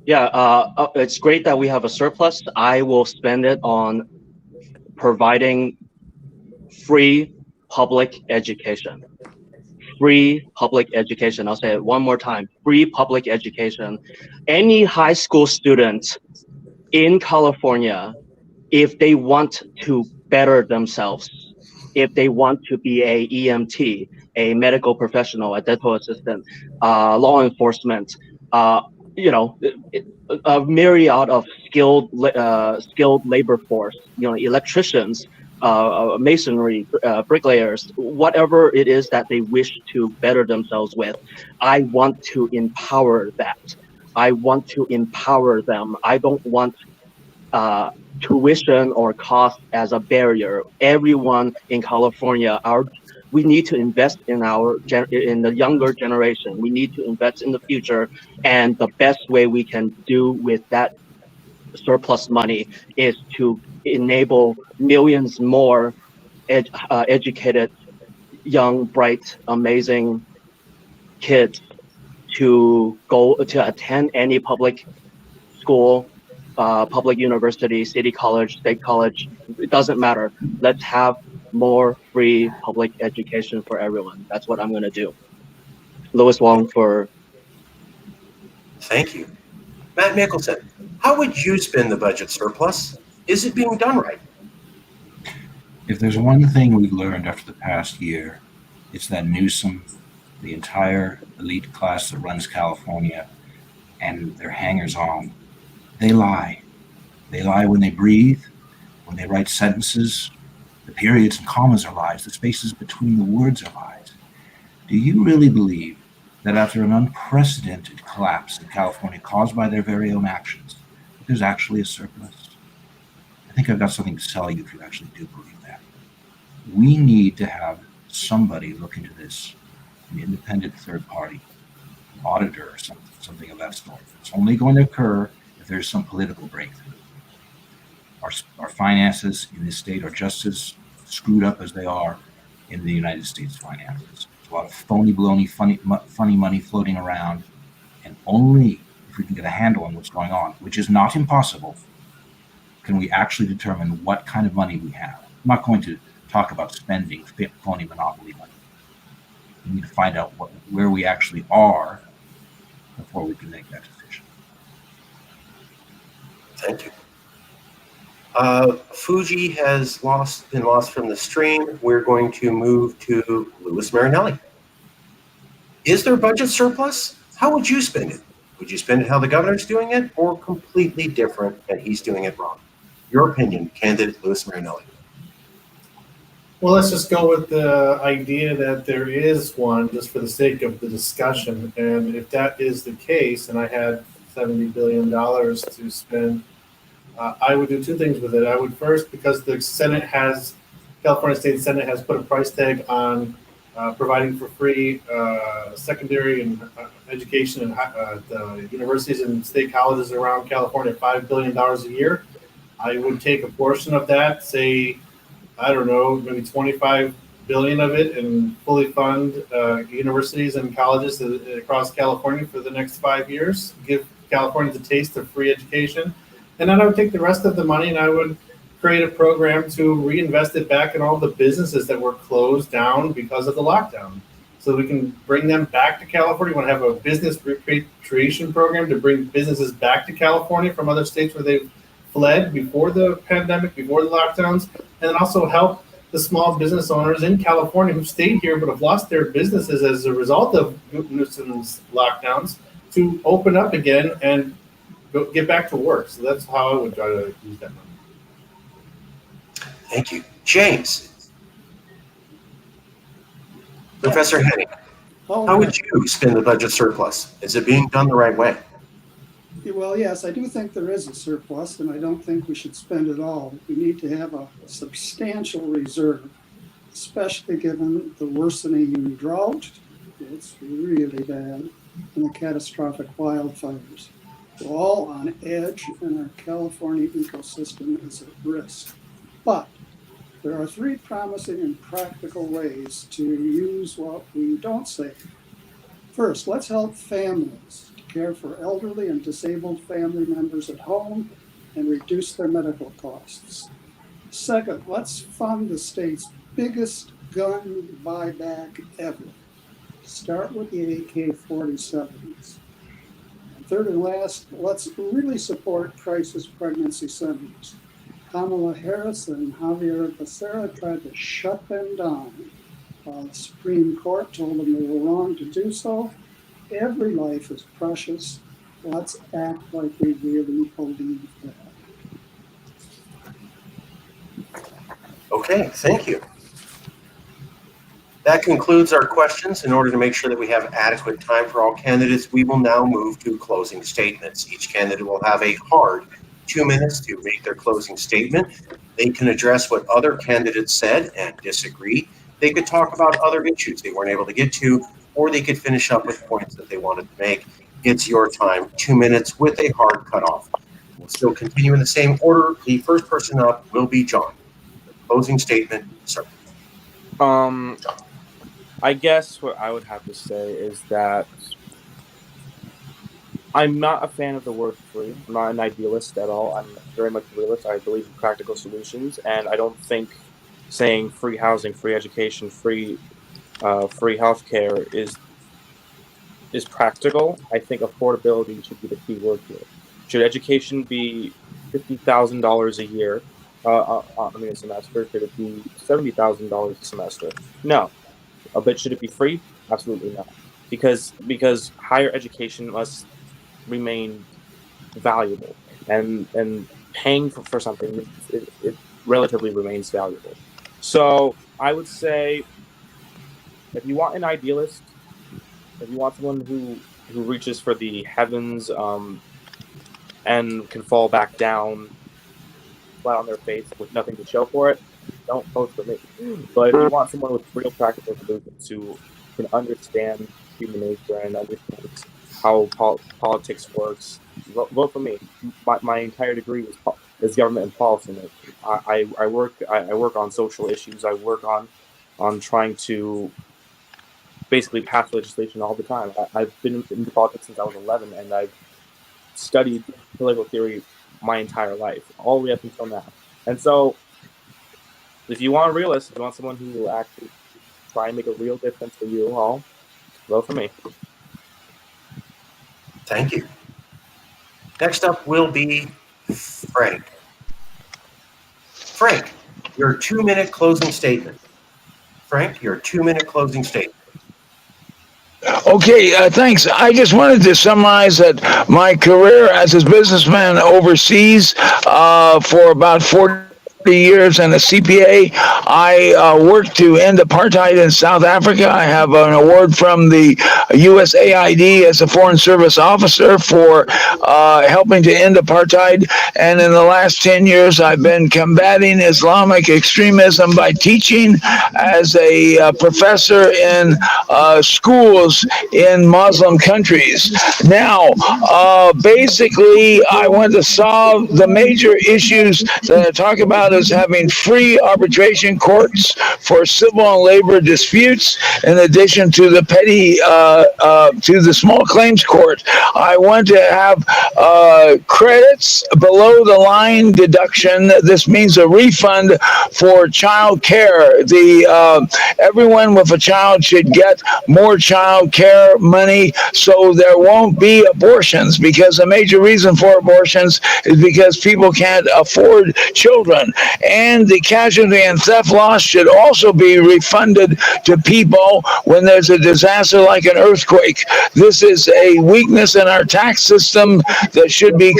Yeah, it's great that we have a surplus. I will spend it on providing free public education. Free public education. I'll say it one more time. Free public education. Any high school student in California, if they want to better themselves, if they want to be a EMT, a medical professional, a dental assistant, law enforcement, a myriad of skilled labor force, electricians, masonry, bricklayers, whatever it is that they wish to better themselves with. I want to empower that. I want to empower them. I don't want tuition or cost as a barrier. Everyone in California, we need to invest in the younger generation. We need to invest in the future, and the best way we can do with that surplus money is to enable millions more educated, young, bright, amazing kids to go to attend any public school, public university, city college, state college. It doesn't matter. Let's have more free public education for everyone. That's what I'm going to do. Lewis Wong for. Thank you. Matt Mickelson, how would you spend the budget surplus? Is it being done right? If there's one thing we've learned after the past year, it's that Newsom, the entire elite class that runs California, and their hangers-on, they lie. They lie when they breathe, when they write sentences. The periods and commas are lies. The spaces between the words are lies. Do you really believe that after an unprecedented collapse in California caused by their very own actions, there's actually a surplus? I think I've got something to tell you if you actually do believe that. We need to have somebody look into this, an independent third party, auditor or something of that sort. It's only going to occur if there's some political breakthrough. Our finances in this state are just as screwed up as they are in the United States finances. There's a lot of phony, baloney, funny money floating around, and only if we can get a handle on what's going on, which is not impossible, can we actually determine what kind of money we have. I'm not going to talk about spending phony monopoly money. We need to find out where we actually are before we can make that decision. Thank you. Fuji has been lost from the stream. We're going to move to Louis Marinelli. Is there budget surplus? How would you spend it? Would you spend it how the governor's doing it, or completely different and he's doing it wrong? Your opinion, candidate Louis Marinelli. Well, let's just go with the idea that there is one, just for the sake of the discussion. And if that is the case, and I had $70 billion to spend, I would do two things with it. I would first, because the California State Senate has put a price tag on providing for free secondary and education and the universities and state colleges around California $5 billion a year. I would take a portion of that, say, I don't know, maybe 25 billion of it, and fully fund universities and colleges across California for the next 5 years. Give Californians a taste of free education, and then I would take the rest of the money and I would create a program to reinvest it back in all the businesses that were closed down because of the lockdown. So we can bring them back to California. We want to have a business repatriation program to bring businesses back to California from other states where they've fled before the pandemic, before the lockdowns, and then also help the small business owners in California who stayed here but have lost their businesses as a result of Newsom's lockdowns to open up again and get back to work. So that's how I would try to use that money. Thank you. James. Professor Hanink, how would you spend the budget surplus? Is it being done the right way? Well, yes, I do think there is a surplus, and I don't think we should spend it all. We need to have a substantial reserve, especially given the worsening drought. It's really bad, and the catastrophic wildfires. We're all on edge, and our California ecosystem is at risk. But there are three promising and practical ways to use what we don't save. First, let's help families to care for elderly and disabled family members at home and reduce their medical costs. Second, let's fund the state's biggest gun buyback ever. Start with the AK-47s. And third and last, let's really support crisis pregnancy centers. Kamala Harris and Javier Becerra tried to shut them down. The Supreme Court told them they were wrong to do so. Every life is precious. Let's act like we really believe that. Okay, thank you. That concludes our questions. In order to make sure that we have adequate time for all candidates, we will now move to closing statements. Each candidate will have a hard 2 minutes to make their closing statement. They can address what other candidates said and disagree. They could talk about other issues they weren't able to get to, or they could finish up with points that they wanted to make. It's your time, 2 minutes with a hard cutoff. We'll still continue in the same order. The first person up will be John. Closing statement, sir. I guess what I would have to say is that I'm not a fan of the word free. I'm not an idealist at all. I'm very much a realist. I believe in practical solutions, and I don't think saying free housing, free education, free healthcare is practical. I think affordability should be the key word here. Should education be $50,000 a year? A semester? Should it be $70,000 a semester? No. But should it be free? Absolutely not. Because higher education must remain valuable, and paying for something it relatively remains valuable. So I would say, if you want an idealist, if you want someone who reaches for the heavens and can fall back down flat on their face with nothing to show for it, don't vote for me. But if you want someone with real practical solutions who can understand human nature and understand how politics works, vote for me. My entire degree is government and policy. I work on social issues. I work on trying to basically pass legislation all the time. I've been in politics since I was 11, and I've studied political theory my entire life, all the way up until now. And so, if you want a realist, if you want someone who will actually try and make a real difference for you all, vote for me. Thank you. Next up will be Frank. Frank, your 2 minute closing statement. Frank, your 2 minute closing statement. Okay, thanks. I just wanted to summarize that my career as a businessman overseas for about 40 years and a CPA. I worked to end apartheid in South Africa. I have an award from the USAID as a Foreign Service Officer for helping to end apartheid. And in the last 10 years, I've been combating Islamic extremism by teaching as a professor in schools in Muslim countries. Now, basically, I want to solve the major issues that I talk about is having free arbitration courts for civil and labor disputes, in addition to the petty, to the small claims court. I want to have credits below the line deduction. This means a refund for child care. Everyone with a child should get more child care money, so there won't be abortions, because a major reason for abortions is because people can't afford children. And the casualty and theft loss should also be refunded to people when there's a disaster like an earthquake. This is a weakness in our tax system that should be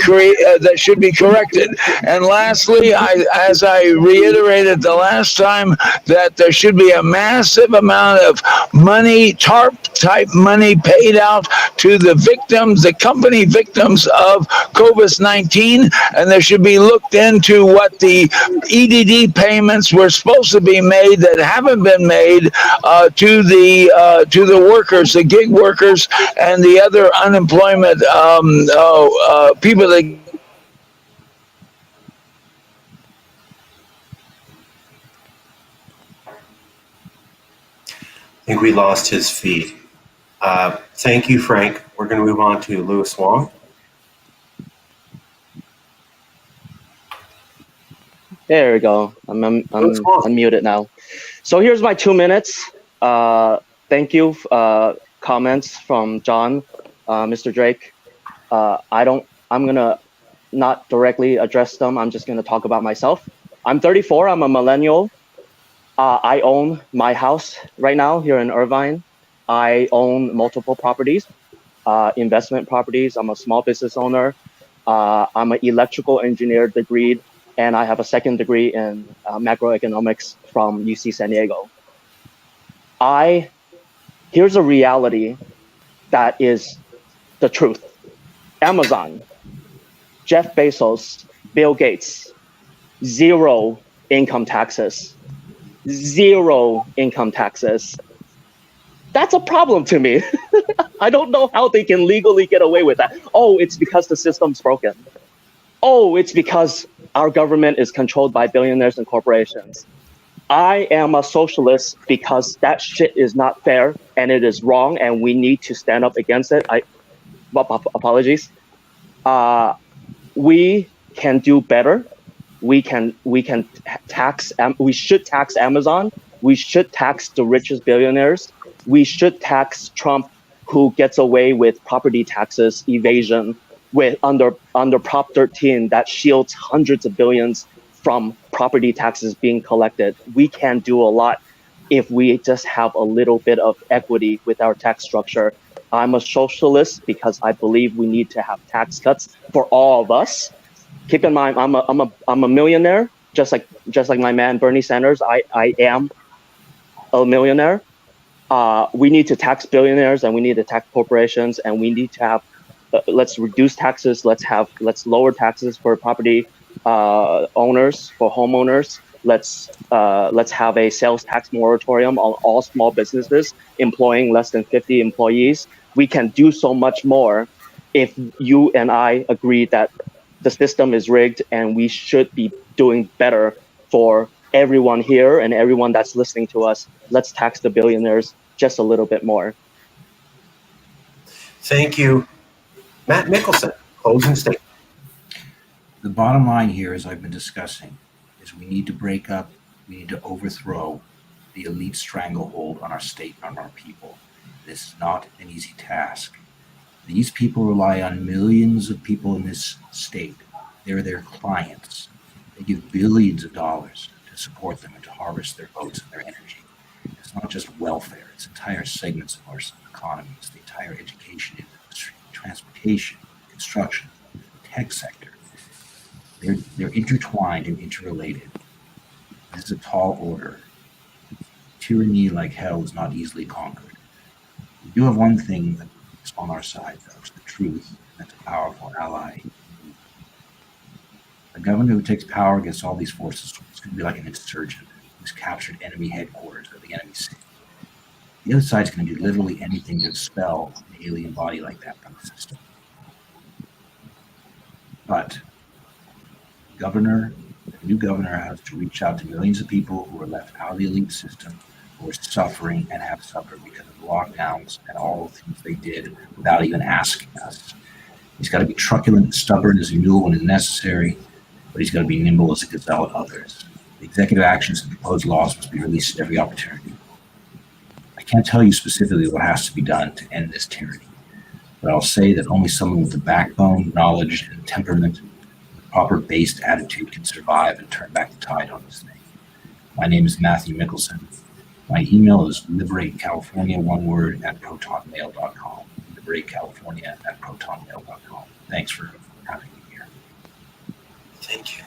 corrected. And lastly, as I reiterated the last time, that there should be a massive amount of money, TARP type money, paid out to the victims, the company victims of COVID-19, and there should be looked into what the EDD payments were supposed to be made that haven't been made to the workers, the gig workers, and the other unemployment people that. I think we lost his feed. Thank you, Frank. We're going to move on to Louis Wong. There we go. I'm unmuted now. So here's my 2 minutes. Thank you. Comments from John, Mr. Drake. I'm gonna not directly address them. I'm just gonna talk about myself. I'm 34. I'm a millennial. I own my house right now here in Irvine. I own multiple properties, investment properties. I'm a small business owner. I'm an electrical engineer degree, and I have a second degree in macroeconomics from UC San Diego. Here's a reality that is the truth. Amazon, Jeff Bezos, Bill Gates, zero income taxes. Zero income taxes. That's a problem to me. I don't know how they can legally get away with that. Oh, it's because the system's broken. Oh, it's because our government is controlled by billionaires and corporations. I am a socialist because that shit is not fair and it is wrong and we need to stand up against it. Apologies. We can do better. We can tax. We should tax Amazon. We should tax the richest billionaires. We should tax Trump, who gets away with property taxes evasion with under Prop 13 that shields hundreds of billions from property taxes being collected. We can do a lot if we just have a little bit of equity with our tax structure. I'm a socialist because I believe we need to have tax cuts for all of us. Keep in mind, I'm a millionaire, just like my man Bernie Sanders. I am a millionaire. We need to tax billionaires and we need to tax corporations and we need to have. Let's reduce taxes. Let's lower taxes for property owners, for homeowners. Let's have a sales tax moratorium on all small businesses employing less than 50 employees. We can do so much more if you and I agree that the system is rigged and we should be doing better for everyone here and everyone that's listening to us. Let's tax the billionaires just a little bit more. Thank you. Matt Mickelson, closing statement. The bottom line here, as I've been discussing, is we need to break up, we need to overthrow the elite stranglehold on our state and on our people. This is not an easy task. These people rely on millions of people in this state. They're their clients. They give billions of dollars to support them and to harvest their votes and their energy. It's not just welfare, it's entire segments of our economy. It's the entire education industry, transportation, construction, tech sector. They're intertwined and interrelated. This is a tall order. Tyranny like hell is not easily conquered. We do have one thing that's on our side, though. It's the truth, and that's a powerful ally. A governor who takes power against all these forces is going to be like an insurgent who's captured enemy headquarters or the enemy city. The other side's going to do literally anything to expel an alien body like that from the system. But the new governor has to reach out to millions of people who are left out of the elite system, who are suffering and have suffered because of lockdowns and all the things they did without even asking us. He's got to be truculent and stubborn as a mule when it's necessary, but he's got to be nimble as a gazelle at others. The executive actions and proposed laws must be released at every opportunity. I can't tell you specifically what has to be done to end this tyranny, but I'll say that only someone with the backbone, knowledge, and temperament, with a proper based attitude can survive and turn back the tide on this thing. My name is Matthew Mickelson. My email is liberateCalifornia, one word, at protonmail.com. liberateCalifornia@protonmail.com. Thanks for having me here. Thank you.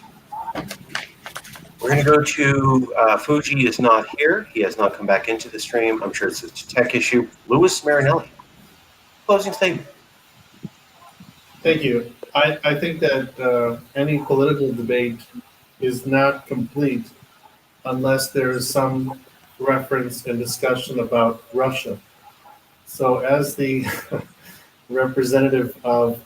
We're going to go to Fuji is not here. He has not come back into the stream. I'm sure it's a tech issue. Louis Marinelli. Closing statement. Thank you. I think that any political debate is not complete unless there is some reference and discussion about Russia. So as the representative of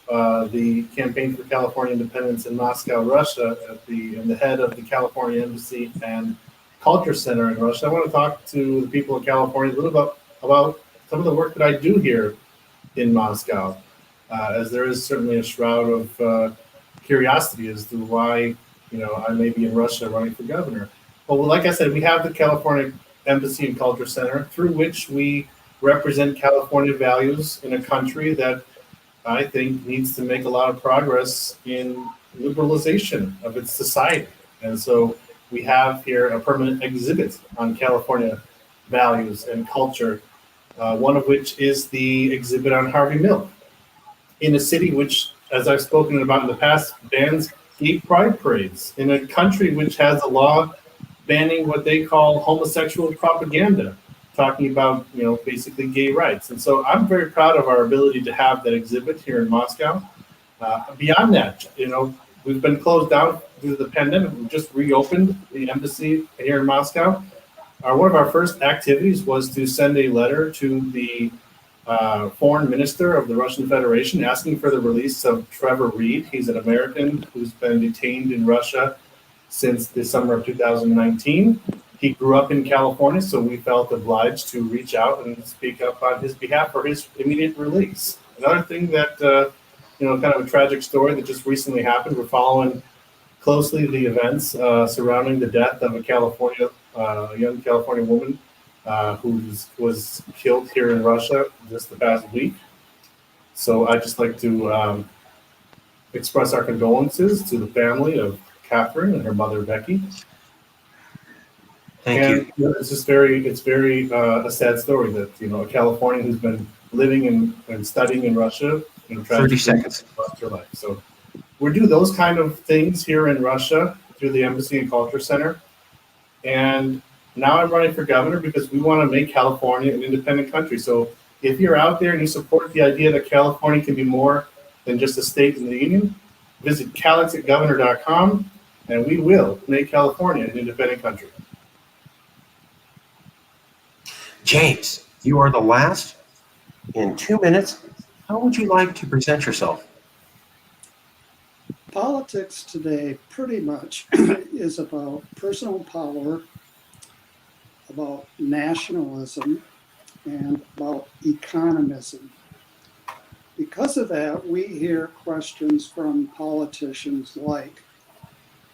the Campaign for California Independence in Moscow, Russia, and the head of the California Embassy and Culture Center in Russia, I want to talk to the people of California a little bit about some of the work that I do here in Moscow, as there is certainly a shroud of curiosity as to why I may be in Russia running for governor. Well, like I said, we have the California Embassy and Culture Center, through which we represent California values in a country that I think needs to make a lot of progress in liberalization of its society. And so we have here a permanent exhibit on California values and culture, one of which is the exhibit on Harvey Milk, in a city which, as I've spoken about in the past, bans gay pride parades, in a country which has a law banning what they call homosexual propaganda, talking about, basically gay rights. And so I'm very proud of our ability to have that exhibit here in Moscow. Beyond that, we've been closed down due to the pandemic. We've just reopened the embassy here in Moscow. One of our first activities was to send a letter to the foreign minister of the Russian Federation asking for the release of Trevor Reed. He's an American who's been detained in Russia since the summer of 2019. He grew up in California, so we felt obliged to reach out and speak up on his behalf for his immediate release. Another thing that, kind of a tragic story that just recently happened. We're following closely the events surrounding the death of a young California woman who was killed here in Russia just the past week. So I'd just like to express our condolences to the family of Catherine and her mother, Becky. Thank you. It's just very a sad story that, a Californian who's been living and studying in Russia, 30 seconds. Lost her life. So we do those kind of things here in Russia through the Embassy and Culture Center. And now I'm running for governor because we want to make California an independent country. So if you're out there and you support the idea that California can be more than just a state in the union, visit calix@governor.com, and we will make California an independent country. James, you are the last. In 2 minutes, how would you like to present yourself? Politics today pretty much is about personal power, about nationalism, and about economism. Because of that, we hear questions from politicians like,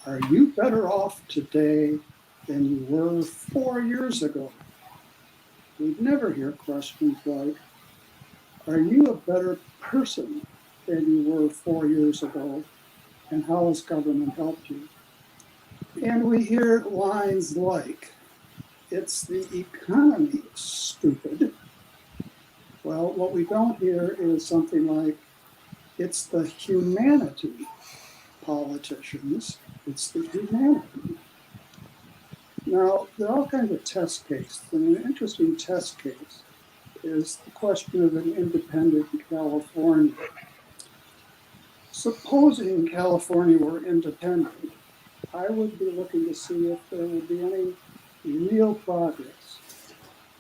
are you better off today than you were 4 years ago? We'd never hear questions like, are you a better person than you were 4 years ago? And how has government helped you? And we hear lines like, it's the economy, stupid. Well, what we don't hear is something like, it's the humanity, politicians. It's the humanity. Now, there are all kinds of test cases, and an interesting test case is the question of an independent California. Supposing California were independent, I would be looking to see if there would be any real progress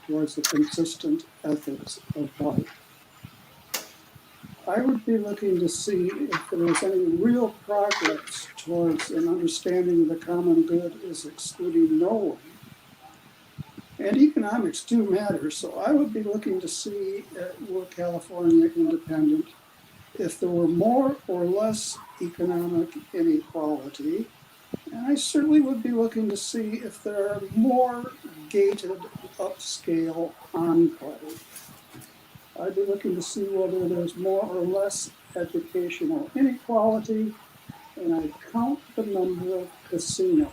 towards the consistent ethics of life. I would be looking to see if there was any real progress towards an understanding the common good is excluding no one. And economics do matter, so I would be looking to see, were California independent, if there were more or less economic inequality. And I certainly would be looking to see if there are more gated upscale enclaves. I'd be looking to see whether there's more or less educational inequality, and I'd count the number of casinos.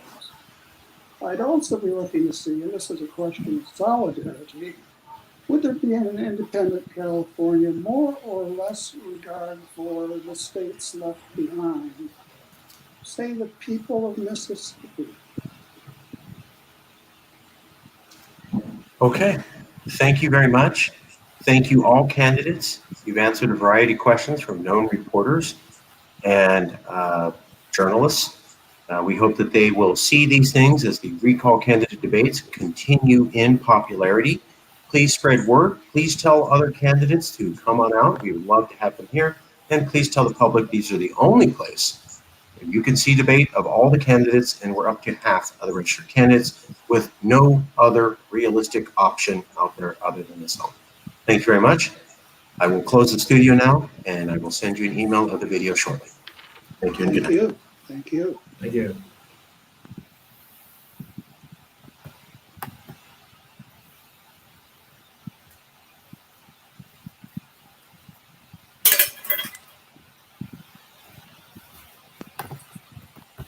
I'd also be looking to see, and this is a question of solidarity, would there be in an independent California more or less regard for the states left behind? Say the people of Mississippi. Okay, thank you very much. Thank you all candidates. You've answered a variety of questions from known reporters and journalists. We hope that they will see these things as the recall candidate debates continue in popularity. Please spread word. Please tell other candidates to come on out. We would love to have them here. And please tell the public these are the only place where you can see debate of all the candidates, and we're up to half of the registered candidates with no other realistic option out there other than this one. Thank you very much. I will close the studio now, and I will send you an email of the video shortly. Thank you and good night. Thank you. Thank you.